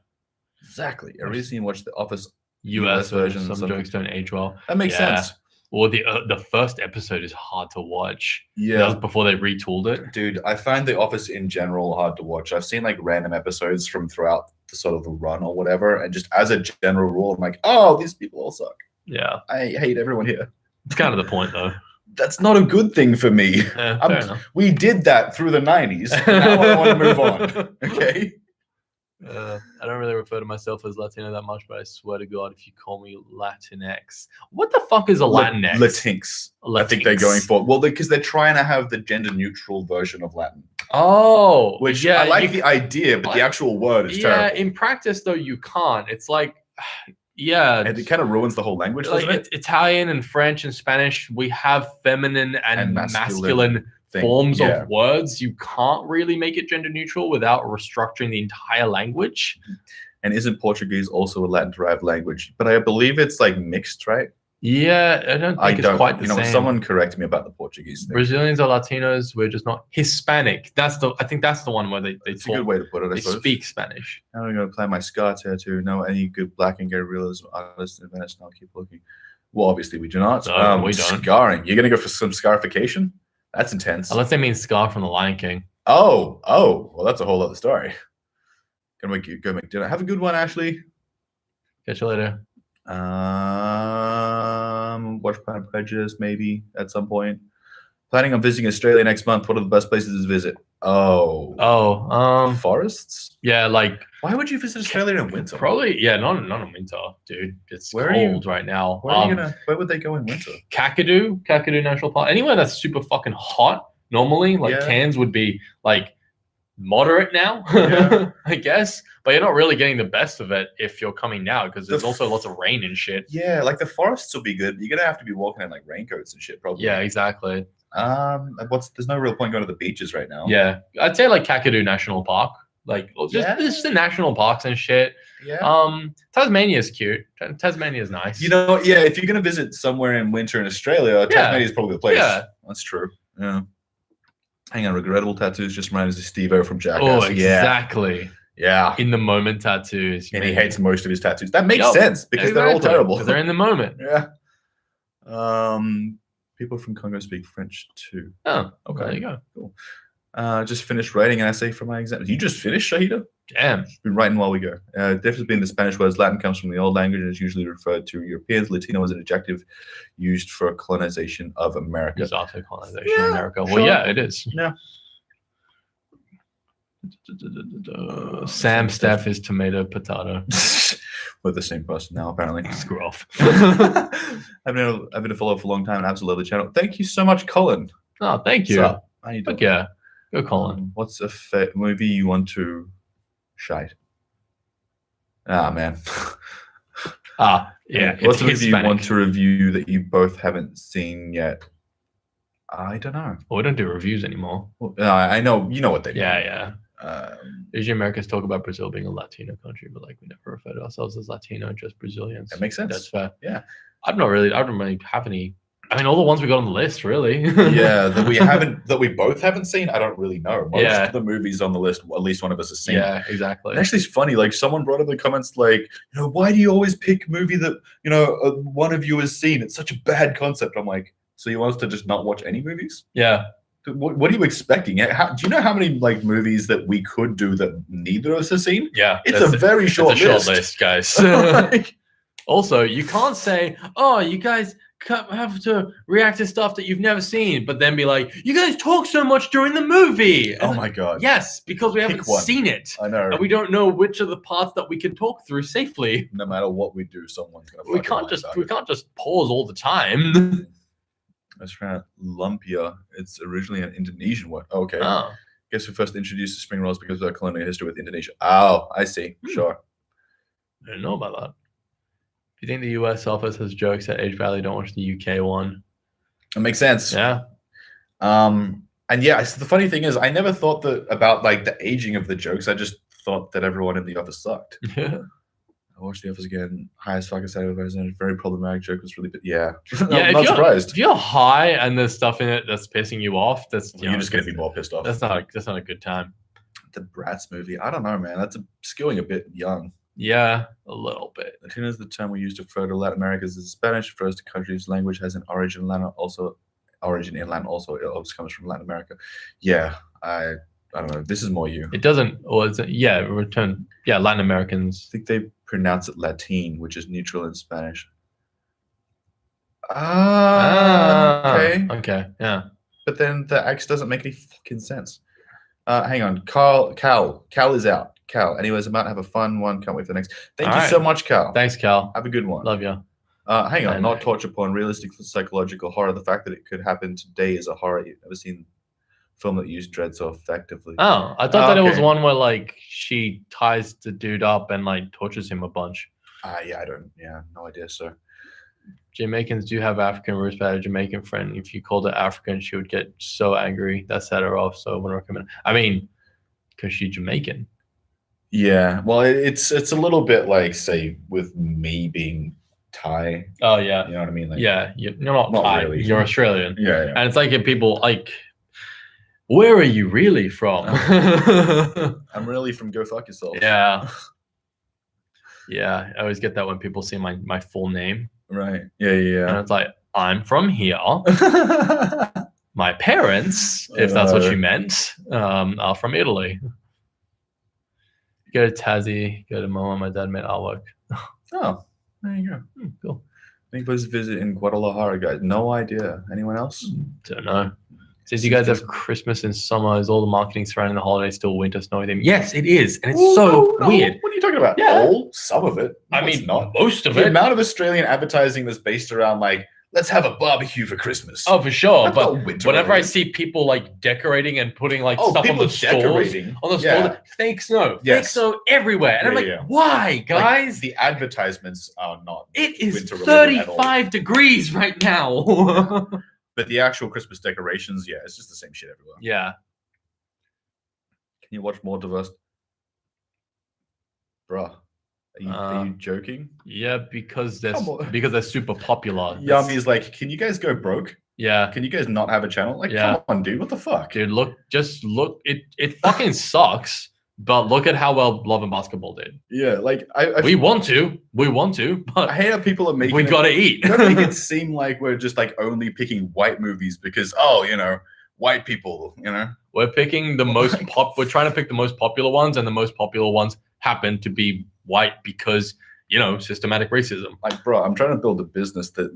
Exactly. I recently watched The Office US version. version, Some jokes don't age well. That makes sense. Or the first episode is hard to watch. Yeah. That was before they retooled it. Dude, I find The Office in general hard to watch. I've seen like random episodes from throughout the sort of the run or whatever, and just as a general rule, I'm like, oh, these people all suck. Yeah. I hate everyone here. It's kind of the point, though. That's not a good thing for me. Yeah, fair enough. We did that through the 90s. Now I want to move on. Okay. I don't really refer to myself as Latino that much, but I swear to God, if you call me Latinx, what the fuck is a Latinx? Latinx. I think they're going for, well, because they're trying to have the gender neutral version of Latin. Oh, which I like the idea, but the actual word is terrible. In practice, though, you can't. It's like, and it kind of ruins the whole language, doesn't it? Italian and French and Spanish, we have feminine and masculine forms of words. You can't really make it gender neutral without restructuring the entire language. And isn't Portuguese also a Latin-derived language? But I believe it's like mixed, right? Yeah, I don't think it's quite the same. Someone correct me about the Portuguese thing. Brazilians are Latinos. We're just not Hispanic. I think that's the one where they It's a good way to put it, I suppose. Speak Spanish. Now I'm going to plan my scar tattoo. Know any good black and gay realism artists in Venice? Now keep looking. Well, obviously we do not. No, we don't. Scarring. You're going to go for some scarification? That's intense. Unless they mean Scar from The Lion King. Oh. Well, that's a whole other story. Gonna go make dinner. Have a good one, Ashley. Catch you later. Watch Pride and Prejudice maybe at some point. Planning on visiting Australia next month. What are the best places to visit? Forests? Yeah, like why would you visit Australia in winter? Probably, not in winter, dude. It's cold right now. Where would they go in winter? Kakadu National Park. Anywhere that's super fucking hot normally. Like Cairns would be like moderate now, I guess. But you're not really getting the best of it if you're coming now because there's also lots of rain and shit. Yeah, like the forests will be good. You're gonna have to be walking in like raincoats and shit, probably. Yeah, exactly. There's no real point going to the beaches right now. Yeah, I'd say like Kakadu National Park, like just the national parks and shit. Yeah. Tasmania's cute. Tasmania's nice. If you're gonna visit somewhere in winter in Australia, Tasmania's probably the place. Yeah, that's true. Yeah. Hang on, regrettable tattoos just reminds me of Steve-O from Jackass. Oh, exactly. Yeah. In the moment tattoos. And he hates most of his tattoos. That makes sense because they're all terrible. Because they're in the moment. Yeah. People from Congo speak French too. Oh, okay. There you go. Cool. Just finished writing an essay for my exam. You just finished, Shahida? Damn. Been writing while we go. Difference between the Spanish words Latin comes from the old language and is usually referred to Europeans. Latino is an adjective used for colonization of America. It's also colonization of America. Well, yeah, it is. Yeah. Sam Staff is tomato potato. We're the same person now, apparently. Screw off. I've been a follower for a long time and absolutely love the channel. Thank you so much, Colin. Oh, thank you. How you doing? Yeah. Go, Colin. What's a movie you want to shite? Man. Yeah. What's a movie you want to review that you both haven't seen yet? I don't know. Well, we don't do reviews anymore. Well, I know. You know what they do. Yeah. Asian Americans talk about Brazil being a Latino country, but like we never refer to ourselves as Latino, just Brazilians. That makes sense. That's fair. Yeah. I don't really have any. I mean, all the ones we got on the list, really. Yeah, that we both haven't seen. I don't really know. Most of the movies on the list, at least one of us has seen. Yeah, exactly. And actually, it's funny. Like someone brought up in the comments, like, why do you always pick movie that one of you has seen? It's such a bad concept. I'm like, so you want us to just not watch any movies? Yeah. What are you expecting? Do you know how many like movies that we could do that neither of us has seen? Yeah, it's a very short list, guys. Also, you can't say, "Oh, you guys have to react to stuff that you've never seen," but then be like, "You guys talk so much during the movie." Oh my god! Yes, because we haven't seen it. I know, and we don't know which of the parts that we can talk through safely. No matter what we do, someone's gonna. We can't just pause all the time. I was trying to lumpia. It's originally an Indonesian word. Okay. Oh. Guess we first introduced the spring rolls because of our colonial history with Indonesia. Oh, I see. Sure. I didn't know about that. If you think the US office has jokes at age value, don't watch the UK one. It makes sense. Yeah. And yeah, the funny thing is I never thought about like the aging of the jokes. I just thought that everyone in the office sucked. Yeah. I watched The Office again. High as fuck aside, very problematic joke was really big. Yeah. Yeah, I'm not surprised. If you're high and there's stuff in it that's pissing you off, you're just gonna be more pissed off. That's not a good time. The Bratz movie. I don't know, man. That's skewing a bit young. Yeah, a little bit. Latino is the term we use to refer to Latin America as Spanish refers to countries' language has an origin in Latin, also it always comes from Latin America. Yeah, I don't know. This is more you. It doesn't, or is it, yeah, Latin Americans. I think they pronounce it Latin, which is neutral in Spanish. Okay. Okay, yeah. But then the X doesn't make any fucking sense. Hang on. Cal is out. Cal. Anyways, I'm about to have a fun one. Can't wait for the next. Thank you so much, Cal. Thanks, Cal. Have a good one. Love you. Hang on. Not torture porn. Realistic psychological horror. The fact that it could happen today is a horror. You've never seen a film that used dread so effectively. Oh, I thought that it was one where like she ties the dude up and like tortures him a bunch. Yeah, no idea, sir. Jamaicans do have African roots, but I had a Jamaican friend. If you called her African, she would get so angry. That set her off. So I wouldn't recommend. I mean, because she's Jamaican. Yeah, well, it's a little bit like, say, with me being Thai. Oh yeah, you know what I mean? Like, yeah, you're not Thai. Really. You're Australian. Yeah. And it's like if people like, where are you really from? I'm really from Go Fuck Yourself. Yeah. Yeah, I always get that when people see my full name. Right. Yeah. And it's like, I'm from here. My parents, if that's what you meant, are from Italy. Go to Tassie, go to Mama. My dad made artwork. Oh, there you go. Cool. I think was visit in Guadalajara, guys. No idea. Anyone else? Don't know. Says you guys have Christmas in summer. Is all the marketing surrounding the holidays still winter snowy theme? Yes, it is, and it's weird. What are you talking about? Yeah. All? Some of it. I mean, not most of the it. amount of Australian advertising that's based around like, let's have a barbecue for Christmas. Oh, for sure. That's but not winter whenever related. I see people like decorating and putting like stuff on the stores, fake snow, fake snow everywhere, and I'm like, why, guys? Like, the advertisements are not. It is winter related at all. 35 degrees right now. But the actual Christmas decorations, yeah, it's just the same shit everywhere. Yeah. Can you watch more diverse? Bruh. Are you joking? Yeah, because they're super popular. Yummy's like, can you guys go broke? Yeah. Can you guys not have a channel? Like, come on, dude. What the fuck? Dude, look. It fucking sucks. But look at how well Love and Basketball did. Yeah, like we want to, but I hate how people are making. We gotta eat. Don't make it seem like we're just like only picking white movies because white people. We're picking the most We're trying to pick the most popular ones, and the most popular ones happen to be white because systematic racism. Like, bro, I'm trying to build a business that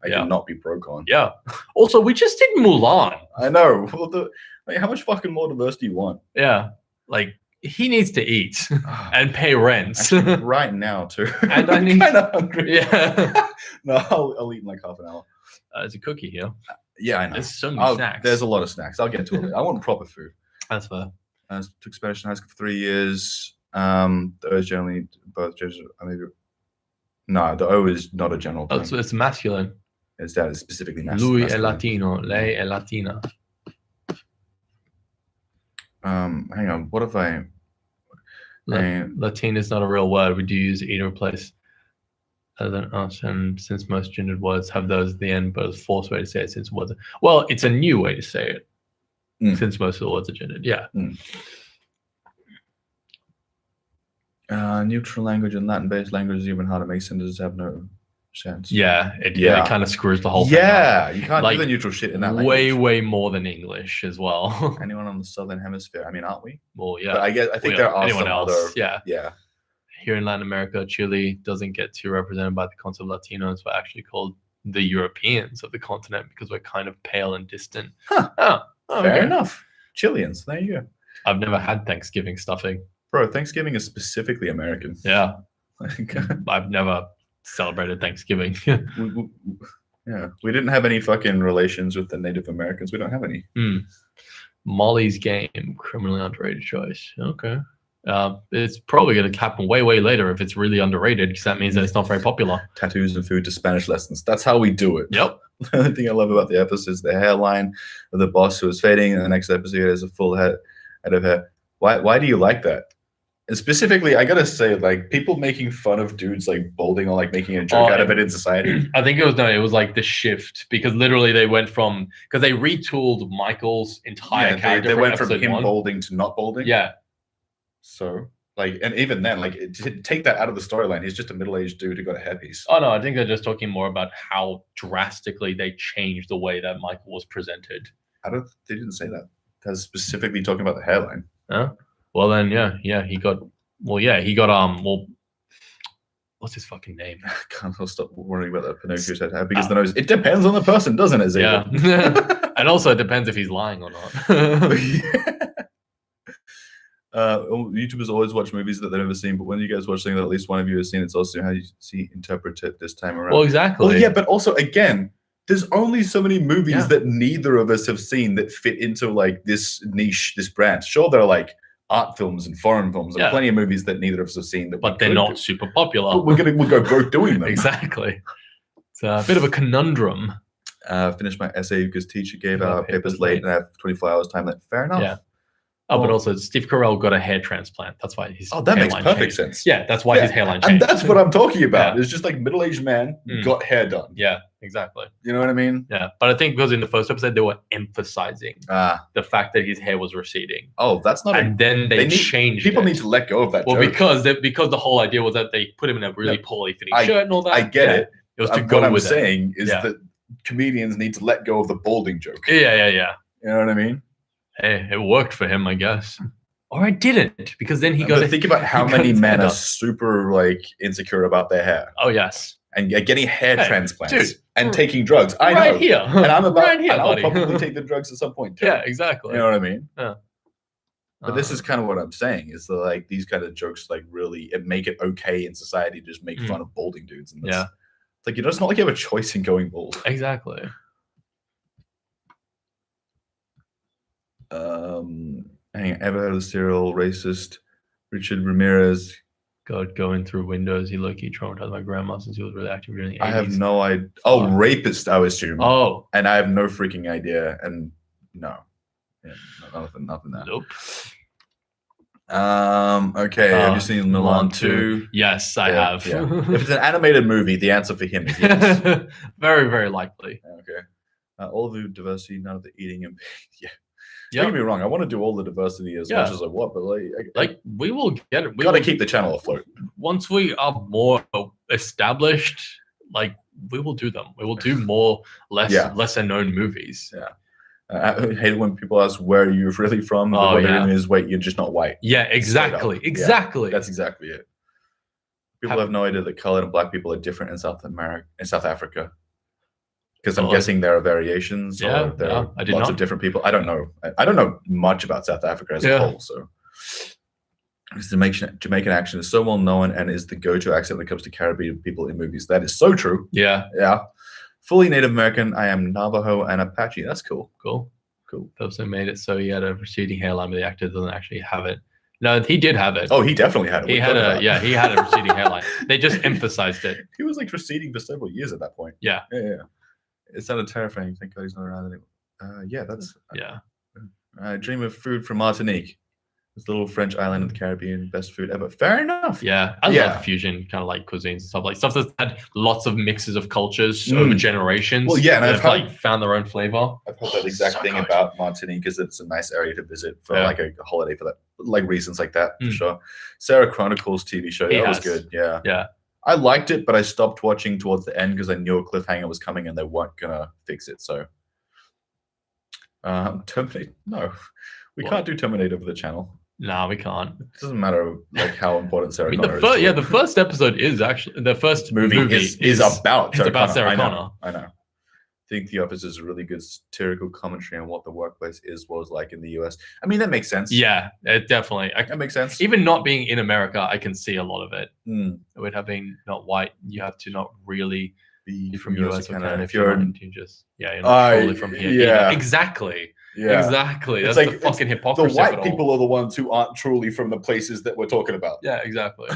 I cannot be broke on. Yeah. Also, we just did Mulan. I know. Well, how much fucking more diverse do you want? Yeah. Like, he needs to eat and pay rent. Actually, right now too. And I need kind of hungry. Yeah. No, I'll eat in like half an hour. There's a cookie here. Yeah, I know. There's so many snacks. There's a lot of snacks. I'll get to it. I want proper food. That's fair. I took Spanish in high school for 3 years. The O is generally both genders. No, the O is not a general term. So it's masculine. That is specifically masculine. Lui è latino. Lei è latina. Hang on. What if I? Latin is not a real word. We do use e to replace other than us, and since most gendered words have those at the end, but it's a forced way to say it since words. Well, it's a new way to say it since most of the words are gendered. Yeah. Neutral language and Latin-based language is even harder to make sentences have no sense. Yeah, it kind of screws the whole thing. Yeah, you can't do the neutral shit in that language. Way more than English as well. Anyone on the southern hemisphere? I mean, aren't we? Well, yeah. But I think there are anyone some else. other. Yeah. Here in Latin America, Chile doesn't get too represented by the concept of Latinos. We're actually called the Europeans of the continent because we're kind of pale and distant. Huh. Fair enough. Chileans. There you go. I've never had Thanksgiving stuffing. Bro, Thanksgiving is specifically American. Yeah. I've never celebrated Thanksgiving. We didn't have any fucking relations with the Native Americans. We don't have any. Molly's Game, criminally underrated choice. Okay. It's probably going to happen way later if it's really underrated, because that means that it's not very popular. Tattoos and food to Spanish lessons. That's how we do it. Yep. The only thing I love about the episode is the hairline of the boss who is fading, and the next episode has a full head of hair. Why do you like that? And specifically, I gotta say, like, people making fun of dudes like balding or like making a joke out of it in society. I think it was like the shift, because literally they went from, because they retooled Michael's entire character. They went from him balding to not balding. Yeah. So Like, and even then, like, to take that out of the storyline, he's just a middle-aged dude who got a hairpiece. Oh no, I think they're just talking more about how drastically they changed the way that Michael was presented. They didn't say that. That's specifically talking about the hairline. Well then, he got what's his fucking name? I can't stop worrying about that Pinocchio's head because the nose. It depends on the person, doesn't it? Yeah, and also it depends if he's lying or not. YouTubers always watch movies that they've never seen, but when you guys watch something that at least one of you has seen, it's also how you interpret it this time around. Well, exactly. Well, yeah, but also again, there's only so many movies that neither of us have seen that fit into like this niche, this branch. Sure, there are like art films and foreign films, and plenty of movies that neither of us have seen but they're not super popular. But we'll go both doing them. Exactly. It's a bit of a conundrum. Finished my essay because teacher gave our papers late, and I have 24 hours time left. Fair enough. Yeah. Oh, but also Steve Carell got a hair transplant. That's why his that makes perfect sense. Yeah, that's why his hairline changed. And that's what I'm talking about. It's just like middle-aged man got hair done. Yeah, exactly. You know what I mean? Yeah, but I think because in the first episode they were emphasizing the fact that his hair was receding. Oh, that's not. And then they changed. People need to let go of that. Well, joke. because the whole idea was that they put him in a really poorly fitting shirt and all that. I get it. It was to go what I'm with saying is that comedians need to let go of the balding joke. Yeah. You know what I mean? Hey, it worked for him, I guess. Or it didn't, because then he got. Think about how many men are super like insecure about their hair. Oh yes, and getting hair transplants and taking drugs. I know. Here, and I'm about. Right here, and I'll buddy. probably take the drugs at some point too. Yeah, exactly. You know what I mean? Yeah. But this is kind of what I'm saying is that like these kind of jokes like really make it okay in society to just make fun of balding dudes. And it's like it's not like you have a choice in going bald. Exactly. Ever heard of the serial racist Richard Ramirez? God, going through windows. He low-key traumatized my grandma since he was really active during the 80s. I have no idea. Oh, rapist, I assume. Oh. And I have no freaking idea. And no. Yeah, nothing there. Nope. Okay, have you seen Milan 2? Yes, I have. Yeah. If it's an animated movie, the answer for him is yes. Very, very likely. Okay. All of the diversity, none of the eating and Don't get me wrong. I want to do all the diversity as much as I want, but like we will get it. We got to keep the channel afloat. Once we are more established, like we will do them. We will do more lesser known movies. Yeah. I hate it when people ask where are you really from. What they mean is, wait, you're just not white. Yeah, exactly. Exactly. Yeah, that's exactly it. People have no idea that colored and black people are different in South Africa. Because I'm guessing there are variations. Or there are lots of different people. I don't know. I don't know much about South Africa as a whole. So, Jamaican accent is so well known and is the go-to accent when it comes to Caribbean people in movies. That is so true. Yeah. Fully Native American. I am Navajo and Apache. That's cool. Cool. Thompson made it so he had a receding hairline, but the actor doesn't actually have it. No, he did have it. Oh, he definitely had it. He had a receding hairline. They just emphasized it. He was like receding for several years at that point. Yeah. It sounded terrifying. Thank God he's not around anymore. That's I dream of food from Martinique. This little French island in the Caribbean, best food ever. Fair enough. Yeah, I love fusion kind of like cuisines and stuff that's had lots of mixes of cultures over generations. Well, yeah, and I've found their own flavor. I've heard that exact thing about Martinique, is it's a nice area to visit for like a holiday for that, like reasons like that for sure. Sarah Chronicles TV show that was good. Yeah. I liked it, but I stopped watching towards the end because I knew a cliffhanger was coming and they weren't gonna fix it. So, Terminator. No, we can't do Terminator for the channel. No, we can't. It doesn't matter like how important Sarah Connor is. The first episode is actually the first movie is about Sarah Connor. I know. I think The Office is a really good satirical commentary on what the workplace was like in the US. I mean, that makes sense. Yeah, it definitely. That makes sense. Even not being in America, I can see a lot of it. With having not white, you have to not really be from US or Canada. If you're just you're not totally from here. Yeah, exactly. Yeah, exactly. That's like the fucking hypocrisy. The white people are the ones who aren't truly from the places that we're talking about. Yeah, exactly.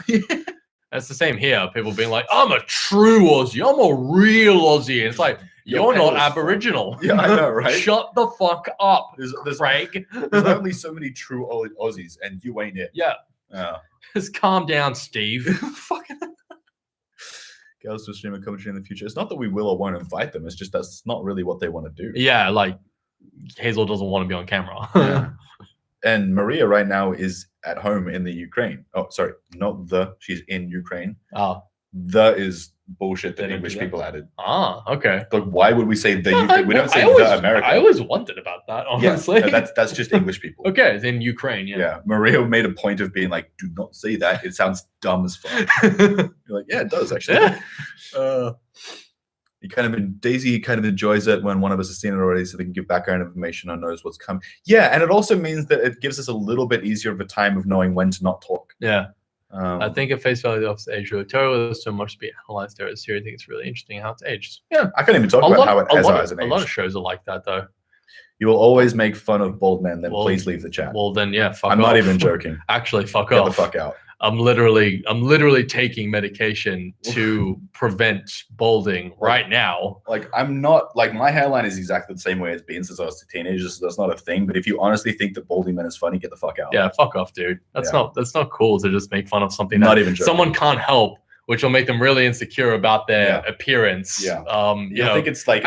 That's the same here. People being like, "I'm a true Aussie. I'm a real Aussie." And it's like, you're not Aboriginal. Yeah, I know, right? Shut the fuck up, Craig. There's only so many true Aussies, and you ain't it. Yeah. Just calm down, Steve. Fucking. Girls to stream a commentary in the future. It's not that we will or won't invite them. It's just that's not really what they want to do. Yeah, like Hazel doesn't want to be on camera. And Maria right now is at home in the Ukraine. Oh, sorry, not the. She's in Ukraine. Oh, The is bullshit that They don't English do that? people added. Okay. Like, why would we say the No, Ukraine? We don't say always, the America. I always wondered about that, Yeah, honestly. no, that's just English people. Okay, it's in Ukraine, yeah. Yeah, Maria made a point of being like, "Do not say that. It sounds dumb as fuck." You're like, "Yeah, it does actually." Yeah. Daisy kind of enjoys it when one of us has seen it already, so they can give background information or knows what's coming. Yeah, and it also means that it gives us a little bit easier of a time of knowing when to not talk. Yeah. I think at face value, the office age really terrible. There's so much to be analyzed there. I think it's really interesting how it's aged. Yeah, I can't even talk about how it has as an age. A lot of shows are like that, though. You will always make fun of bald men. Then please leave the chat. Well, then fuck off. I'm not even joking. Actually, fuck Get off. the fuck out. I'm literally taking medication to prevent balding right now. Like, I'm not, like, my hairline is exactly the same way it's been since I was a teenager, so that's not a thing. But if you honestly think that balding men is funny, get the fuck out. Yeah, fuck off, dude. That's not cool to just make fun of something Not that even joking. someone can't help, which will make them really insecure about their appearance. Yeah. You know, I think it's like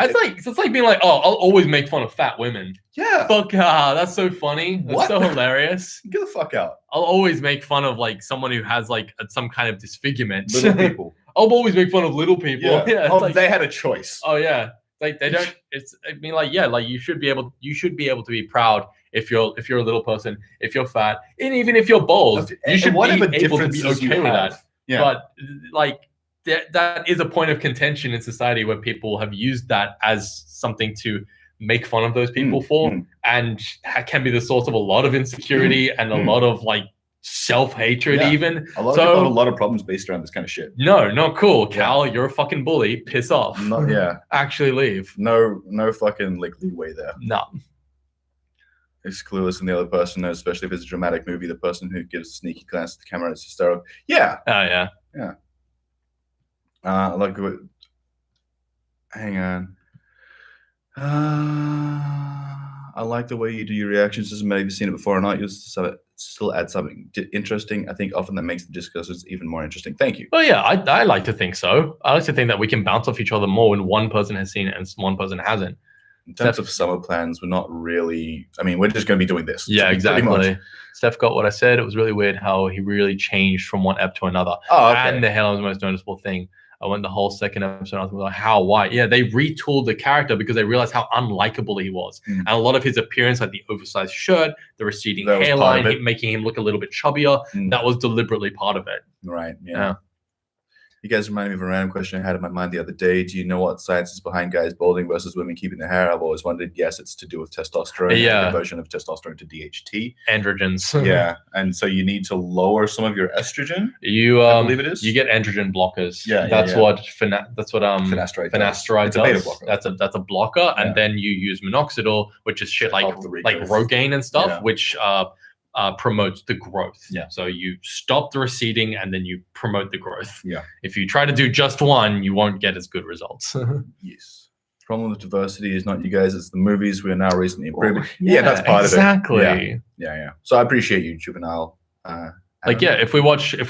being like, oh, I'll always make fun of fat women. yeah, Fuck, that's so funny. That's What? so hilarious. get the fuck out. I'll always make fun of like someone who has like some kind of disfigurement. Little people. I'll always make fun of little people. Yeah. Yeah. Oh, it's like, they had a choice. oh yeah. Like they don't. It's. I mean, like yeah. Like you should be able to be proud if you're a little person, if you're fat, and even if you're bald, you should whatever be able to be differences you okay with have. that. Yeah. But like that is a point of contention in society where people have used that as something to make fun of those people for, and can be the source of a lot of insecurity and a lot of like self-hatred. Even a lot of people have a lot of problems based around this kind of shit. no, not cool. Cal, you're a fucking bully. Piss off. Actually leave. No fucking like leeway there. No. It's clueless, and the other person knows, especially if it's a dramatic movie. The person who gives a sneaky glance at the camera is hysterical. Yeah. Oh yeah. Like, hang on. I like the way you do your reactions. Doesn't matter if you've seen it before or not. You'll still add something interesting. I think often that makes the discussions even more interesting. Thank you. Well, yeah, I like to think so. I like to think that we can bounce off each other more when one person has seen it and one person hasn't. In terms of summer plans, we're not really. I mean, we're just going to be doing this. Yeah, exactly. Steph got what I said. It was really weird how he really changed from one ep to another. Oh, okay. And the hairline was the most noticeable thing. I went the whole second episode. I was like, how? Why? Yeah, they retooled the character because they realized how unlikable he was. And a lot of his appearance, like the oversized shirt, the receding hairline, making him look a little bit chubbier, that was deliberately part of it. Right. Yeah. You guys remind me of a random question I had in my mind the other day. Do you know what science is behind guys balding versus women keeping their hair? I've always wondered. Yes, it's to do with testosterone. Yeah. The conversion of testosterone to DHT. Androgens. Yeah. And so you need to lower some of your estrogen. I believe it is. You get androgen blockers. Yeah. That's what finasteride does. Beta blocker. That's a blocker. And then you use minoxidil, which is shit like Rogaine and stuff, which promotes the growth. Yeah. So you stop the receding and then you promote the growth. Yeah. If you try to do just one, you won't get as good results. Yes. The problem with diversity is not you guys, it's the movies. We are now recently improving. Yeah, that's part of it. Exactly. Yeah. So I appreciate you, Juvenile. If we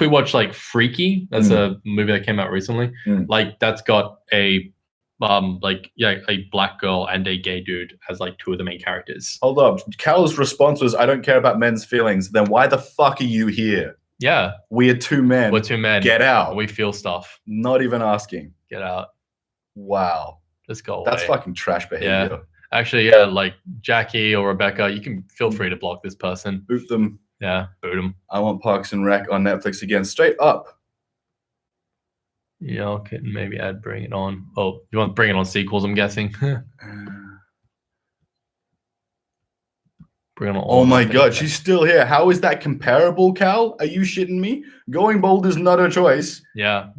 watch like Freaky, that's a movie that came out recently. Like that's got a black girl and a gay dude as like two of the main characters. Hold up. Cal's response was, I don't care about men's feelings. Then why the fuck are you here? Yeah. We are two men. We're two men. Get out. We feel stuff. Not even asking. Get out. Wow. Just go away. That's fucking trash behavior. Yeah. Actually, yeah, like Jackie or Rebecca, you can feel free to block this person. Boot them. Yeah, boot them. I want Parks and Rec on Netflix again. Straight up. Yeah, okay, maybe add Bring It On. Oh, you want Bring It On sequels, I'm guessing. Bring It On. Oh my god, she's still here. How is that comparable, Cal? Are you shitting me? Going bald is not a choice. Yeah.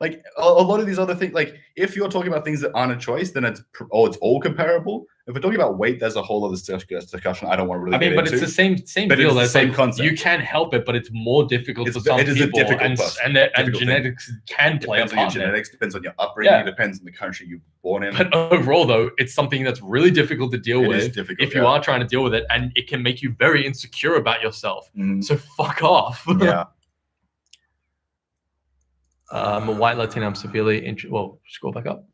Like a lot of these other things, like if you're talking about things that aren't a choice, then it's all comparable. If we're talking about weight, there's a whole other discussion I don't want to really get into. It's the same but deal. It's the same concept. You can help it, but it's more difficult for some people. It is a difficult and genetics can play a part. Depends on your genetics, depends on your upbringing, it depends on the country you're born in. But overall, though, it's something that's really difficult to deal with. It is difficult, if you are trying to deal with it, and it can make you very insecure about yourself. Mm. So fuck off. Yeah. I'm a white Latina. I'm severely scroll back up.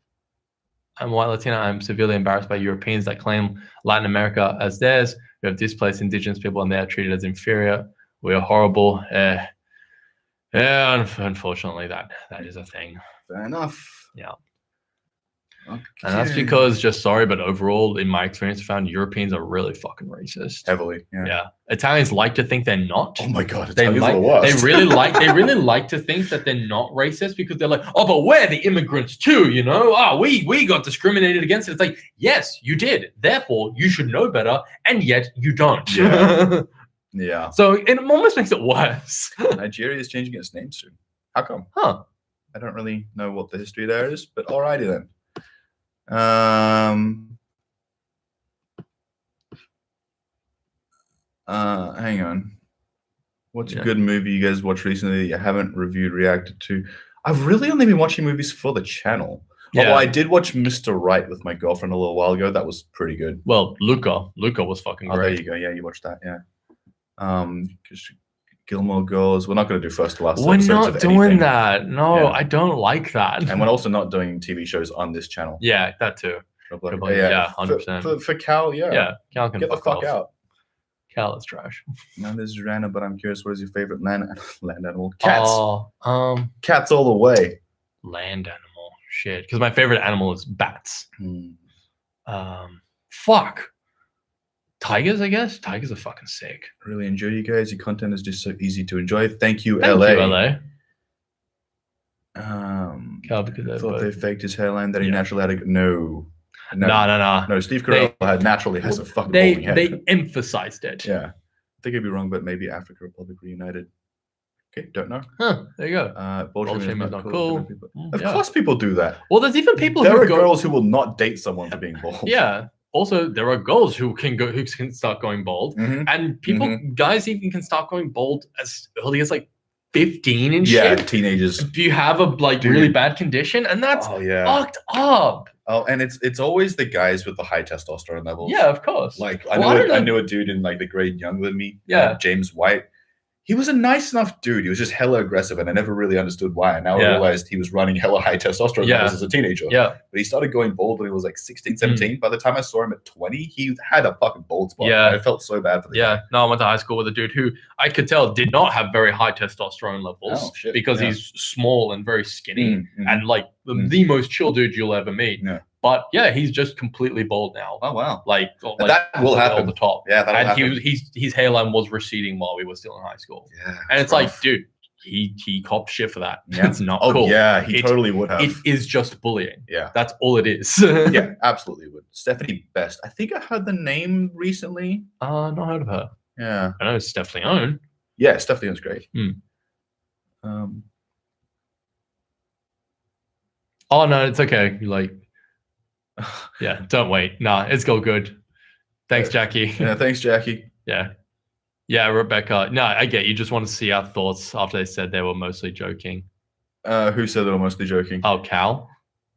I'm a white Latina. I'm severely embarrassed by Europeans that claim Latin America as theirs. We have displaced indigenous people and they are treated as inferior. we're horrible. Unfortunately, that is a thing. Fair enough. Yeah. Okay. And that's because, just sorry, but overall, in my experience, I found Europeans are really fucking racist. Heavily, yeah. Yeah. Italians like to think they're not. Oh my god, They Italians like, are the worst. they really like to think that they're not racist because they're like, oh, but we're the immigrants too, you know? Oh, we got discriminated against. It's like, yes, you did. Therefore, you should know better, and yet you don't. Yeah. Yeah. So it almost makes it worse. Nigeria is changing its name soon. How come? Huh. I don't really know what the history there is, but alrighty then. Hang on. What's a good movie you guys watched recently that you haven't reviewed, reacted to? I've really only been watching movies for the channel. Yeah. Although I did watch Mr. Right with my girlfriend a little while ago. That was pretty good. Well, Luca was fucking great. Oh, there you go. Yeah, you watched that. Yeah. Gilmore Girls. We're not going to do first to last. We're not doing that. No, yeah. I don't like that. And we're also not doing TV shows on this channel. Yeah, that too. Yeah, 100%. For Cal, yeah. Yeah, Cal can get the fuck out. Cal is trash. Now this is random, but I'm curious, what is your favorite land animal? Cats. Cats all the way. Land animal. Shit. Because my favorite animal is bats. Fuck. Tigers, I guess. Tigers are fucking sick. Really enjoy you guys. Your content is just so easy to enjoy. Thank you, Thank LA. You, LA. I thought they faked his hairline that he naturally had. No, Steve Carell naturally has a fucking balding head. They emphasized it. Yeah, I think I'd be wrong, but maybe Africa Republic reunited. Okay, don't know. Huh, there you go. Bald shaming is not cool. Of Yeah. course people do that. Well, there's even people There who are go, girls who will not date someone for being bald. Yeah. Also, there are girls who can start going bald, and people, guys, even can start going bald as early as like 15 and shit. Yeah, teenagers. Do you have a really bad condition? And that's fucked up. Oh, and it's always the guys with the high testosterone levels. Yeah, of course. Like I knew a dude in like the grade younger than me. Yeah, James White. He was a nice enough dude. He was just hella aggressive, and I never really understood why. And now I realized he was running hella high testosterone levels as a teenager. Yeah. But he started going bald when he was like 16, 17. By the time I saw him at 20, he had a fucking bald spot. Yeah. I felt so bad for the guy. No, I went to high school with a dude who I could tell did not have very high testosterone levels because he's small and very skinny and like the most chill dude you'll ever meet. Yeah. But yeah, he's just completely bald now. Oh wow! Like that will happen. On the top. Yeah, that'll happen. His hairline was receding while we were still in high school. Yeah, and it's like, dude, he copped shit for that. Yeah. It's not cool. Yeah, he totally would have. It is just bullying. Yeah, that's all it is. Yeah, absolutely would. Stephanie Best. I think I heard the name recently. Not heard of her. Yeah, I know it's Stephanie Owen. Yeah, Stephanie Owen's great. Oh no, it's okay. Like. Yeah, don't wait. Nah, it's all good. Thanks, Jackie. Yeah, thanks, Jackie. Yeah, Rebecca. No, I get you. Just want to see our thoughts after they said they were mostly joking. Who said they were mostly joking? Oh, Cal.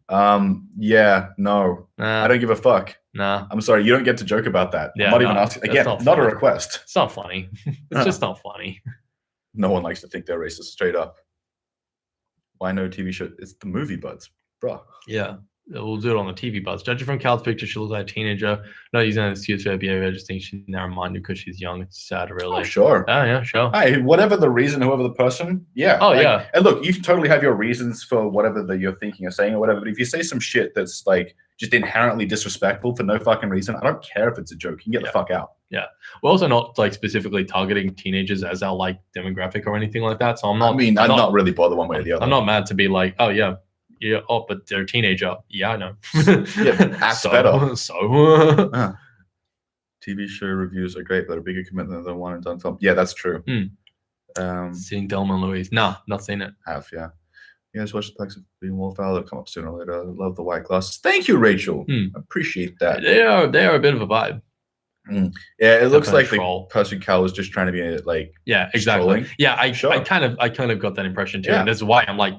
Yeah, no. I don't give a fuck. Nah. I'm sorry, you don't get to joke about that. Yeah, I'm not even asking. Again, not a request. It's not funny. It's just not funny. No one likes to think they're racist, straight up. Why no TV show? It's the Movie Budz, bro. Yeah. We'll do it on the TV Buzz. Judging from Cal's picture, she looks like a teenager. Not using an excuse for her behavior. I just think she's narrow-minded because she's young. It's sad, really. Oh, sure. Oh, yeah, sure. Hey, whatever the reason, whoever the person, yeah. Oh, yeah. And look, you totally have your reasons for whatever that you're thinking or saying or whatever. But if you say some shit that's like just inherently disrespectful for no fucking reason, I don't care if it's a joke. You can get the fuck out. Yeah. We're also not like specifically targeting teenagers as our like demographic or anything like that. So I'm not. I mean, I'm not really bothered one way or the other. I'm not mad to be like, oh yeah. Yeah. Oh, but they're a teenager. Yeah, I know. Acts better. TV show reviews are great, but a bigger commitment than one and done film. Yeah, that's true. Seeing Delma and Louise. No, not seen it. Yeah. You guys watch the Plex of being Wallflower? They'll come up sooner or later. I love the white glasses. Thank you, Rachel. I appreciate that. They are a bit of a vibe. Yeah, it looks like the person Cal was just trying to be like exactly. Strolling. Yeah, I kind of got that impression too. And that's why I'm like,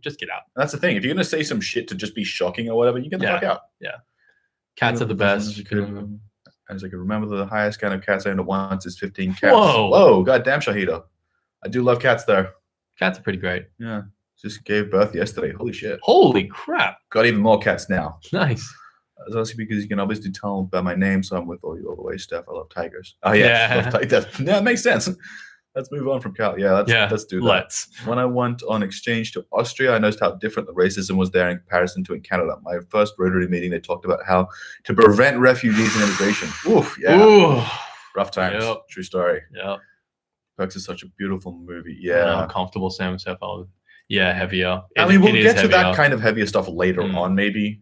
just get out. And that's the thing. If you're gonna say some shit to just be shocking or whatever, you get the fuck out. Yeah. Cats are the best. As I can remember, the highest count of cats I owned at once is 15 cats. Whoa, goddamn, Shahida. I do love cats there. Cats are pretty great. Yeah. Just gave birth yesterday. Holy shit. Holy crap. Got even more cats now. Nice. I was asking because you can obviously tell by my name, so I'm with all you all the way, Steph. I love tigers. Oh yeah, love tigers. Yeah, it makes sense. Let's move on from Cal. Yeah, let's do that. Let's. When I went on exchange to Austria, I noticed how different the racism was there in comparison to in Canada. My first Rotary meeting, they talked about how to prevent refugees and immigration. Oof, yeah. Ooh. Rough times. Yep. True story. Yeah. Perks is such a beautiful movie. And Yeah. I'm comfortable saying myself. Yeah, heavier. I mean, we'll It get is to that heavier. kind of heavier stuff later on, maybe.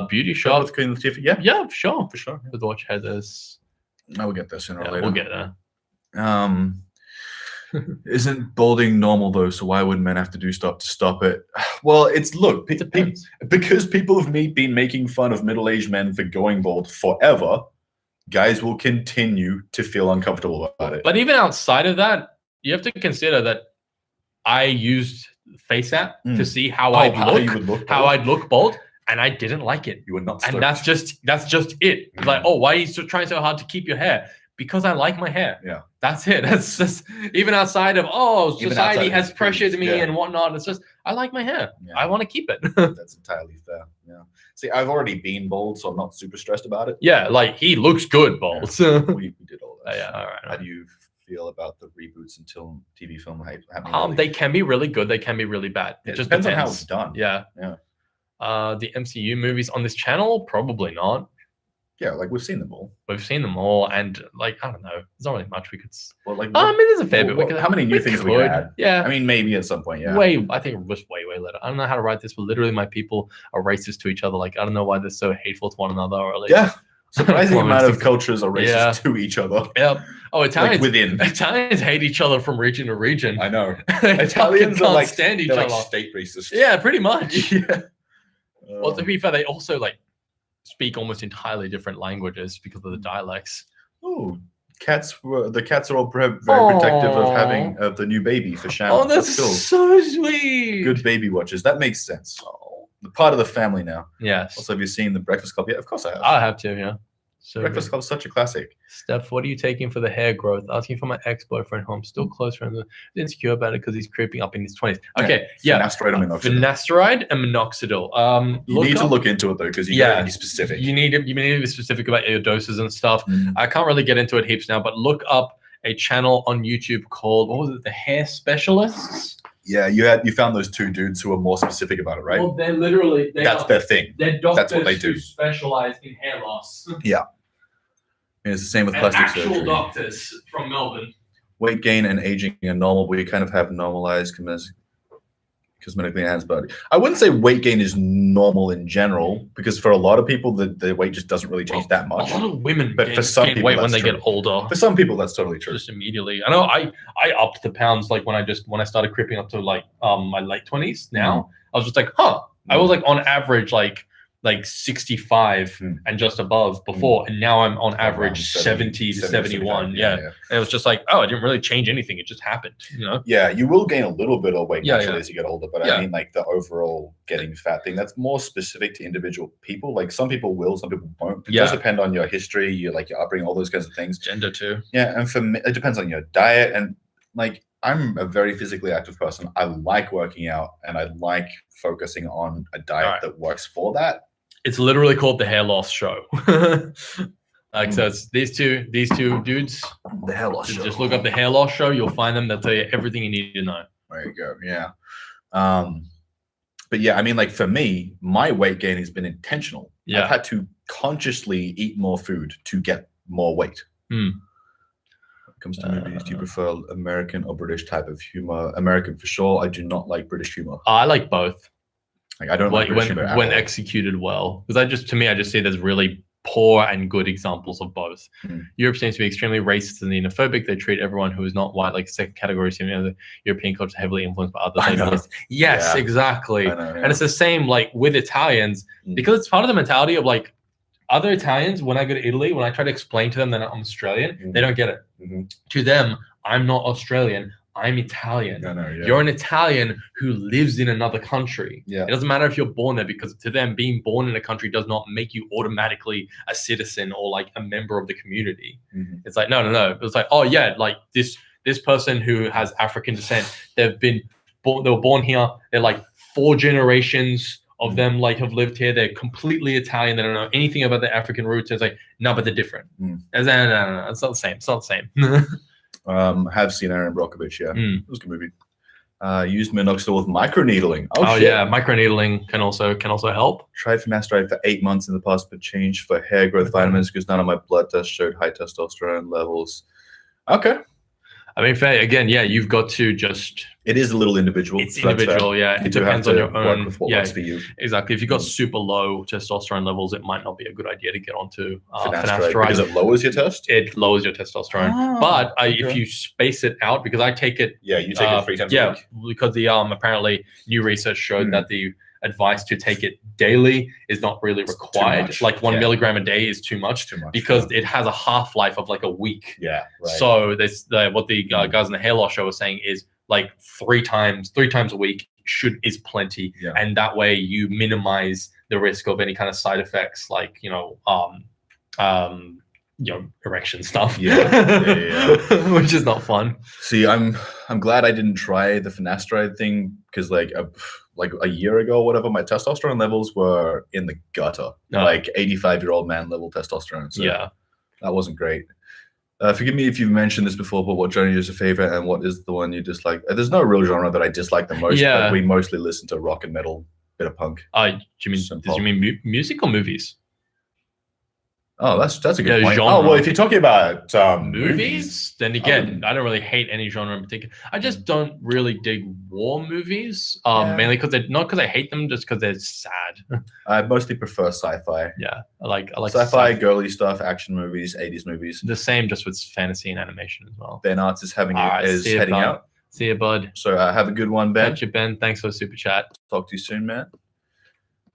Beauty shop. With Queen Latifah. Yeah. Yeah, sure. For sure. With Watch Heathers. I will get there sooner or later. We'll get there. Isn't balding normal though? So why would men have to do stuff to stop it? Well, it's look, because people have been making fun of middle-aged men for going bald forever. Guys will continue to feel uncomfortable about it. But even outside of that, you have to consider that I used FaceApp to see how I'd look bald, and I didn't like it. You were not stoked. And that's just it. It's like, oh, why are you trying so hard to keep your hair? Because I like my hair. Yeah. That's it. That's just even outside of society has pressured me and whatnot. It's just I like my hair. Yeah. I want to keep it. That's entirely fair. Yeah. See, I've already been bald, so I'm not super stressed about it. Yeah, like he looks good bald. Yeah. we did all that. Yeah, all right. How do you feel about the reboots until TV film happening? They can be really good. They can be really bad. It just depends on how it's done. Yeah. Yeah. The MCU movies on this channel, probably not. Yeah, like we've seen them all. We've seen them all, and like I don't know, there's not really much we could. Well, like, I mean, there's a fair bit. How many new things we could add? Yeah, I mean, maybe at some point. Yeah. I think it was way later. I don't know how to write this, but literally, my people are racist to each other. Like I don't know why they're so hateful to one another. Or like, yeah, surprising amount of cultures are racist to each other. Yep. Oh, Italians like within Italians hate each other from region to region. I know. Italians can't like stand each other. Like state racist. Yeah, pretty much. Yeah. Well, to be fair, they also like speak almost entirely different languages because of the dialects. Oh, the cats are all very protective of having the new baby for Shannon. Oh, that's so sweet. Good baby watchers. That makes sense. Oh, the part of the family now. Yes. Also, have you seen The Breakfast Club? Yeah, of course I have. I have to, yeah. So Breakfast Club is such a classic. Steph, what are you taking for the hair growth? Asking for my ex-boyfriend who I'm still close friends with. Insecure about it because he's creeping up in his 20s. Okay, yeah. Finasteride and minoxidil. Finasteride and minoxidil. You need to look into it though, because you need to be specific. You need to be specific about your doses and stuff. I can't really get into it heaps now, but look up a channel on YouTube called, what was it, The Hair Specialists? Yeah, you found those two dudes who are more specific about it, right? Well, they're literally that's their thing. They're doctors that's what they do. who specialize in hair loss. Yeah. And it's the same with plastic surgery. Actual doctors from Melbourne. Weight gain and aging are normal. We kind of have normalized cosmetically enhanced body. I wouldn't say weight gain is normal in general, because for a lot of people, the weight just doesn't really change that much. A lot of women for some people, weight when they get older. For some people, that's totally true. Just immediately. I know I upped the pounds like when I started creeping up to like my late 20s. Now I was just like, I was like on average like 65 and just above before, and now I'm on average 70 to 71. Yeah. And it was just like, I didn't really change anything. It just happened, you know? Yeah, you will gain a little bit of weight naturally as you get older, but I mean like the overall getting fat thing, that's more specific to individual people. Like some people will, some people won't. It does depend on your history, your upbringing, all those kinds of things. Gender too. Yeah, and for me, it depends on your diet, and like I'm a very physically active person. I like working out, and I like focusing on a diet that works for that. It's literally called The Hair Loss Show. So it's these two dudes. The Hair Loss Show. Just look up The Hair Loss Show. You'll find them. They'll tell you everything you need to know. There you go. Yeah. But yeah, I mean, like for me, my weight gain has been intentional. Yeah. I've had to consciously eat more food to get more weight. When it comes to movies, do you prefer American or British type of humor? American for sure. I do not like British humor. I like both. Like I don't like British humor when executed well, because I just see there's really poor and good examples of both. Europe seems to be extremely racist and xenophobic. They treat everyone who is not white like second category. You know, the European culture heavily influenced by other things. Yes, exactly. And it's the same like with Italians, because it's part of the mentality of like other Italians. When I go to Italy, when I try to explain to them that I'm Australian, they don't get it. To them, I'm not Australian. I'm Italian. You're an Italian who lives in another country. It doesn't matter if you're born there, because to them, being born in a country does not make you automatically a citizen or like a member of the community. It's like, no. It's like, oh yeah, like this person who has African descent, they were born here. They're like 4 generations of them like have lived here. They're completely Italian. They don't know anything about their African roots. It's like, no, but they're different. No, it's not the same. It's not the same. Have seen Aaron Brockovich, yeah. Mm. It was a good movie. Used minoxidil with microneedling. Yeah, microneedling can also help. Tried finasteride for 8 months in the past, but changed for hair growth vitamins because none of my blood tests showed high testosterone levels. Okay. I mean, fair. Again, yeah, you've got to just... It is a little individual. It's individual, yeah. You It do have depends on to your work own... with what works for you. Exactly. If you've got super low testosterone levels, it might not be a good idea to get onto Finasteride. finasteride. Because it lowers your test? It lowers your testosterone. But if you space it out, because I take it... Yeah, you take it 3 times a week. Because the apparently new research showed that the advice to take it daily is not really required. Like 1 milligram a day is too much. Because it has a half-life of like a week. Yeah, right. So what the guys in the hair loss show were saying is like 3 times a week is plenty. Yeah. And that way you minimize the risk of any kind of side effects like, erection stuff. Yeah. Which is not fun. See, I'm glad I didn't try the finasteride thing because like a year ago or whatever, my testosterone levels were in the gutter. Like 85-year-old man level testosterone. So yeah, that wasn't great. Forgive me if you've mentioned this before, but what genre is your favorite and what is the one you dislike? There's no real genre that I dislike the most, but we mostly listen to rock and metal, bit of punk. Do you mean music or movies? Oh, that's a good point. Genre. Oh, well, if you're talking about movies, then again, I don't really hate any genre in particular. I just don't really dig war movies, mainly because not because I hate them, just because they're sad. I mostly prefer sci-fi. Yeah, I like sci-fi, girly stuff, action movies, 80s movies. The same, just with fantasy and animation as well. Ben Arts is heading out. See you, bud. So have a good one, Ben. Thank you, Ben. Thanks for the super chat. Talk to you soon, man.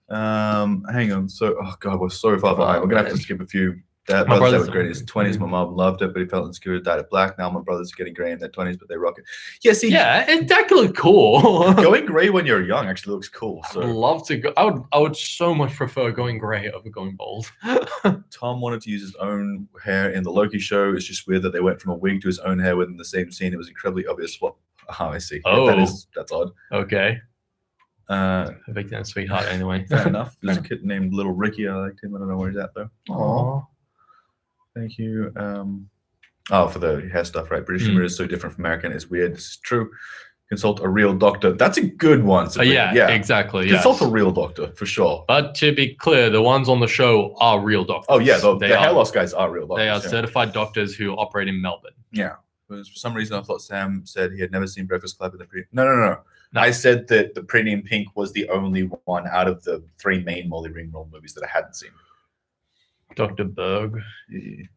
Hang on. So, oh god, we're so far behind. We're gonna have to skip a few. My brother's great in his 20s. My mom loved it, but he felt insecure, died of black. Now my brothers are getting gray in their 20s, but they rock it. Yeah, see, that could look cool. Going gray when you're young actually looks cool. So I'd love to go. I would so much prefer going gray over going bald. Tom wanted to use his own hair in the Loki show. It's just weird that they went from a wig to his own hair within the same scene. It was incredibly obvious. What? Oh, I see. Oh, that's odd. Okay. Victor and sweetheart anyway. Fair enough. There's a kid named Little Ricky. I liked him. I don't know where he's at though. Aww. Thank you. For the hair stuff, right? British humor is so different from American. It's weird. It's true. Consult a real doctor. That's a good one. Yeah, exactly. Consult a real doctor for sure. But to be clear, the ones on the show are real doctors. Oh yeah, the hair loss guys are real doctors. They are certified doctors who operate in Melbourne. Yeah. For some reason, I thought Sam said he had never seen Breakfast Club in the pre. No. I said that the Pretty in Pink was the only one out of the 3 main Molly Ringwald movies that I hadn't seen. Dr. Berg.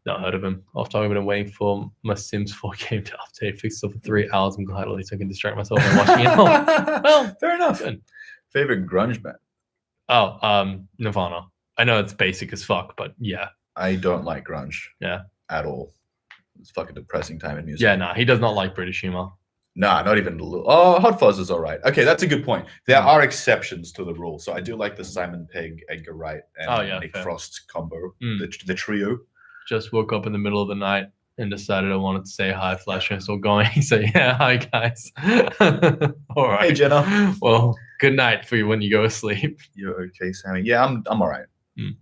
Not heard of him. After I've been waiting for my Sims 4 game to update, fixed it for 3 hours. I'm glad at least I can distract myself by watching it. Well, fair enough. Good. Favorite grunge band? Nirvana. I know it's basic as fuck, but yeah. I don't like grunge. Yeah. At all. It's fucking depressing time in music. Yeah, he does not like British humor. Nah, not even a little. Oh, Hot Fuzz is all right. Okay, that's a good point. There are exceptions to the rule. So I do like the Simon Pegg, Edgar Wright, and Nick Frost combo, the trio. Just woke up in the middle of the night and decided I wanted to say hi, Flash. I'm still going. So yeah, hi guys. All right. Hey Jenna. Well, good night for you when you go to sleep. You're okay, Sammy. Yeah, I'm all right.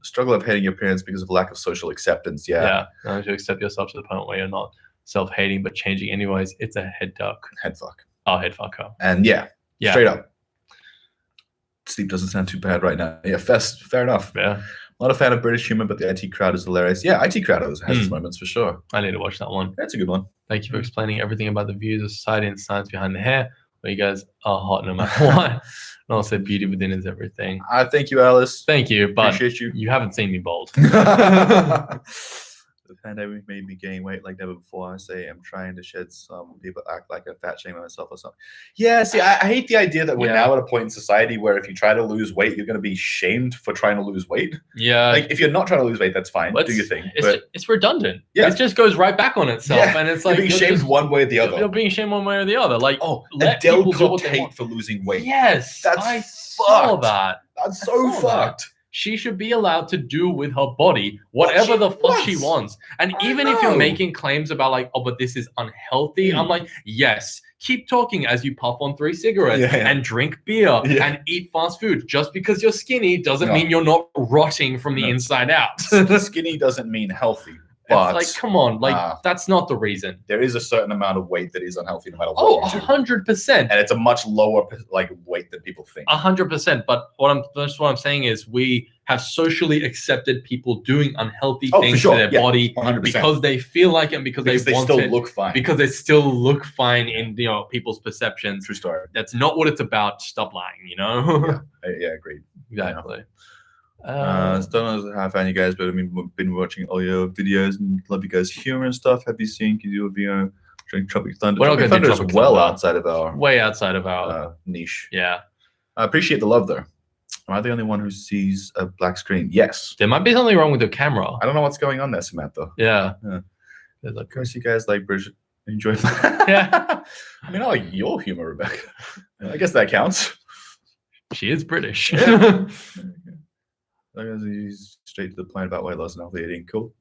Struggle of hating your parents because of lack of social acceptance. Yeah. Yeah. To accept yourself to the point where you're not self-hating but changing anyways. It's a head duck. Head fuck. Oh, head fucker. And yeah, straight up. Sleep doesn't sound too bad right now. Yeah, fair enough. Yeah. Not a fan of British humor, but the IT crowd is hilarious. Yeah, IT crowd has its moments for sure. I need to watch that one. That's a good one. Thank you for explaining everything about the views of society and science behind the hair. Well, you guys are hot no matter what. And also, beauty within is everything. Thank you, Alice. Thank you, but appreciate you haven't seen me bald. The pandemic made me gain weight like never before. I say I'm trying to shed some. People act like I fat shame myself or something. Yeah, see, I hate the idea that we're now at a point in society where if you try to lose weight, you're going to be shamed for trying to lose weight. Yeah. Like if you're not trying to lose weight, that's fine. Do your thing. It's redundant. Yeah. It just goes right back on itself. Yeah. And it's like you're being shamed one way or the other. You're being shamed one way or the other. Like, Adele got Tate for losing weight. Yes. I saw that. That's so fucked. She should be allowed to do with her body whatever the fuck she wants. And even if you're making claims about like, oh, but this is unhealthy, I'm like, yes, keep talking as you puff on 3 cigarettes and drink beer and eat fast food. Just because you're skinny doesn't mean you're not rotting from the inside out. Skinny doesn't mean healthy. But it's like, come on, like that's not the reason. There is a certain amount of weight that is unhealthy no matter what. Oh, 100%. And it's a much lower like weight than people think. 100%. But what I'm saying is we have socially accepted people doing unhealthy things to their body 100%. because they feel like it and because they want still it, look fine. Because they still look fine in people's perceptions. True story. That's not what it's about. Stop lying, Yeah, agreed. Exactly. Don't know how I found you guys, but I've been watching all your videos and love you guys' humor and stuff. Have you seen? Can you do during Tropic Thunder? We're not going to do Tropic Thunder outside of our way outside of our niche. Yeah, I appreciate the love though. Am I the only one who sees a black screen? Yes. There might be something wrong with the camera. I don't know what's going on there, Samantha. Yeah. Of course, you guys like Bridget. Enjoy that. Yeah. I mean, I like your humor, Rebecca. I guess that counts. She is British. Yeah. Straight to the point about weight loss and healthy eating. Cool.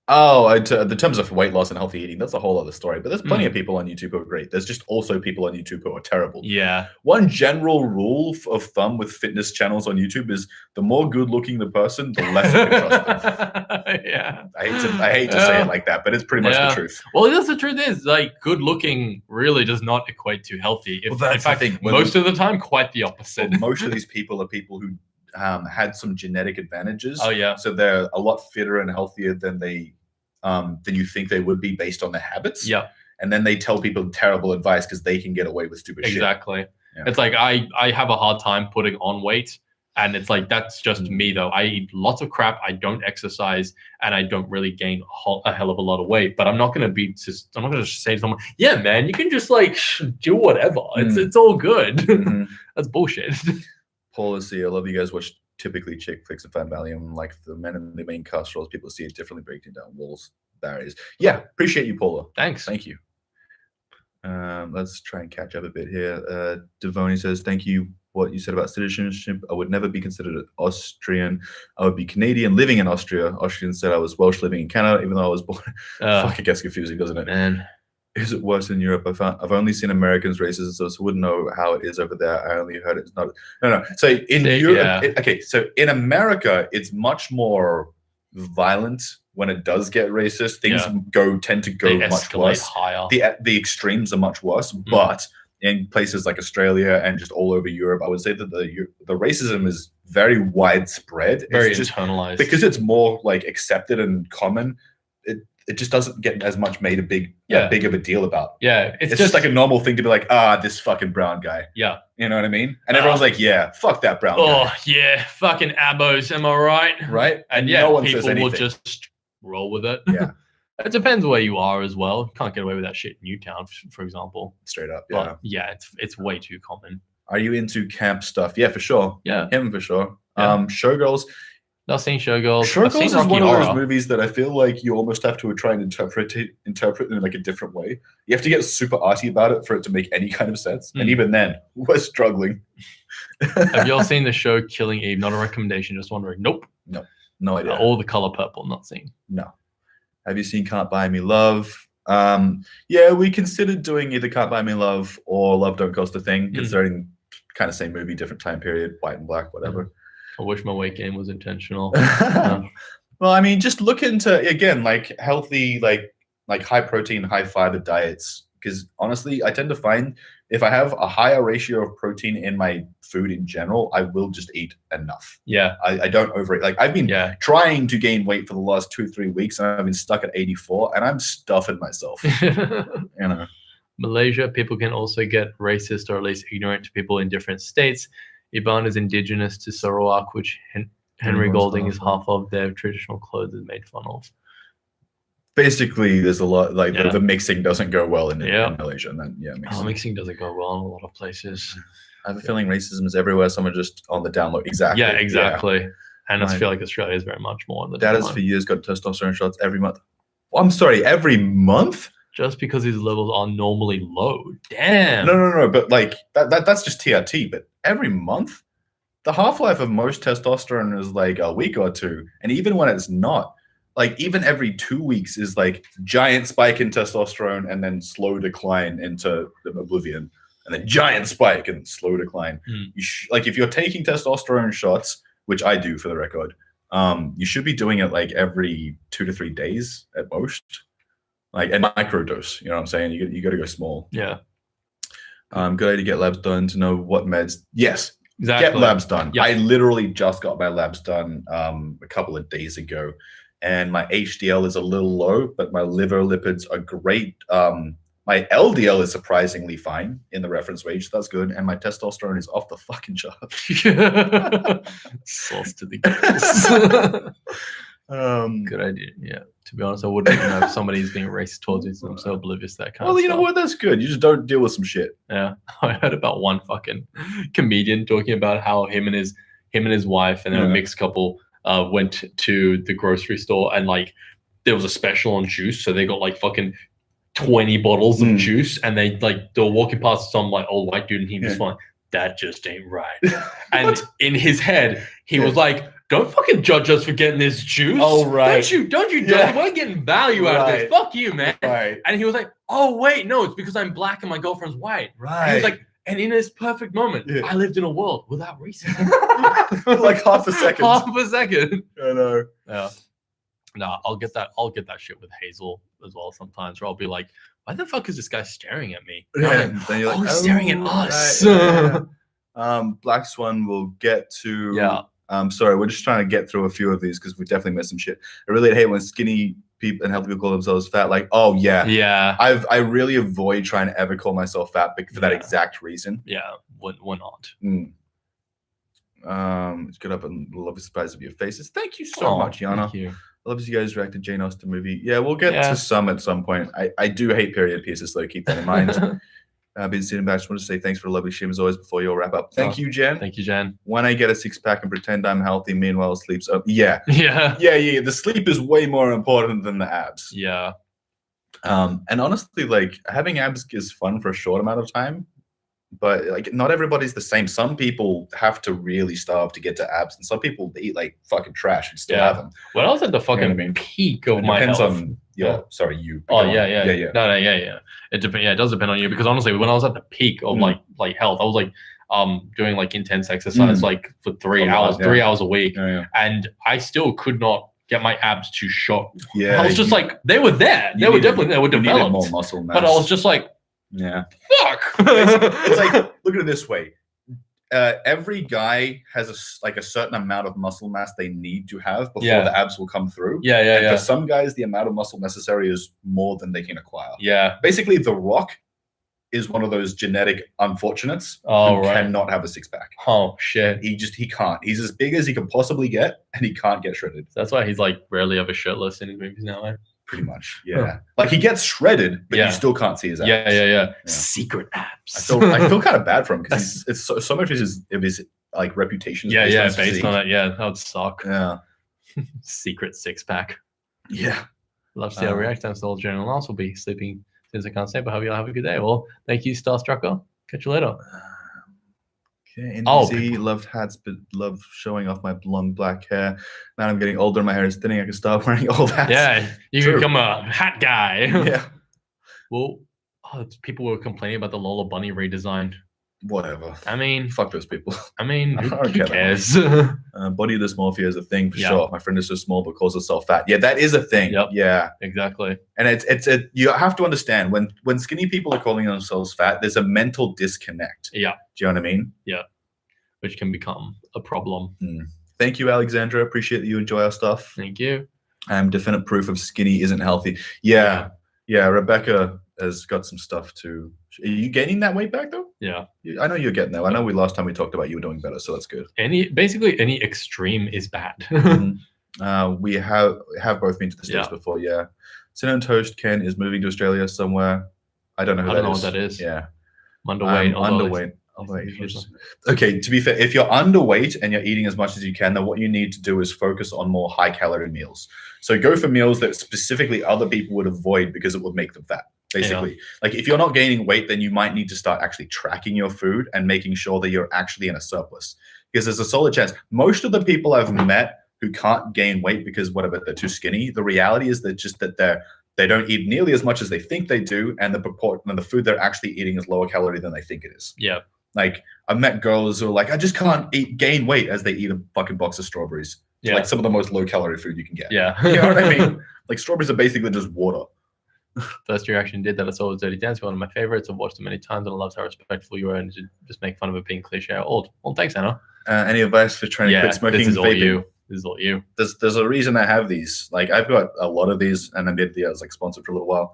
Oh, the terms of weight loss and healthy eating, that's a whole other story. But there's plenty of people on YouTube who are great. There's just also people on YouTube who are terrible. Yeah. One general rule of thumb with fitness channels on YouTube is the more good-looking the person, the less you can trust them. Yeah. I hate to say it like that, but it's pretty much the truth. Well, that's the truth is, like, good-looking really does not equate to healthy. In fact, most of the time, quite the opposite. Well, most of these people are people who had some genetic advantages. Oh, yeah. So they're a lot fitter and healthier than than you think they would be based on their habits. Yeah. And then they tell people terrible advice because they can get away with stupid shit. Exactly. Yeah. It's like I have a hard time putting on weight. And it's like, that's just me though. I eat lots of crap. I don't exercise and I don't really gain a hell of a lot of weight, but I'm not going to say to someone, yeah, man, you can just like do whatever. It's all good. Mm-hmm. That's bullshit. Policy. I love you guys watch typically chick flicks and fan Valium, like the men in the main cast roles. People see it differently, breaking down walls, barriers. Yeah, appreciate you, Paula. Thanks. Thank you. Let's try and catch up a bit here. Devoni says, thank you. What you said about citizenship, I would never be considered Austrian. I would be Canadian living in Austria. Austrian said I was Welsh living in Canada, even though I was born. Fuck, it gets confusing, doesn't it? Man. Is it worse in Europe? I've only seen Americans racism, so I wouldn't know how it is over there. I only heard it's not. No. So in Europe, so in America, it's much more violent when it does get racist. Things tend to go much worse. Higher. The extremes are much worse, but in places like Australia and just all over Europe, I would say that the racism is very widespread. Very internalized. Because it's more like accepted and common. It just doesn't get as much made big of a deal about. Yeah. It's just like a normal thing to be like, this fucking brown guy. Yeah. You know what I mean? And everyone's like, yeah, fuck that brown guy. Oh, yeah. Fucking abos. Am I right? Right? And no one people says anything. will just roll with it. Yeah. It depends where you are as well. You can't get away with that shit in Newtown, for example. Straight up. Yeah. But yeah, it's way too common. Are you into camp stuff? Yeah, for sure. Yeah. Him for sure. Yeah. Showgirls. I've seen Showgirls. Showgirls is one of those movies that I feel like you almost have to try and interpret in like a different way. You have to get super arty about it for it to make any kind of sense. And even then, we're struggling. Have you all seen the show Killing Eve? Not a recommendation, just wondering. Nope. No idea. All The Color Purple, not seen. No. Have you seen Can't Buy Me Love? Yeah, we considered doing either Can't Buy Me Love or Love Don't Cost a Thing, considering kind of same movie, different time period, white and black, whatever. I wish my weight gain was intentional. Well, I mean, just look into, again, like healthy, like high protein, high fiber diets. Because honestly, I tend to find if I have a higher ratio of protein in my food in general, I will just eat enough. Yeah. I don't overeat. Like I've been trying to gain weight for the last 2-3 weeks and I've been stuck at 84 and I'm stuffing myself. Malaysia, people can also get racist or at least ignorant to people in different states. Iban is indigenous to Sarawak, which Henry Golding is half of. Their traditional clothes is made fun of. Basically, there's a lot like the mixing doesn't go well in Malaysia, and then mixing doesn't go well in a lot of places. I have a feeling racism is everywhere. Someone just on the download. Exactly. Yeah, exactly. Yeah. And I feel like Australia is very much more on the Dad has for years got testosterone shots every month. Well, I'm sorry, every month? Just because his levels are normally low. Damn. No. But like that's just TRT. But every month, the half-life of most testosterone is like a week or two, and even when it's not, like even every 2 weeks is like giant spike in testosterone and then slow decline into oblivion, and then giant spike and slow decline. Like if you're taking testosterone shots, which I do for the record, You should be doing it like every 2 to 3 days at most, like a micro dose. You know what I'm saying? You got to go small. Yeah. Good idea to get labs done to know what meds. Yes, Exactly. get labs done. Yep. I literally just got my labs done a couple of days ago, and my HDL is a little low, but my liver lipids are great. My LDL is surprisingly fine in the reference range. So that's good. And my testosterone is off the fucking chart. Sauce to the Um, Good idea. Yeah. To be honest, I wouldn't even know if somebody's being racist towards you. So I'm so oblivious to that kind of well, stuff. you know what? That's good. You just don't deal with some shit. Yeah. I heard about one fucking comedian talking about how him and his wife and a mixed couple went to the grocery store, and like there was a special on juice, so they got like fucking 20 bottles of juice, and they were walking past some like old white dude, and he just went, that just ain't right. And in his head, he was like, don't fucking judge us for getting this juice. Oh, right. Don't you judge? We're getting value out of this. Fuck you, man. Right. And he was like, oh, wait, no, it's because I'm black and my girlfriend's white. Right. And he was like, and in this perfect moment, I lived in a world without racism. Like half a second. Half a second. I know. Yeah. No, I'll get that shit with Hazel as well sometimes, where I'll be like, why the fuck is this guy staring at me? Yeah. Then you're like, he's staring at us. Right, yeah. Black Swan will get to. Yeah. Sorry, we're just trying to get through a few of these because we definitely missed some shit. I really hate when skinny people and healthy people call themselves fat. Like, oh yeah. Yeah. I really avoid trying to ever call myself fat for that exact reason. Yeah. We're not. It's good up and lovely surprise of your faces. Thank you so much, Yana. Thank you. I love you guys reacted Jane Austen movie. Yeah, we'll get to some at some point. I do hate period pieces, though. Keep that in mind. I've been sitting back. Just want to say thanks for the lovely stream as always before you all wrap up. Thank you, Jen. Thank you, Jen. When I get a 6-pack and pretend I'm healthy, meanwhile sleep's up. Yeah. Yeah. The sleep is way more important than the abs. Yeah. And honestly, like having abs is fun for a short amount of time. But like not everybody's the same. Some people have to really starve to get to abs, and some people eat like fucking trash and still have them. When I was at the fucking peak of my health, on sorry, you. Oh yeah. No, yeah. It depends. Yeah, it does depend on you, because honestly, when I was at the peak of like health, I was like doing like intense exercise like for 3 hours, 3 hours a week, and I still could not get my abs to show. Yeah, I was just like they were there. They were definitely there. Were developed. More muscle mass. But I was just like. Yeah. Fuck. It's like, look at it this way. Every guy has a certain amount of muscle mass they need to have before the abs will come through. And for some guys, the amount of muscle necessary is more than they can acquire. Yeah. Basically, The Rock is one of those genetic unfortunates who cannot have a 6-pack. Oh shit. He can't. He's as big as he can possibly get, and he can't get shredded. That's why he's like rarely ever shirtless in his movies now. Eh? Pretty much, yeah. Like he gets shredded, but you still can't see his abs. Yeah. Secret abs. I feel kind of bad for him because it's so much of his like reputation. Is based on it. Yeah, that would suck. Yeah. Secret 6-pack. Yeah. Love to see how react. I'm still General Lance will be sleeping since I can't say, but hope you'll have a good day. Well, thank you, Starstrucker. Catch you later. Okay, NBC loved hats, but love showing off my blonde black hair. Now I'm getting older, my hair is thinning. I can start wearing old hats. Yeah, you can become a hat guy. Yeah. Well, people were complaining about the Lola Bunny redesign. Whatever. I mean, fuck those people. I mean, who cares? Body dysmorphia is a thing for sure. My friend is so small but calls herself fat. Yeah, that is a thing. Yep. Yeah, exactly. And you have to understand when skinny people are calling themselves fat, there's a mental disconnect. Yeah. Do you know what I mean? Yeah. Which can become a problem. Thank you, Alexandra. Appreciate that you enjoy our stuff. Thank you. Definite proof of skinny isn't healthy. Yeah. Rebecca has got some stuff too. Are you gaining that weight back though? Yeah. I know you're getting there. I know last time we talked about you were doing better, so that's good. Basically any extreme is bad. We have both been to the States before, yeah. Cinnamon Toast Ken is moving to Australia somewhere. I don't know what that is. Yeah. I'm underweight. Underweight. Okay, to be fair, if you're underweight and you're eating as much as you can, then what you need to do is focus on more high-calorie meals. So go for meals that specifically other people would avoid because it would make them fat. Basically, like if you're not gaining weight, then you might need to start actually tracking your food and making sure that you're actually in a surplus. Because there's a solid chance. Most of the people I've met who can't gain weight because whatever they're too skinny, the reality is that they don't eat nearly as much as they think they do, and the food they're actually eating is lower calorie than they think it is. Yeah. Like I've met girls who are like, I just can't gain weight as they eat a fucking box of strawberries. Yeah. Like some of the most low calorie food you can get. Yeah. You know what I mean? Like strawberries are basically just water. First reaction did that I saw was Dirty Dancing, one of my favorites. I've watched it many times and I loved how respectful you were and just make fun of it being cliche or old. Well, thanks, Anna. Any advice for trying to quit smoking? This is all vaping? you. This is all you. There's a reason I have these. Like I've got a lot of these, and I was like sponsored for a little while.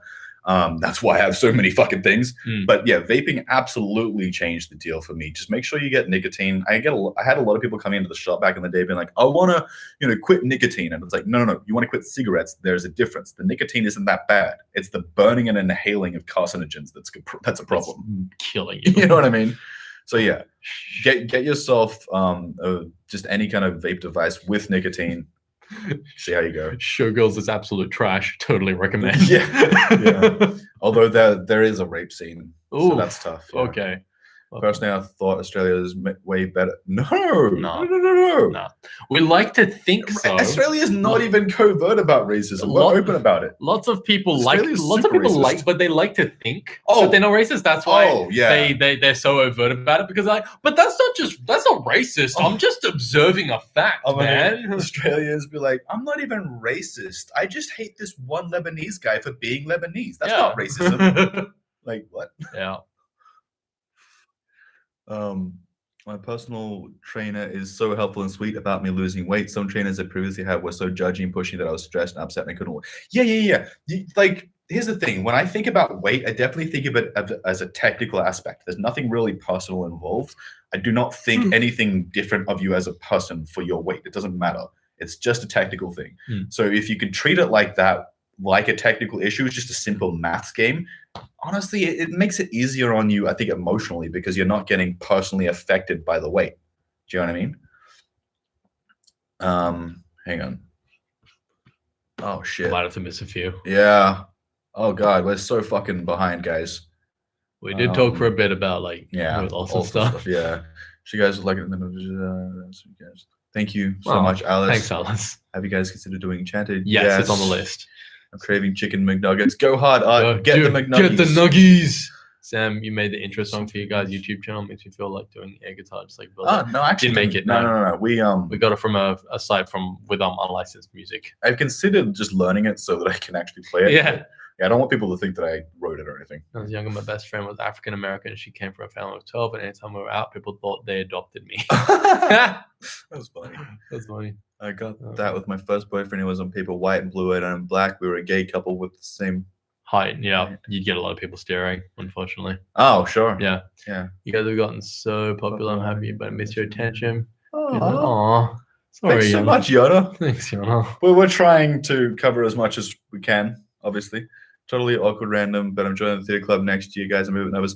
That's why I have so many fucking things. But yeah, vaping absolutely changed the deal for me. Just make sure you get nicotine. I had a lot of people coming into the shop back in the day being like, I want to, quit nicotine. And it's like, no. You want to quit cigarettes. There's a difference. The nicotine isn't that bad. It's the burning and inhaling of carcinogens that's a problem. That's killing you. You know what I mean? So yeah, get yourself just any kind of vape device with nicotine. See how you go. Showgirls is absolute trash. Totally recommend. Yeah. Although there is a rape scene, so that's tough. Yeah. Okay. Personally, I thought Australia is way better. No. We like to think so. Australia is not even covert about racism. We're open about it. Lots of people racist. but they like to think that they're not racist. That's why they're so overt about it, because but that's not racist. I'm just observing a fact, man. Australians be like, I'm not even racist. I just hate this one Lebanese guy for being Lebanese. That's not racism. Like what? Yeah. My personal trainer is so helpful and sweet about me losing weight. Some trainers I previously had were so judgy and pushy that I was stressed and upset and I couldn't work. Yeah. Like, here's the thing. When I think about weight, I definitely think of it as a technical aspect. There's nothing really personal involved. I do not think anything different of you as a person for your weight. It doesn't matter. It's just a technical thing. So if you could treat it like that, like a technical issue, it's just a simple maths game. Honestly, it makes it easier on you, I think, emotionally, because you're not getting personally affected by the weight. Do you know what I mean? Hang on. Oh shit. I might have to miss a few. Yeah. Oh god, we're so fucking behind, guys. We did talk for a bit about awesome stuff. Yeah. So you guys like it. Thank you so much, Alice. Thanks, Alice. Have you guys considered doing Enchanted? Yes, it's on the list. I'm craving chicken McNuggets. Go hard, get the McNuggets. Get the nuggies. Sam, you made the intro song for your guys' YouTube channel. Makes me feel like doing air guitar, just like Bill. No, actually, didn't make it. No. We got it from a site with unlicensed music. I've considered just learning it so that I can actually play it. Yeah. I don't want people to think that I wrote it or anything. When I was younger, my best friend was African American. She came from a family of 12, and anytime we were out, people thought they adopted me. That was funny. That's funny. I got that with my first boyfriend. He was on paper white and blue, and I'm black. We were a gay couple with the same height. Yeah, you'd get a lot of people staring, unfortunately. Oh, sure. Yeah. You guys have gotten so popular. I'm happy, but I miss your attention. Aw. Sorry, thanks so much, Yoda. Thanks, Yoda. We're trying to cover as much as we can, obviously. Totally awkward, random, but I'm joining the theater club next year, guys. I'm moving nervous.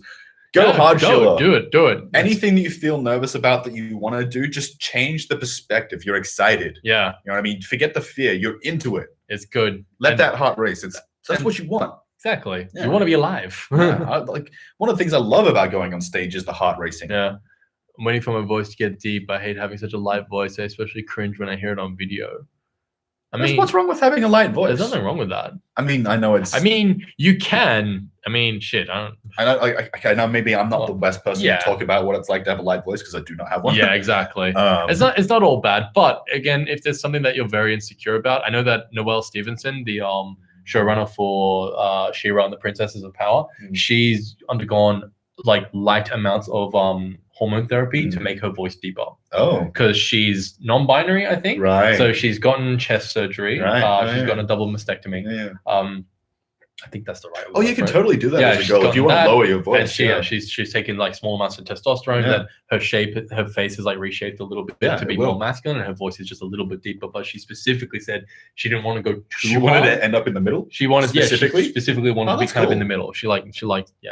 Go hard, Sheila. Do it. Anything that you feel nervous about that you want to do, just change the perspective. You're excited. Yeah. You know what I mean? Forget the fear. You're into it. It's good. Let that heart race. That's what you want. Exactly. Yeah. You want to be alive. Like one of the things I love about going on stage is the heart racing. Yeah. I'm waiting for my voice to get deep. I hate having such a light voice. I especially cringe when I hear it on video. What's wrong with having a light voice? There's nothing wrong with that. I mean, I know it's. I mean, you can. I mean, shit. I know. Maybe I'm not the best person to talk about what it's like to have a light voice because I do not have one. Yeah, exactly. It's not all bad, but again, if there's something that you're very insecure about, I know that Noelle Stevenson, the showrunner for She-Ra and the Princesses of Power, she's undergone like light amounts of hormone therapy to make her voice deeper. Oh, because she's non-binary, I think. Right. So she's gotten chest surgery. Right. She's gotten a double mastectomy. Yeah. I think that's the right word. Oh, you can totally do that as a girl if you want to lower your voice. And she's taking like small amounts of testosterone. That her face is like reshaped a little bit to be more masculine, and her voice is just a little bit deeper. But she specifically said she didn't want to go too. She wanted to end up in the middle. She wanted she specifically wanted to be kind of in the middle. She liked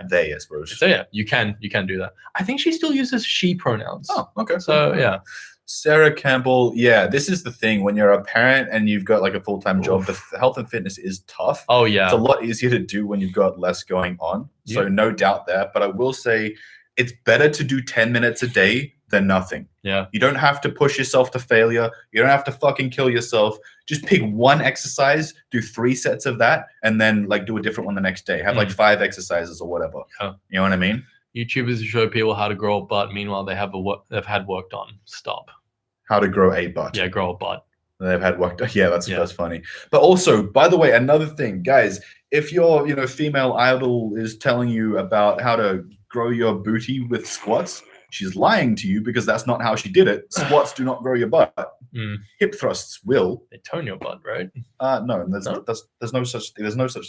they, I suppose. So yeah, you can do that. I think she still uses she pronouns. Oh, okay. So yeah. Sarah Campbell, this is the thing. When you're a parent and you've got like a full-time job, the health and fitness is tough. Oh, yeah. It's a lot easier to do when you've got less going on. So no doubt there. But I will say it's better to do 10 minutes a day than nothing. Yeah. You don't have to push yourself to failure. You don't have to fucking kill yourself. Just pick one exercise, do 3 sets of that, and then like do a different one the next day. Have like 5 exercises or whatever. Yeah. You know what I mean? YouTubers show people how to grow a butt. Meanwhile, they've had work done. Stop. How to grow a butt. Yeah, grow a butt. They've had work. Yeah, that's funny. But also, by the way, another thing, guys, if your female idol is telling you about how to grow your booty with squats, she's lying to you because that's not how she did it. Squats do not grow your butt. Hip thrusts will. They tone your butt, right? No, and there's no such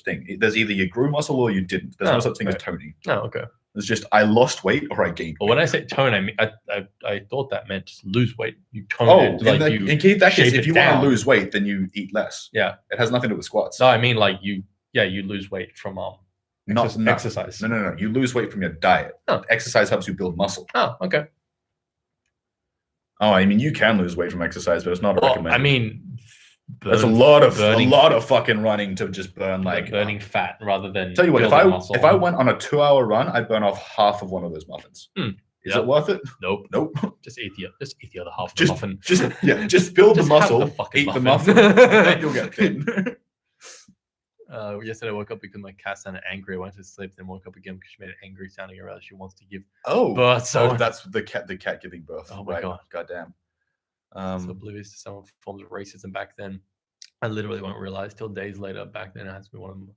thing. There's either you grew muscle or you didn't. There's no such thing as toning. Oh, okay. It's just I lost weight or I gained weight. Well, when I say tone, I mean I thought that meant just lose weight. You tone it like in that case, if you want to lose weight, then you eat less. Yeah. It has nothing to do with squats. No, I mean like you lose weight from exercise. No. You lose weight from your diet. Oh. Exercise helps you build muscle. Oh, okay. Oh, I mean, you can lose weight from exercise, but it's not recommended. I mean, there's a lot of fucking running to just burn burning fat rather than. Tell you what, if I went on a 2-hour run, I'd burn off half of one of those muffins. Is it worth it? Nope. Just eat the other half of the muffin. Just build the muscle, eat the muffin, then you'll get thin. Yesterday I woke up because my cat sounded angry. I went to sleep, then woke up again because she made it angry sounding around. She wants to give birth. So that's the cat giving birth. Oh my god. Goddamn. So oblivious to some forms of racism back then. I literally won't realize till days later. Back then it has to be one of them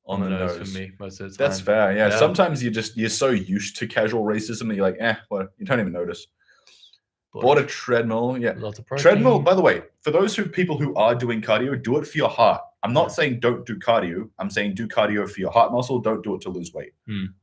on the nose for me most of the time. That's fair. Yeah. Sometimes you're so used to casual racism that you're like, well, you don't even notice. Bought a treadmill. Yeah. Lots of protein. Treadmill, by the way, for those people who are doing cardio, do it for your heart. I'm not saying don't do cardio. I'm saying do cardio for your heart muscle. Don't do it to lose weight.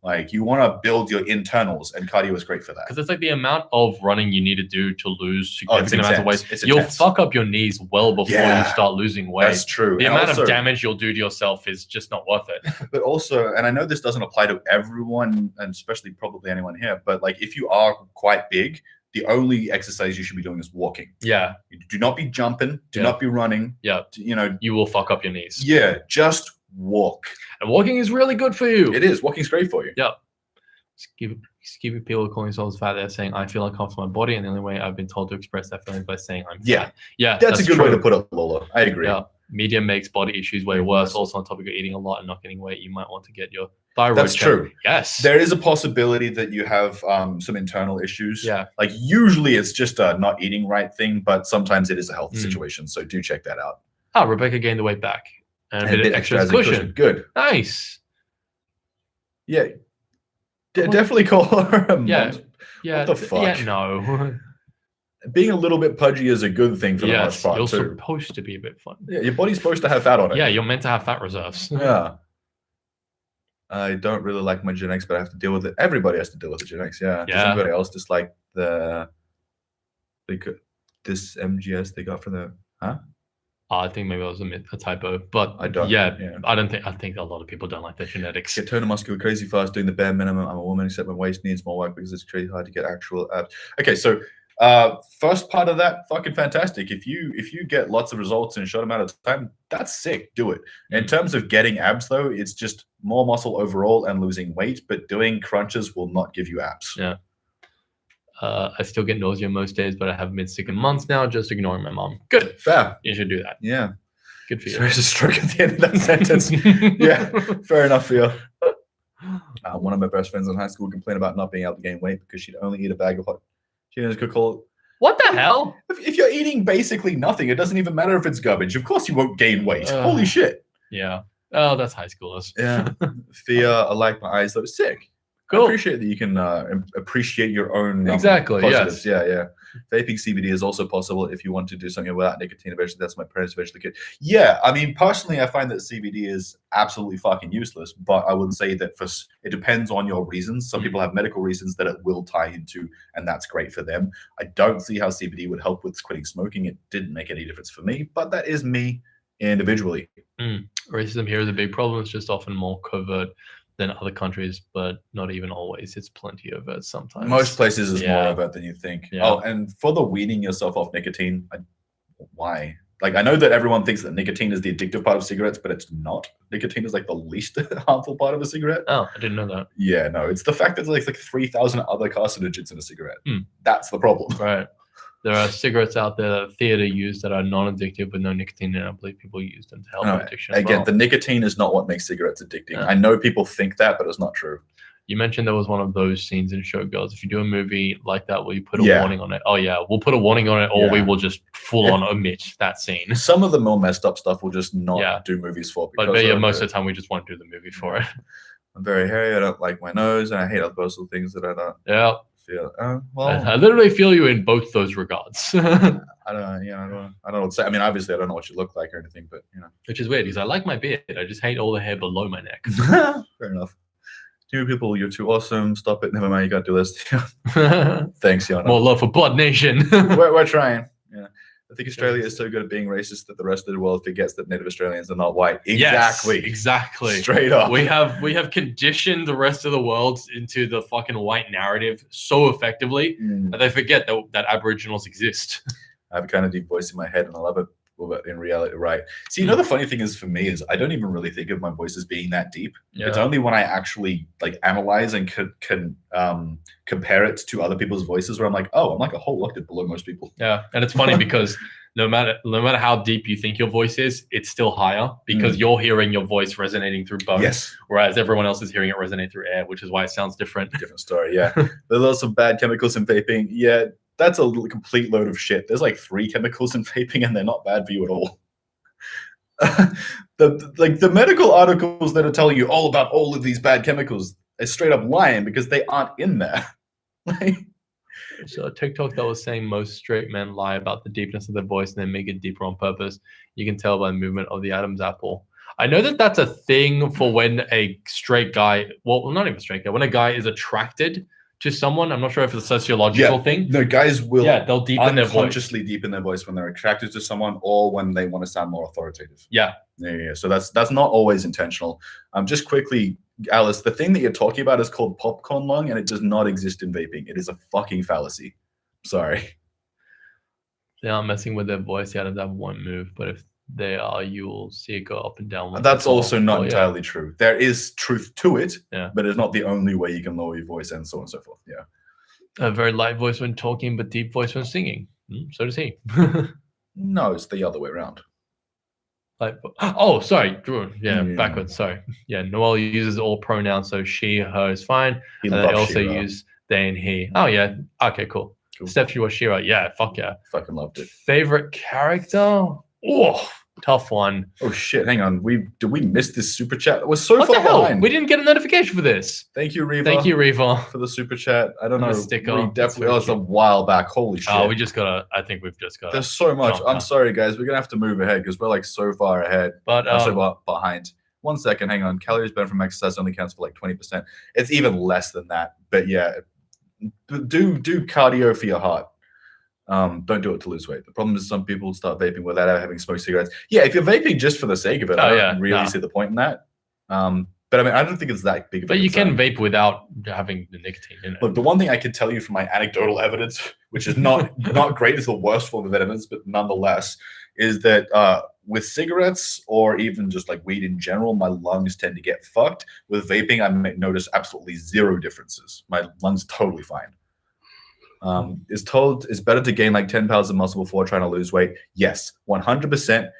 Like you want to build your internals, and cardio is great for that. Because it's like the amount of running you need to do to lose significant amounts of weight. You'll fuck up your knees well before you start losing weight. That's true. The amount of damage you'll do to yourself is just not worth it. But also, and I know this doesn't apply to everyone, and especially probably anyone here, but like if you are quite big, the only exercise you should be doing is walking. Yeah. Do not be jumping. Do not be running. Yeah. You will fuck up your knees. Yeah. Just walk. And walking is really good for you. It is. Walking's great for you. Yeah. Skinny people calling themselves fat. They're saying, I feel uncomfortable in my body. And the only way I've been told to express that feeling is by saying I'm fat. Yeah. That's a good way to put it, Lola. I agree. Yeah. Media makes body issues way worse. Also on topic of eating a lot and not getting weight, you might want to get your thyroid. That's true. Yes. There is a possibility that you have some internal issues. Yeah. Like usually it's just a not eating right thing, but sometimes it is a health situation. So do check that out. Oh, Rebecca gained the weight back. And a bit extra as a cushion. Good. Nice. Yeah. Definitely call her a monster. Yeah. What the fuck? Yeah, no. Being a little bit pudgy is a good thing for the most part, you're too. supposed to be a bit fun. Yeah, your body's supposed to have fat on it. Yeah, you're meant to have fat reserves. Yeah. I don't really like my genetics, but I have to deal with it. Everybody has to deal with the genetics, yeah. Does anybody else dislike this MGS they got from the... Huh? I think maybe it was a typo, but I think a lot of people don't like their genetics. Get tonal muscular crazy fast, doing the bare minimum. I'm a woman, except my waist needs more work because it's crazy hard to get actual abs. Okay, so first part of that, fucking fantastic. If you get lots of results in a short amount of time, that's sick. Do it. In terms of getting abs, though, it's just more muscle overall and losing weight, but doing crunches will not give you abs. Yeah. I still get nausea most days, but I haven't been sick in months now, just ignoring my mom. Good. Fair. You should do that. Yeah. Good for you. There's a stroke at the end of that sentence. Yeah, fair enough for you. One of my best friends in high school complained about not being able to gain weight because she'd only eat a bag of hot Cheetos, Coca-Cola. What the hell? If you're eating basically nothing, it doesn't even matter if it's garbage. Of course you won't gain weight. Holy shit. Yeah. Oh, that's high schoolers. Yeah. Fear, I like my eyes, though. Sick. Cool. I appreciate that you can appreciate your own positives. Yeah. Vaping CBD is also possible if you want to do something without nicotine. Eventually, that's my parents eventually could. Yeah, I mean, personally, I find that CBD is absolutely fucking useless. But I would say that it depends on your reasons. Some people have medical reasons that it will tie into, and that's great for them. I don't see how CBD would help with quitting smoking. It didn't make any difference for me, but that is me individually. Racism here is a big problem. It's just often more covert than other countries, but not even always. It's plenty overt sometimes. Most places is more overt than you think. Yeah. Oh, and for the weaning yourself off nicotine, why? Like, I know that everyone thinks that nicotine is the addictive part of cigarettes, but it's not. Nicotine is like the least harmful part of a cigarette. Oh, I didn't know that. Yeah, no, it's the fact that there's like 3,000 other carcinogens in a cigarette. That's the problem. Right. There are cigarettes out there that theater use that are non-addictive with no nicotine, and I believe people use them to help with addiction. Again, the nicotine is not what makes cigarettes addicting. I know people think that, but it's not true. You mentioned there was one of those scenes in Showgirls. If you do a movie like that, will you put a Yeah. warning on it? Oh yeah, we'll put a warning on it, or we Yeah. will just full on omit that scene. Some of the more messed up stuff we'll just not Yeah. do movies for. But because yeah, of most it. of the time we just won't do the movie for it. I'm very hairy. I don't like my nose, and I hate other personal things that I don't Yeah. feel. I Well, literally feel you in both those regards. I don't know. Yeah, I don't know what to say. I mean, obviously, I don't know what you look like or anything, but you know. Which is weird because I like my beard. I just hate all the hair below my neck. Fair enough. Two people, you're too awesome. Stop it. Never mind. You got to do this. Thanks, Yana. More love for Blood Nation. we're trying. Yeah. I think Australia is so good at being racist that the rest of the world forgets that Native Australians are not white. Exactly. Yes, exactly. Straight up. We have conditioned the rest of the world into the fucking white narrative so effectively that they forget that Aboriginals exist. I have a kind of deep voice in my head, and I love it. But in reality, right. See, you know, the funny thing is for me is I don't even really think of my voice as being that deep. Yeah. It's only when I actually like analyze and can compare it to other people's voices where I'm like, oh, I'm like a whole octave below most people. Yeah, and it's funny because no matter how deep you think your voice is, it's still higher because you're hearing your voice resonating through bone, Yes. whereas everyone else is hearing it resonate through air, which is why it sounds different. Different story, yeah. There's lots of bad chemicals in vaping. Yeah, that's a complete load of shit. There's like 3 chemicals in vaping, and they're not bad for you at all. the medical articles that are telling you all about all of these bad chemicals are straight up lying because they aren't in there. So a TikTok that was saying most straight men lie about the deepness of their voice and then make it deeper on purpose. You can tell by the movement of the Adam's apple. I know that that's a thing for when a straight guy, well, not even straight guy, when a guy is attracted to someone. I'm not sure if it's a sociological thing. No, guys will they'll deepen their voice. unconsciously deepen their voice when they're attracted to someone or when they want to sound more authoritative. Yeah. So that's not always intentional. Just quickly, Alice, the thing that you're talking about is called popcorn lung, and it does not exist in vaping. It is a fucking fallacy. Sorry. They aren't messing with their voice. The Adam's apple won't move, but if they are, you will see it go up and down. That's also not entirely true. There is truth to it, Yeah. but it's not the only way you can lower your voice and so on and so forth. Yeah. A very light voice when talking, but deep voice when singing. So does he. No, it's the other way around. Oh, sorry. Yeah, Yeah. backwards. Sorry. Yeah, Noel uses all pronouns, so she, her is fine. He And they loves also She-Ra. use they and he. Oh, yeah. Okay, cool. Steph, you were She-Ra. Yeah, fuck yeah. Fucking loved it. Favorite character? Oh, tough one. Oh shit! Hang on. Did we miss this super chat? It was so What far the hell? behind. We didn't get a notification for this. Thank you, Reva. Thank you, Reva. for the super chat. I don't And know. the sticker. We That's definitely. very It's a cute. while back. Holy shit! Oh, I think we've just got. There's so much. jump I'm that. sorry, guys. We're gonna have to move ahead because we're like so far ahead. But So far behind. 1 second. Hang on. Calories burned from exercise only counts for like 20%. It's even less than that. But yeah, do cardio for your heart. Don't do it to lose weight. The problem is some people start vaping without ever having smoked cigarettes. Yeah, if you're vaping just for the sake of it, I don't really see the point in that. But I mean, I don't think it's that big of a But you concern. can vape without having the nicotine in it. Look, the one thing I can tell you from my anecdotal evidence, which is not great, is the worst form of evidence, but nonetheless, is that with cigarettes or even just like weed in general, my lungs tend to get fucked. With vaping, I notice absolutely zero differences. My lungs are totally fine. It's better to gain like 10 pounds of muscle before trying to lose weight. Yes, 100%.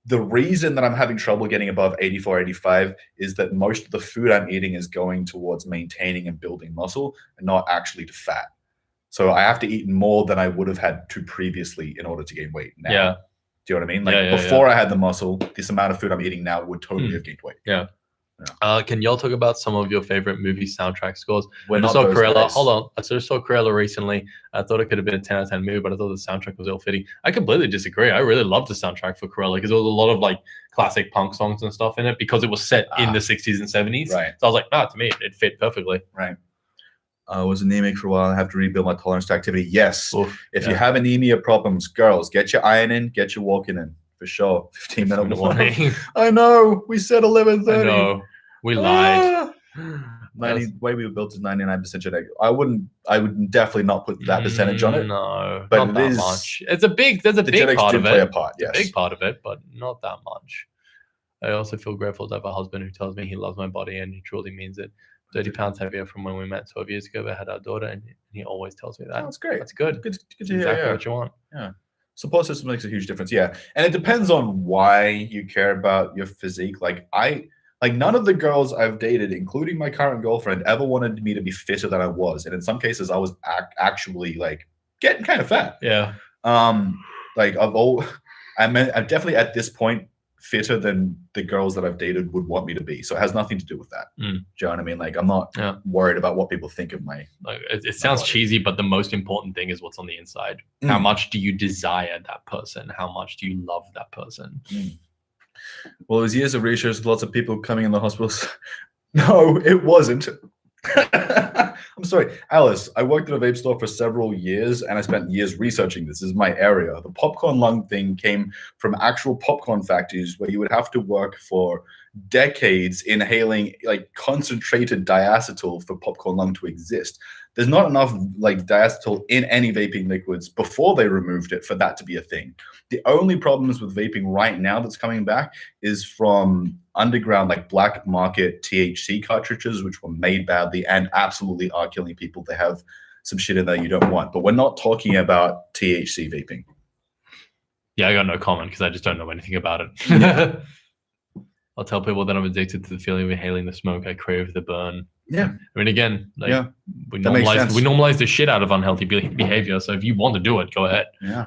The reason that I'm having trouble getting above 84, 85 is that most of the food I'm eating is going towards maintaining and building muscle and not actually to fat. So I have to eat more than I would have had to previously in order to gain weight now. Yeah. Do you know what I mean? Like before I had the muscle, this amount of food I'm eating now would totally have gained weight. Yeah. Can y'all talk about some of your favorite movie soundtrack scores? We're I not just saw those Cruella. guys. Hold on. I just saw Cruella recently. I thought it could have been a 10 out of 10 movie, but I thought the soundtrack was ill-fitting. I completely disagree. I really loved the soundtrack for Cruella because there was a lot of like classic punk songs and stuff in it because it was set in the 60s and 70s. Right. So I was like, to me, it fit perfectly. Right. I was anemic for a while. I have to rebuild my tolerance to activity. Yes. Oof, If you have anemia problems, girls, get your iron in, get your walking in. For sure. 15-minute warning. I know. We said 11:30. I know. We lied. 90 way we were built is 99% genetic. I would definitely not put that percentage on it. No, but not that much. There's a big part of play a it. part, yes. A big part of it, but not that much. I also feel grateful to have a husband who tells me he loves my body and he truly means it. 30 pounds heavier from when we met 12 years ago. I had our daughter, and he always tells me that. Oh, that's great. That's good. Good to hear. Exactly Yeah. what you want. Yeah. Support system makes a huge difference. Yeah. And it depends on why you care about your physique. Like Like, none of the girls I've dated, including my current girlfriend, ever wanted me to be fitter than I was. And in some cases, I was actually, like, getting kind of fat. Yeah. Like, I'm definitely at this point fitter than the girls that I've dated would want me to be. So it has nothing to do with that. Do you know what I mean? Like, I'm not worried about what people think of my. Like, it sounds cheesy, but the most important thing is what's on the inside. How much do you desire that person? How much do you love that person? Well, it was years of research with lots of people coming in the hospitals. No, it wasn't. I'm sorry, Alice. I worked at a vape store for several years, and I spent years researching this. This is my area. The popcorn lung thing came from actual popcorn factories where you would have to work for decades inhaling like concentrated diacetyl for popcorn lung to exist. There's not enough like diacetyl in any vaping liquids before they removed it for that to be a thing. The only problems with vaping right now that's coming back is from underground, like black market THC cartridges, which were made badly and absolutely are killing people. They have some shit in there you don't want. But we're not talking about THC vaping. Yeah, I got no comment because I just don't know anything about it. I'll tell people that I'm addicted to the feeling of inhaling the smoke. I crave the burn. Yeah. I mean, again, like, we That makes sense. normalize the shit out of unhealthy behavior. So if you want to do it, go ahead. Yeah.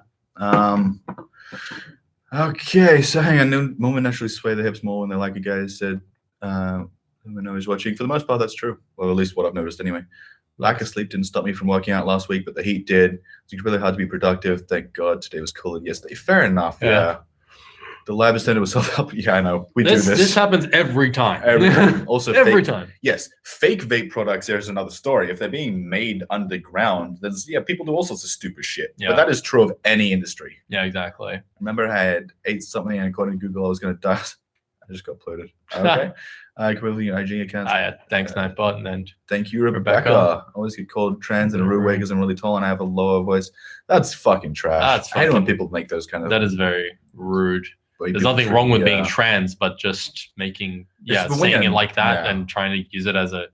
Okay, so hang on. Women naturally sway their hips more when they like a guy. Who said, women always watching. For the most part, that's true. Well, at least what I've noticed anyway. Lack of sleep didn't stop me from working out last week, but the heat did. It's really hard to be productive. Thank God today was cooler than yesterday. Fair enough. Yeah. The lab attendant was self-help. Yeah, I know. We do this. This happens every time. Also, every time. Yes, fake vape products. There's another story. If they're being made underground, there's people do all sorts of stupid shit. Yeah. But that is true of any industry. Yeah, exactly. Remember, I had ate something, and according to Google, I was going to die. I just got polluted. Okay. Completely IG accounts. Thanks, Nightbot, and thank you, Rebecca. I always get called trans and rude way because I'm really tall and I have a lower voice. That's fucking trash. I hate when people make those kind of. That is very rude. There's nothing wrong with being trans, but just saying it like that and trying to use it as a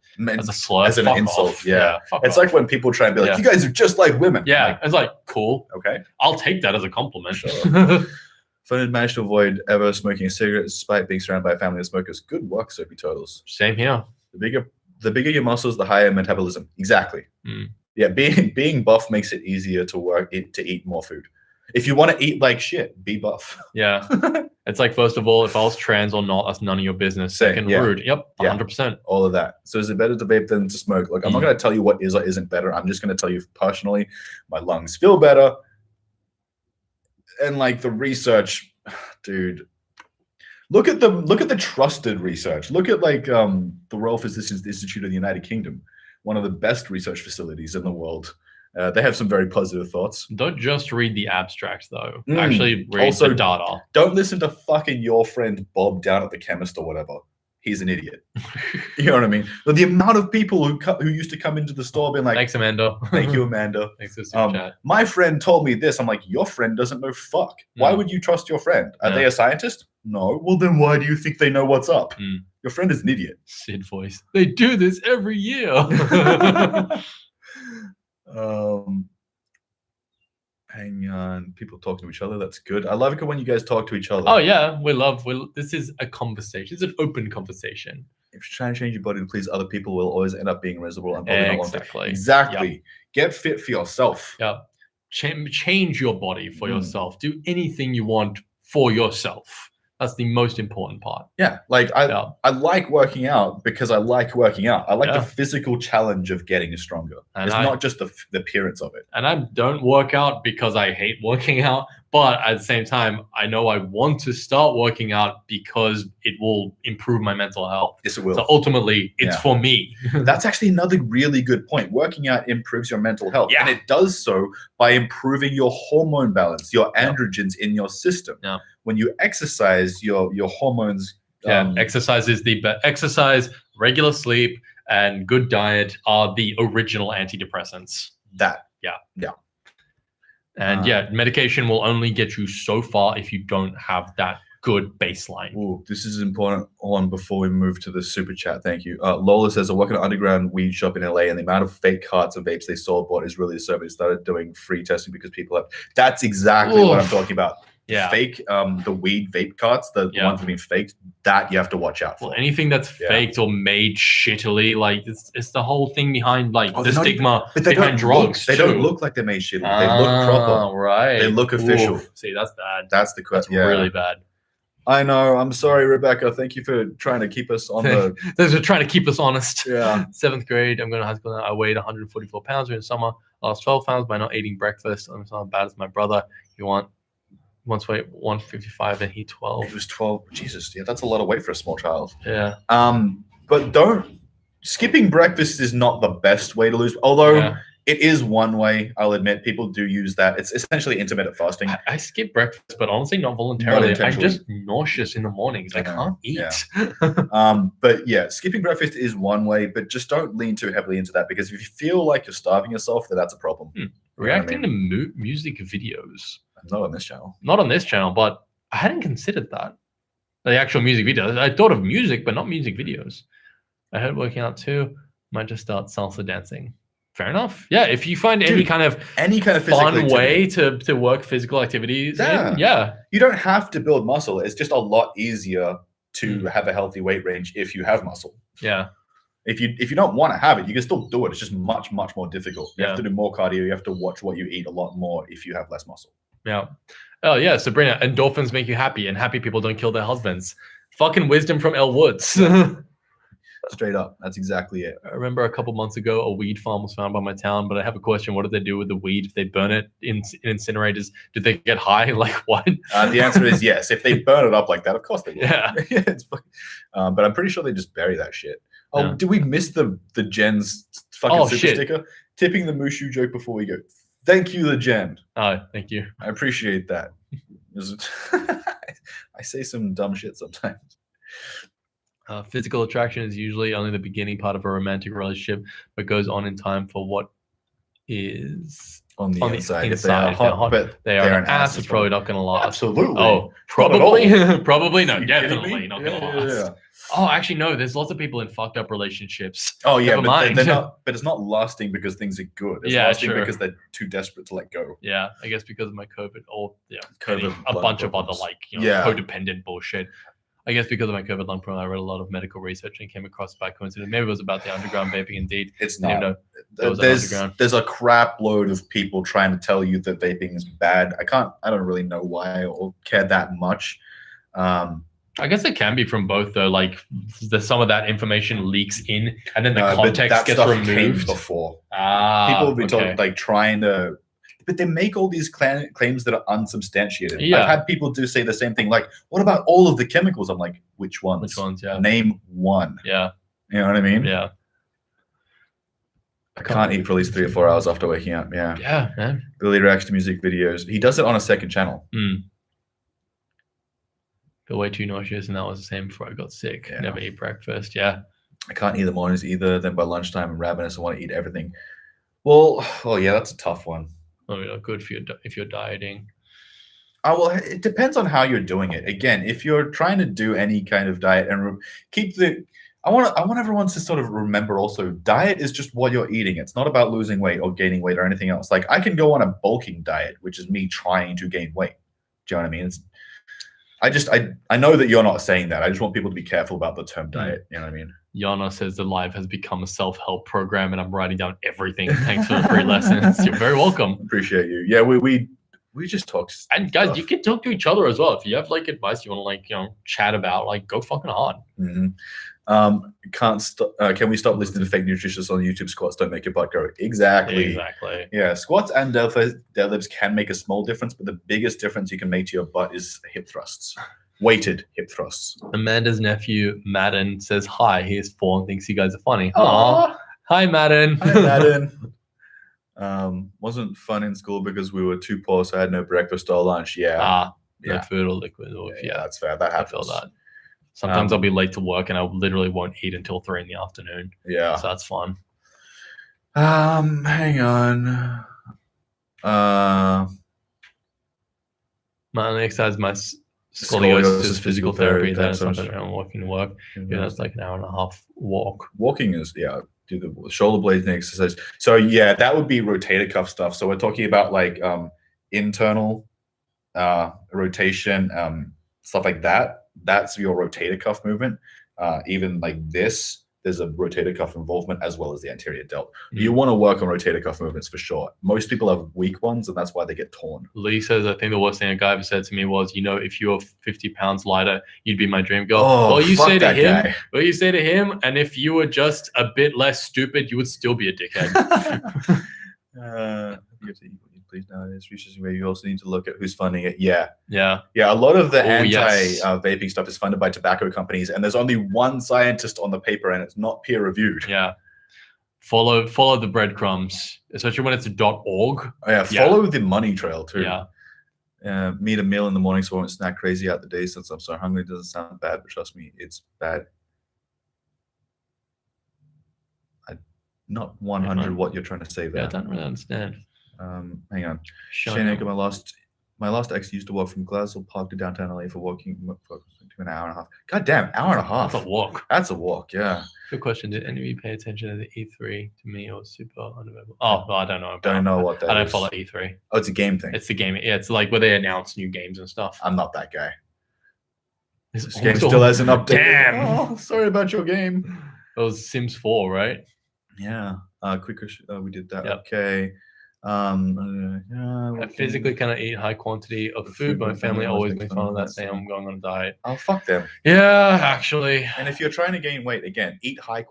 slur, as an insult. Off. It's like when people try and be like, "You guys are just like women." Yeah, like, it's like cool. Okay, I'll take that as a compliment. Sure. Fun managed to avoid ever smoking a cigarette despite being surrounded by a family of smokers. Good work, Sophie Turtles. Same here. The bigger your muscles, the higher metabolism. Exactly. Yeah, being buff makes it easier to eat more food. If you want to eat like shit, be buff. Yeah. It's like, first of all, if I was trans or not, that's none of your business. Second, rude. Yep, 100%. All of that. So is it better to vape than to smoke? Like, I'm not going to tell you what is or isn't better. I'm just going to tell you personally, my lungs feel better. And like the research, dude, look at the trusted research. Look at like the Royal Physicians Institute of the United Kingdom, one of the best research facilities in the world. They have some very positive thoughts. Don't just read the abstract, though. Actually read the data. Don't listen to fucking your friend Bob down at the chemist or whatever. He's an idiot. You know what I mean? But the amount of people who used to come into the store being like, "Thanks, Amanda." Thank you, Amanda. Thanks for the chat. My friend told me this. I'm like, your friend doesn't know fuck. Why would you trust your friend? Are they a scientist? No. Well, then why do you think they know what's up? Your friend is an idiot. Sid voice. They do this every year. Hang on, people talk to each other. That's good. I love it when you guys talk to each other. Oh yeah, this is a conversation. It's an open conversation. If you're trying to change your body to please other people, will always end up being miserable and probably not long. Exactly. Yep. Get fit for yourself. Yeah. Change your body for yourself. Do anything you want for yourself. That's the most important part. Yeah, like I like working out because I like working out. I like the physical challenge of getting stronger. And it's not just the appearance of it. And I don't work out because I hate working out, but at the same time, I know I want to start working out because it will improve my mental health. Yes, it will. So ultimately, it's for me. That's actually another really good point. Working out improves your mental health. Yeah. And it does so by improving your hormone balance, your androgens in your system. Yeah. When you exercise, your hormones. Exercise is the best. Exercise, regular sleep, and good diet are the original antidepressants. And medication will only get you so far if you don't have that good baseline. Ooh, this is important. Hold on before we move to the super chat. Thank you. Lola says, I work in an underground weed shop in LA, and the amount of fake carts of vapes they sold bought is really disturbing. They started doing free testing because people have. That's exactly what I'm talking about. fake the weed vape carts, the ones that have been faked, that you have to watch out for. Well, anything that's faked or made shittily, like it's the whole thing behind like the stigma behind drugs. They don't look like they're made shittily. They look proper. Right. They look official. Oof. See, that's bad. That's the question. That's really bad. I know. I'm sorry, Rebecca. Thank you for trying to keep us on the. Those are trying to keep us honest. Yeah. 7th grade. I'm going to high school now. I weighed 144 pounds during the summer. I lost 12 pounds by not eating breakfast. I'm not as bad as my brother. Once weighed 155 and he 12. He was 12. Jesus, yeah, that's a lot of weight for a small child. Yeah. But skipping breakfast is not the best way to lose. Although it is one way. I'll admit people do use that. It's essentially intermittent fasting. I skip breakfast, but honestly, not voluntarily. I'm just nauseous in the mornings. I can't eat. Yeah. But yeah, skipping breakfast is one way, but just don't lean too heavily into that, because if you feel like you're starving yourself, then that's a problem. Reacting to music videos. Not on this channel. Not on this channel, but I hadn't considered that. The actual music videos. I thought of music, but not music videos. I heard working out too. Might just start salsa dancing. Fair enough. Yeah, if you find any kind of fun way to work physical activities, you don't have to build muscle. It's just a lot easier to have a healthy weight range if you have muscle. Yeah. If you don't want to have it, you can still do it. It's just much more difficult. You have to do more cardio. You have to watch what you eat a lot more if you have less muscle. Yeah. Oh yeah, Sabrina. Endorphins make you happy, and happy people don't kill their husbands. Fucking wisdom from Elle Woods. Straight up. That's exactly it. I remember a couple months ago, a weed farm was found by my town, but I have a question. What do they do with the weed? If they burn it in incinerators, do they get high? Like what? The answer is yes. If they burn it up like that, of course they will. Yeah. It's fucking, but I'm pretty sure they just bury that shit. Oh, did we miss the Jen's fucking super sticker? Tipping the Mushu joke before we go. Thank you, the Jen. Oh, thank you. I appreciate that. I say some dumb shit sometimes. Physical attraction is usually only the beginning part of a romantic relationship, but goes on in time for what is on the inside. If they are hot, but they are an ass, it's probably not going to last. Absolutely. Oh, probably. Probably no. Definitely not going to last. Yeah. Oh, actually, no. There's lots of people in fucked up relationships. Oh yeah, but they're not. But it's not lasting because things are good. It's lasting because they're too desperate to let go. Yeah, I guess because of my COVID, or a bunch of other codependent bullshit. I guess because of my COVID lung problem, I read a lot of medical research and came across by coincidence. Maybe it was about the underground vaping. Indeed, it's not. There's a crap load of people trying to tell you that vaping is bad. I don't really know why or care that much. I guess it can be from both though. Like some of that information leaks in, and then the context gets removed. Came before people have been talking, like trying to. But they make all these claims that are unsubstantiated. Yeah. I've had people say the same thing. Like, what about all of the chemicals? I'm like, which ones? Which ones? Yeah. Name one. Yeah. You know what I mean? Yeah. I can't eat for at least 3 or 4 hours after waking up. Yeah. Yeah, man. Billy reacts to music videos. He does it on a second channel. Feel way too nauseous, and that was the same before I got sick. Yeah. Never eat breakfast. Yeah. I can't eat in the mornings either. Then by lunchtime, I'm ravenous. I want to eat everything. Well, yeah, that's a tough one. Good for you if you're dieting. Oh, well, it depends on how you're doing it. Again, if you're trying to do any kind of diet and I want everyone to sort of remember also, diet is just what you're eating. It's not about losing weight or gaining weight or anything else. Like I can go on a bulking diet, which is me trying to gain weight. Do you know what I mean? I know that you're not saying that. I just want people to be careful about the term diet. You know what I mean? Yana says the live has become a self-help program, and I'm writing down everything. Thanks for the free lessons. You're very welcome. Appreciate you. Yeah, we just talk. And guys, you can talk to each other as well. If you have like advice you want to chat about, like go fucking hard. Can we stop listening to fake nutritionists on YouTube? Squats don't make your butt grow. Exactly. Yeah, squats and deadlifts can make a small difference, but the biggest difference you can make to your butt is hip thrusts. Weighted hip thrusts. Amanda's nephew, Madden, says hi. He is 4 and thinks you guys are funny. Aww. Hi, Madden. Hi, Madden. Wasn't fun in school because we were too poor, so I had no breakfast or lunch. Yeah. No food or liquid. Yeah, that's fair. That happens. I feel that. Sometimes I'll be late to work and I literally won't eat until 3 in the afternoon. Yeah. So that's fun. Hang on. My exercise, my scoliosis is physical therapy. Then sometimes I'm walking to work. Yeah, that's like an hour and a half walk. Walking is, do the shoulder blades exercise. So yeah, that would be rotator cuff stuff. So we're talking about like internal rotation, stuff like that, that's your rotator cuff movement. Even like this, there's a rotator cuff involvement as well as the anterior delt. You want to work on rotator cuff movements for sure. Most people have weak ones, and that's why they get torn. Lee says, I think the worst thing a guy ever said to me was, if you were 50 pounds lighter, you'd be my dream girl. Oh, well, you fuck say to that him, guy. well, you say to him, and if you were just a bit less stupid, you would still be a dickhead. Please nowadays research where you also need to look at who's funding it. Yeah. Yeah. A lot of the yes. vaping stuff is funded by tobacco companies, and there's only one scientist on the paper, and it's not peer reviewed. Yeah. Follow the breadcrumbs, especially when it's .org. Oh, yeah. Follow the money trail too. Yeah. Meet a meal in the morning so I won't snack crazy out the day since I'm so hungry. It doesn't sound bad, but trust me, it's bad. Not 100 what you're trying to say there. Yeah, I don't really understand. Hang on. Shane, my last ex used to walk from Glasgow Park to downtown LA for walking for an hour and a half. God damn, hour and a half. That's a walk. That's a walk, yeah. Good question. Did any of you pay attention to the E3 to me or super unavailable? Oh, well, I don't know. Don't know what that is. I don't follow E3. Oh, it's a game thing. It's the game. Yeah, it's like where they announce new games and stuff. I'm not that guy. This game still hasn't updated. Damn. Oh, sorry about your game. It was Sims 4, right? Yeah. Quick question. We did that. Yep. Okay. I physically cannot eat high quantity of food. My family always makes fun of that, saying I'm going on a diet. Oh, fuck them. Yeah, actually. And if you're trying to gain weight, again, eat high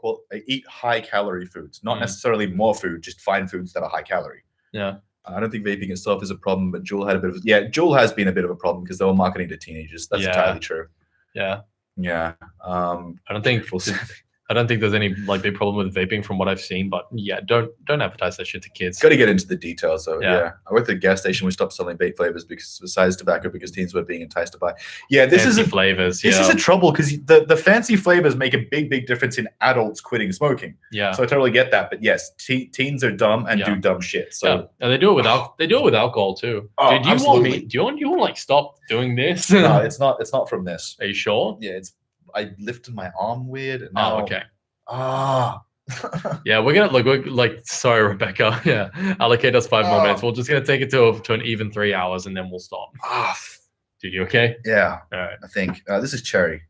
calorie foods, not necessarily more food, just find foods that are high calorie. Yeah. I don't think vaping itself is a problem, but Juul had a bit of Juul has been a bit of a problem because they were marketing to teenagers. That's entirely true. Yeah. Yeah. I don't think there's any big problem with vaping from what I've seen, but yeah, don't advertise that shit to kids. Got to get into the details though. Yeah. I worked at a gas station. We stopped selling vape flavors besides tobacco because teens were being enticed to buy. Yeah, this is flavors. This is a trouble because the fancy flavors make a big difference in adults quitting smoking. Yeah. So I totally get that, but yes, teens are dumb and do dumb shit. So and they do it with alcohol too. Oh, do you want to like stop doing this? No, it's not from this. Are you sure? Yeah, I lifted my arm weird. And now, okay. Yeah, we're gonna sorry, Rebecca. Yeah, allocate us 5 more minutes. We're just gonna take it to an even 3 hours and then we'll stop. Dude, you okay? Yeah. All right. I think this is Cherry.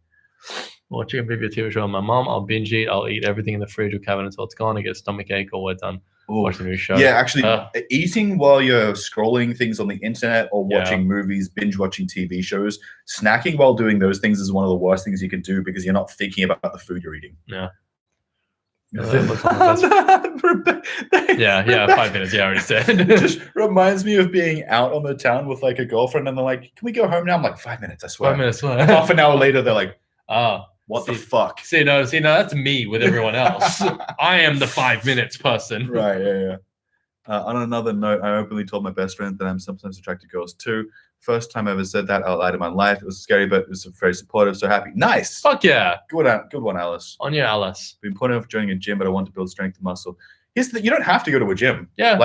Watching a movie TV show on my mom. I'll binge eat. I'll eat everything in the fridge or cabinet until it's gone. I get a stomach ache or we're done. Watching a new show. Yeah, actually, eating while you're scrolling things on the internet or watching movies, binge watching TV shows, snacking while doing those things is one of the worst things you can do because you're not thinking about the food you're eating. Yeah. Yeah, 5 minutes. Yeah, I already said. It just reminds me of being out on the town with a girlfriend, and they're like, "Can we go home now?" I'm like, 5 minutes, I swear. 5 minutes. Half an hour later, they're like, what the fuck? See, no, that's me with everyone else. I am the 5 minutes person. Right, yeah. On another note, I openly told my best friend that I'm sometimes attracted to girls too. First time I ever said that out loud in my life. It was scary, but it was very supportive. So happy. Nice. Fuck yeah. Good one, Alice. On you, Alice. Been putting off joining a gym, but I want to build strength and muscle. You don't have to go to a gym. Yeah.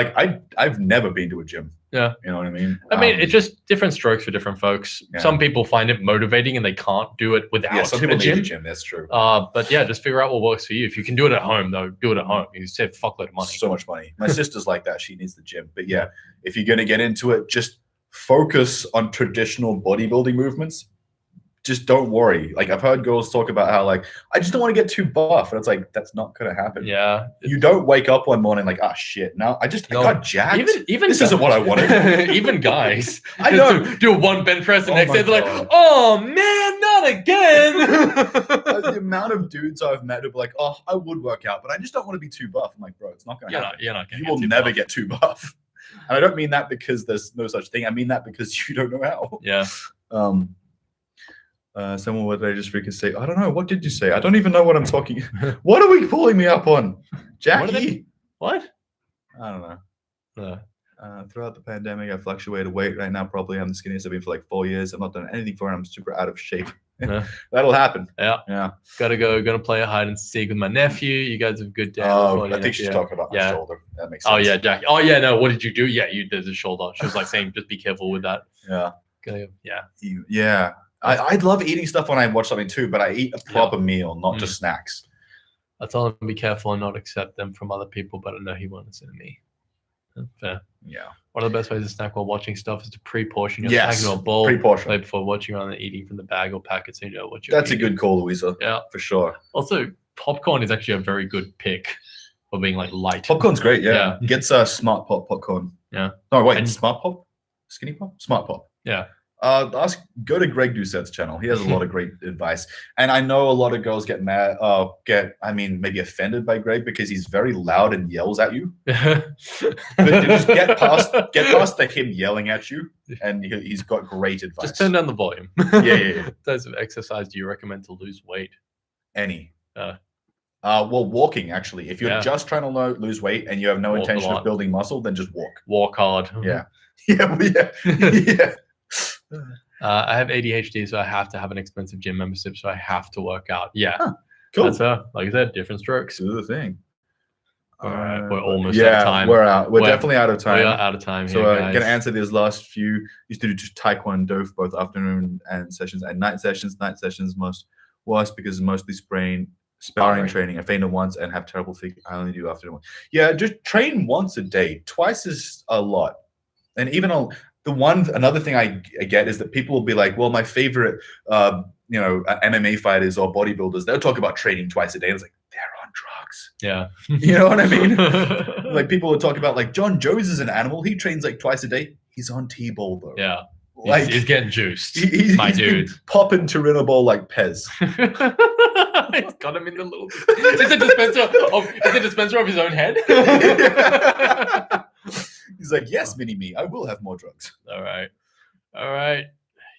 I've never been to a gym. Yeah. You know what I mean? I mean, it's just different strokes for different folks. Yeah. Some people find it motivating and they can't do it without some people a gym. need a gym. That's true. But yeah, just figure out what works for you. If you can do it at home, though, do it at home. You save a fuckload of money. So much money. My sister's like that. She needs the gym. But yeah, if you're going to get into it, just focus on traditional bodybuilding movements. Just don't worry. I've heard girls talk about how I just don't want to get too buff, and it's that's not gonna happen. Yeah. You don't wake up one morning shit. Now I got jacked. Even this isn't what I wanted. Even guys. I know. Do one bench press, and next day they're like, "Oh man, not again." The amount of dudes I've met who be like, "Oh, I would work out, but I just don't want to be too buff." I'm like, bro, it's not gonna happen. You're not gonna. You will never get too buff. And I don't mean that because there's no such thing. I mean that because you don't know how. Yeah. Someone, what did I just freaking say? I don't know. What did you say? I don't even know what I'm talking. What are we pulling me up on? Jackie? What? I don't know. Throughout the pandemic, I fluctuated weight. Right now, probably I'm the skinniest I've been for 4 years. I'm not done anything for it. I'm super out of shape. That'll happen. Yeah. Gonna play a hide and seek with my nephew. You guys have a good day. I think she's talking about my shoulder. That makes sense. Oh yeah, Jackie. Oh yeah, no. What did you do? Yeah, you did the shoulder. She was saying, just be careful with that. Yeah. Yeah. I'd love eating stuff when I watch something too, but I eat a proper meal, not just snacks. I told him to be careful and not accept them from other people, but I know he won't listen to me. Fair. Yeah. One of the best ways to snack while watching stuff is to pre-portion your Yes, snack into a bowl pre-portion. right before watching rather than eating from the bag or packet so you know what you're That's a eating. good call, Louisa. Yeah. For sure. Also, popcorn is actually a very good pick for being like light. Popcorn's great, Yeah. Gets Smart Pop popcorn. Yeah. No, wait, And- Smart Pop? Skinny Pop? Smart Pop. Yeah. Go to Greg Doucette's channel. He has a lot of great advice. And I know a lot of girls get mad, maybe offended by Greg because he's very loud and yells at you. But just get past him yelling at you, and he's got great advice. Just turn down the volume. Yeah. What types of exercise do you recommend to lose weight? Any. Uh, Well, walking, actually. If you're Yeah. just trying to lose weight and you have no Walk a intention lot. of building muscle, then just walk. Walk hard. Yeah. Yeah. I have ADHD, so I have to have an expensive gym membership, so I have to work out. Yeah. Huh, Cool. That's like I said, different strokes. Do the thing. All right, we're almost out of time. We're out. We're We're- definitely out of time. We are out of time So here, guys. gonna answer these last few. Used to do just taekwondo for both afternoon and sessions and night sessions. Night sessions most worst because mostly sparring Sparring. training. I fainted once and have terrible figure. I only do afternoon. Yeah, just train once a day. Twice is a lot. And even another thing I get is that people will be like, well, my favorite MMA fighters or bodybuilders, they'll talk about training twice a day. It's like they're on drugs. Yeah. You know what I mean? Like people will talk about like John Jones is an animal. He trains like twice a day. He's on T-ball though. Yeah. Like He's getting juiced. he's my been dude. popping Turinabol like Pez. He's got him in the little. It's a dispenser of his own head. He's like, yes, mini me, I will have more drugs. All right.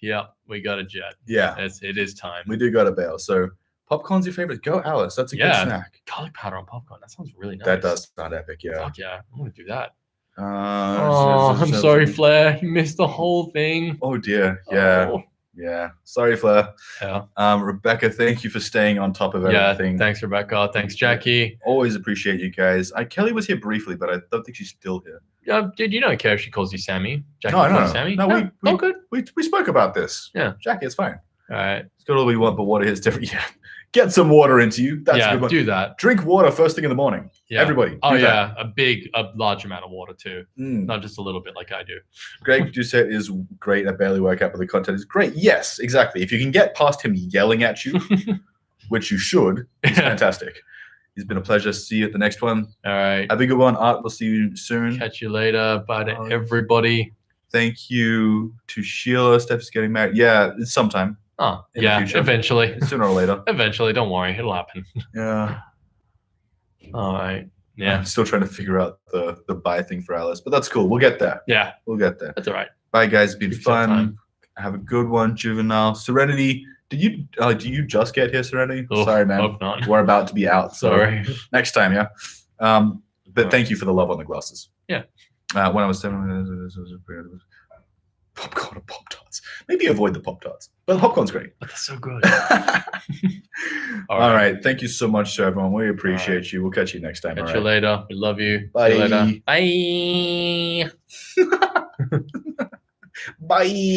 Yeah, we got a jet. Yeah, It is time. we do got to bail. So popcorn's your favorite. Go, Alice. That's a good Yeah. snack. Garlic powder on popcorn. That sounds really nice. That does sound epic. Yeah. Fuck yeah, I'm gonna do that. Oh, I'm sorry, Flair. You missed the whole thing. Oh dear. Yeah. Oh. Yeah. Sorry, Flair. Yeah. Rebecca, thank you for staying on top of Yeah. everything. Thanks, Rebecca. Thanks, Jackie. Always appreciate you guys. Kelly was here briefly, but I don't think she's still here. Dude, you don't care if she calls you Sammy. Jackie No, calls no. you Sammy. No, Oh, good. we spoke about this. Yeah. Jackie, it's fine. All right. It's got all we want, but water is different. Yeah. Get some water into you. That's a Yeah. good one. Do that. Drink water first thing in the morning. Yeah. Everybody. Oh do that. yeah, a large amount of water too, not just a little bit like I do. Greg Doucette is great at barely workout, but the content is great. Yes, exactly. If you can get past him yelling at you, which you should, it's fantastic. It's been a pleasure. See you at the next one. All right. Have a good one, Art. We'll see you soon. Catch you later. Bye to everybody. Thank you to Sheila. Steph's getting married. Yeah, it's sometime. Oh, In the yeah. future. Eventually. Sooner or later. Eventually. Don't worry. It'll happen. Yeah. All right. Yeah. I'm still trying to figure out the buy thing for Alice, but that's cool. We'll get there. Yeah. We'll get there. That's all right. Bye, guys. It's been Give yourself fun. time. Have a good one, Juvenile. Serenity. Do you just get here, Serenity? Oh, Sorry, man. Hope not. We're about to be out. So Sorry. next time, yeah. But thank you for the love on the glasses. Yeah. When I was 7, popcorn or Pop Tarts. Maybe avoid the Pop Tarts, but popcorn's great. But that's so good. All right. Thank you so much, everyone. We appreciate you. We'll catch you next time. Catch all you right? later. We love you. Bye. See you later. Bye. Bye.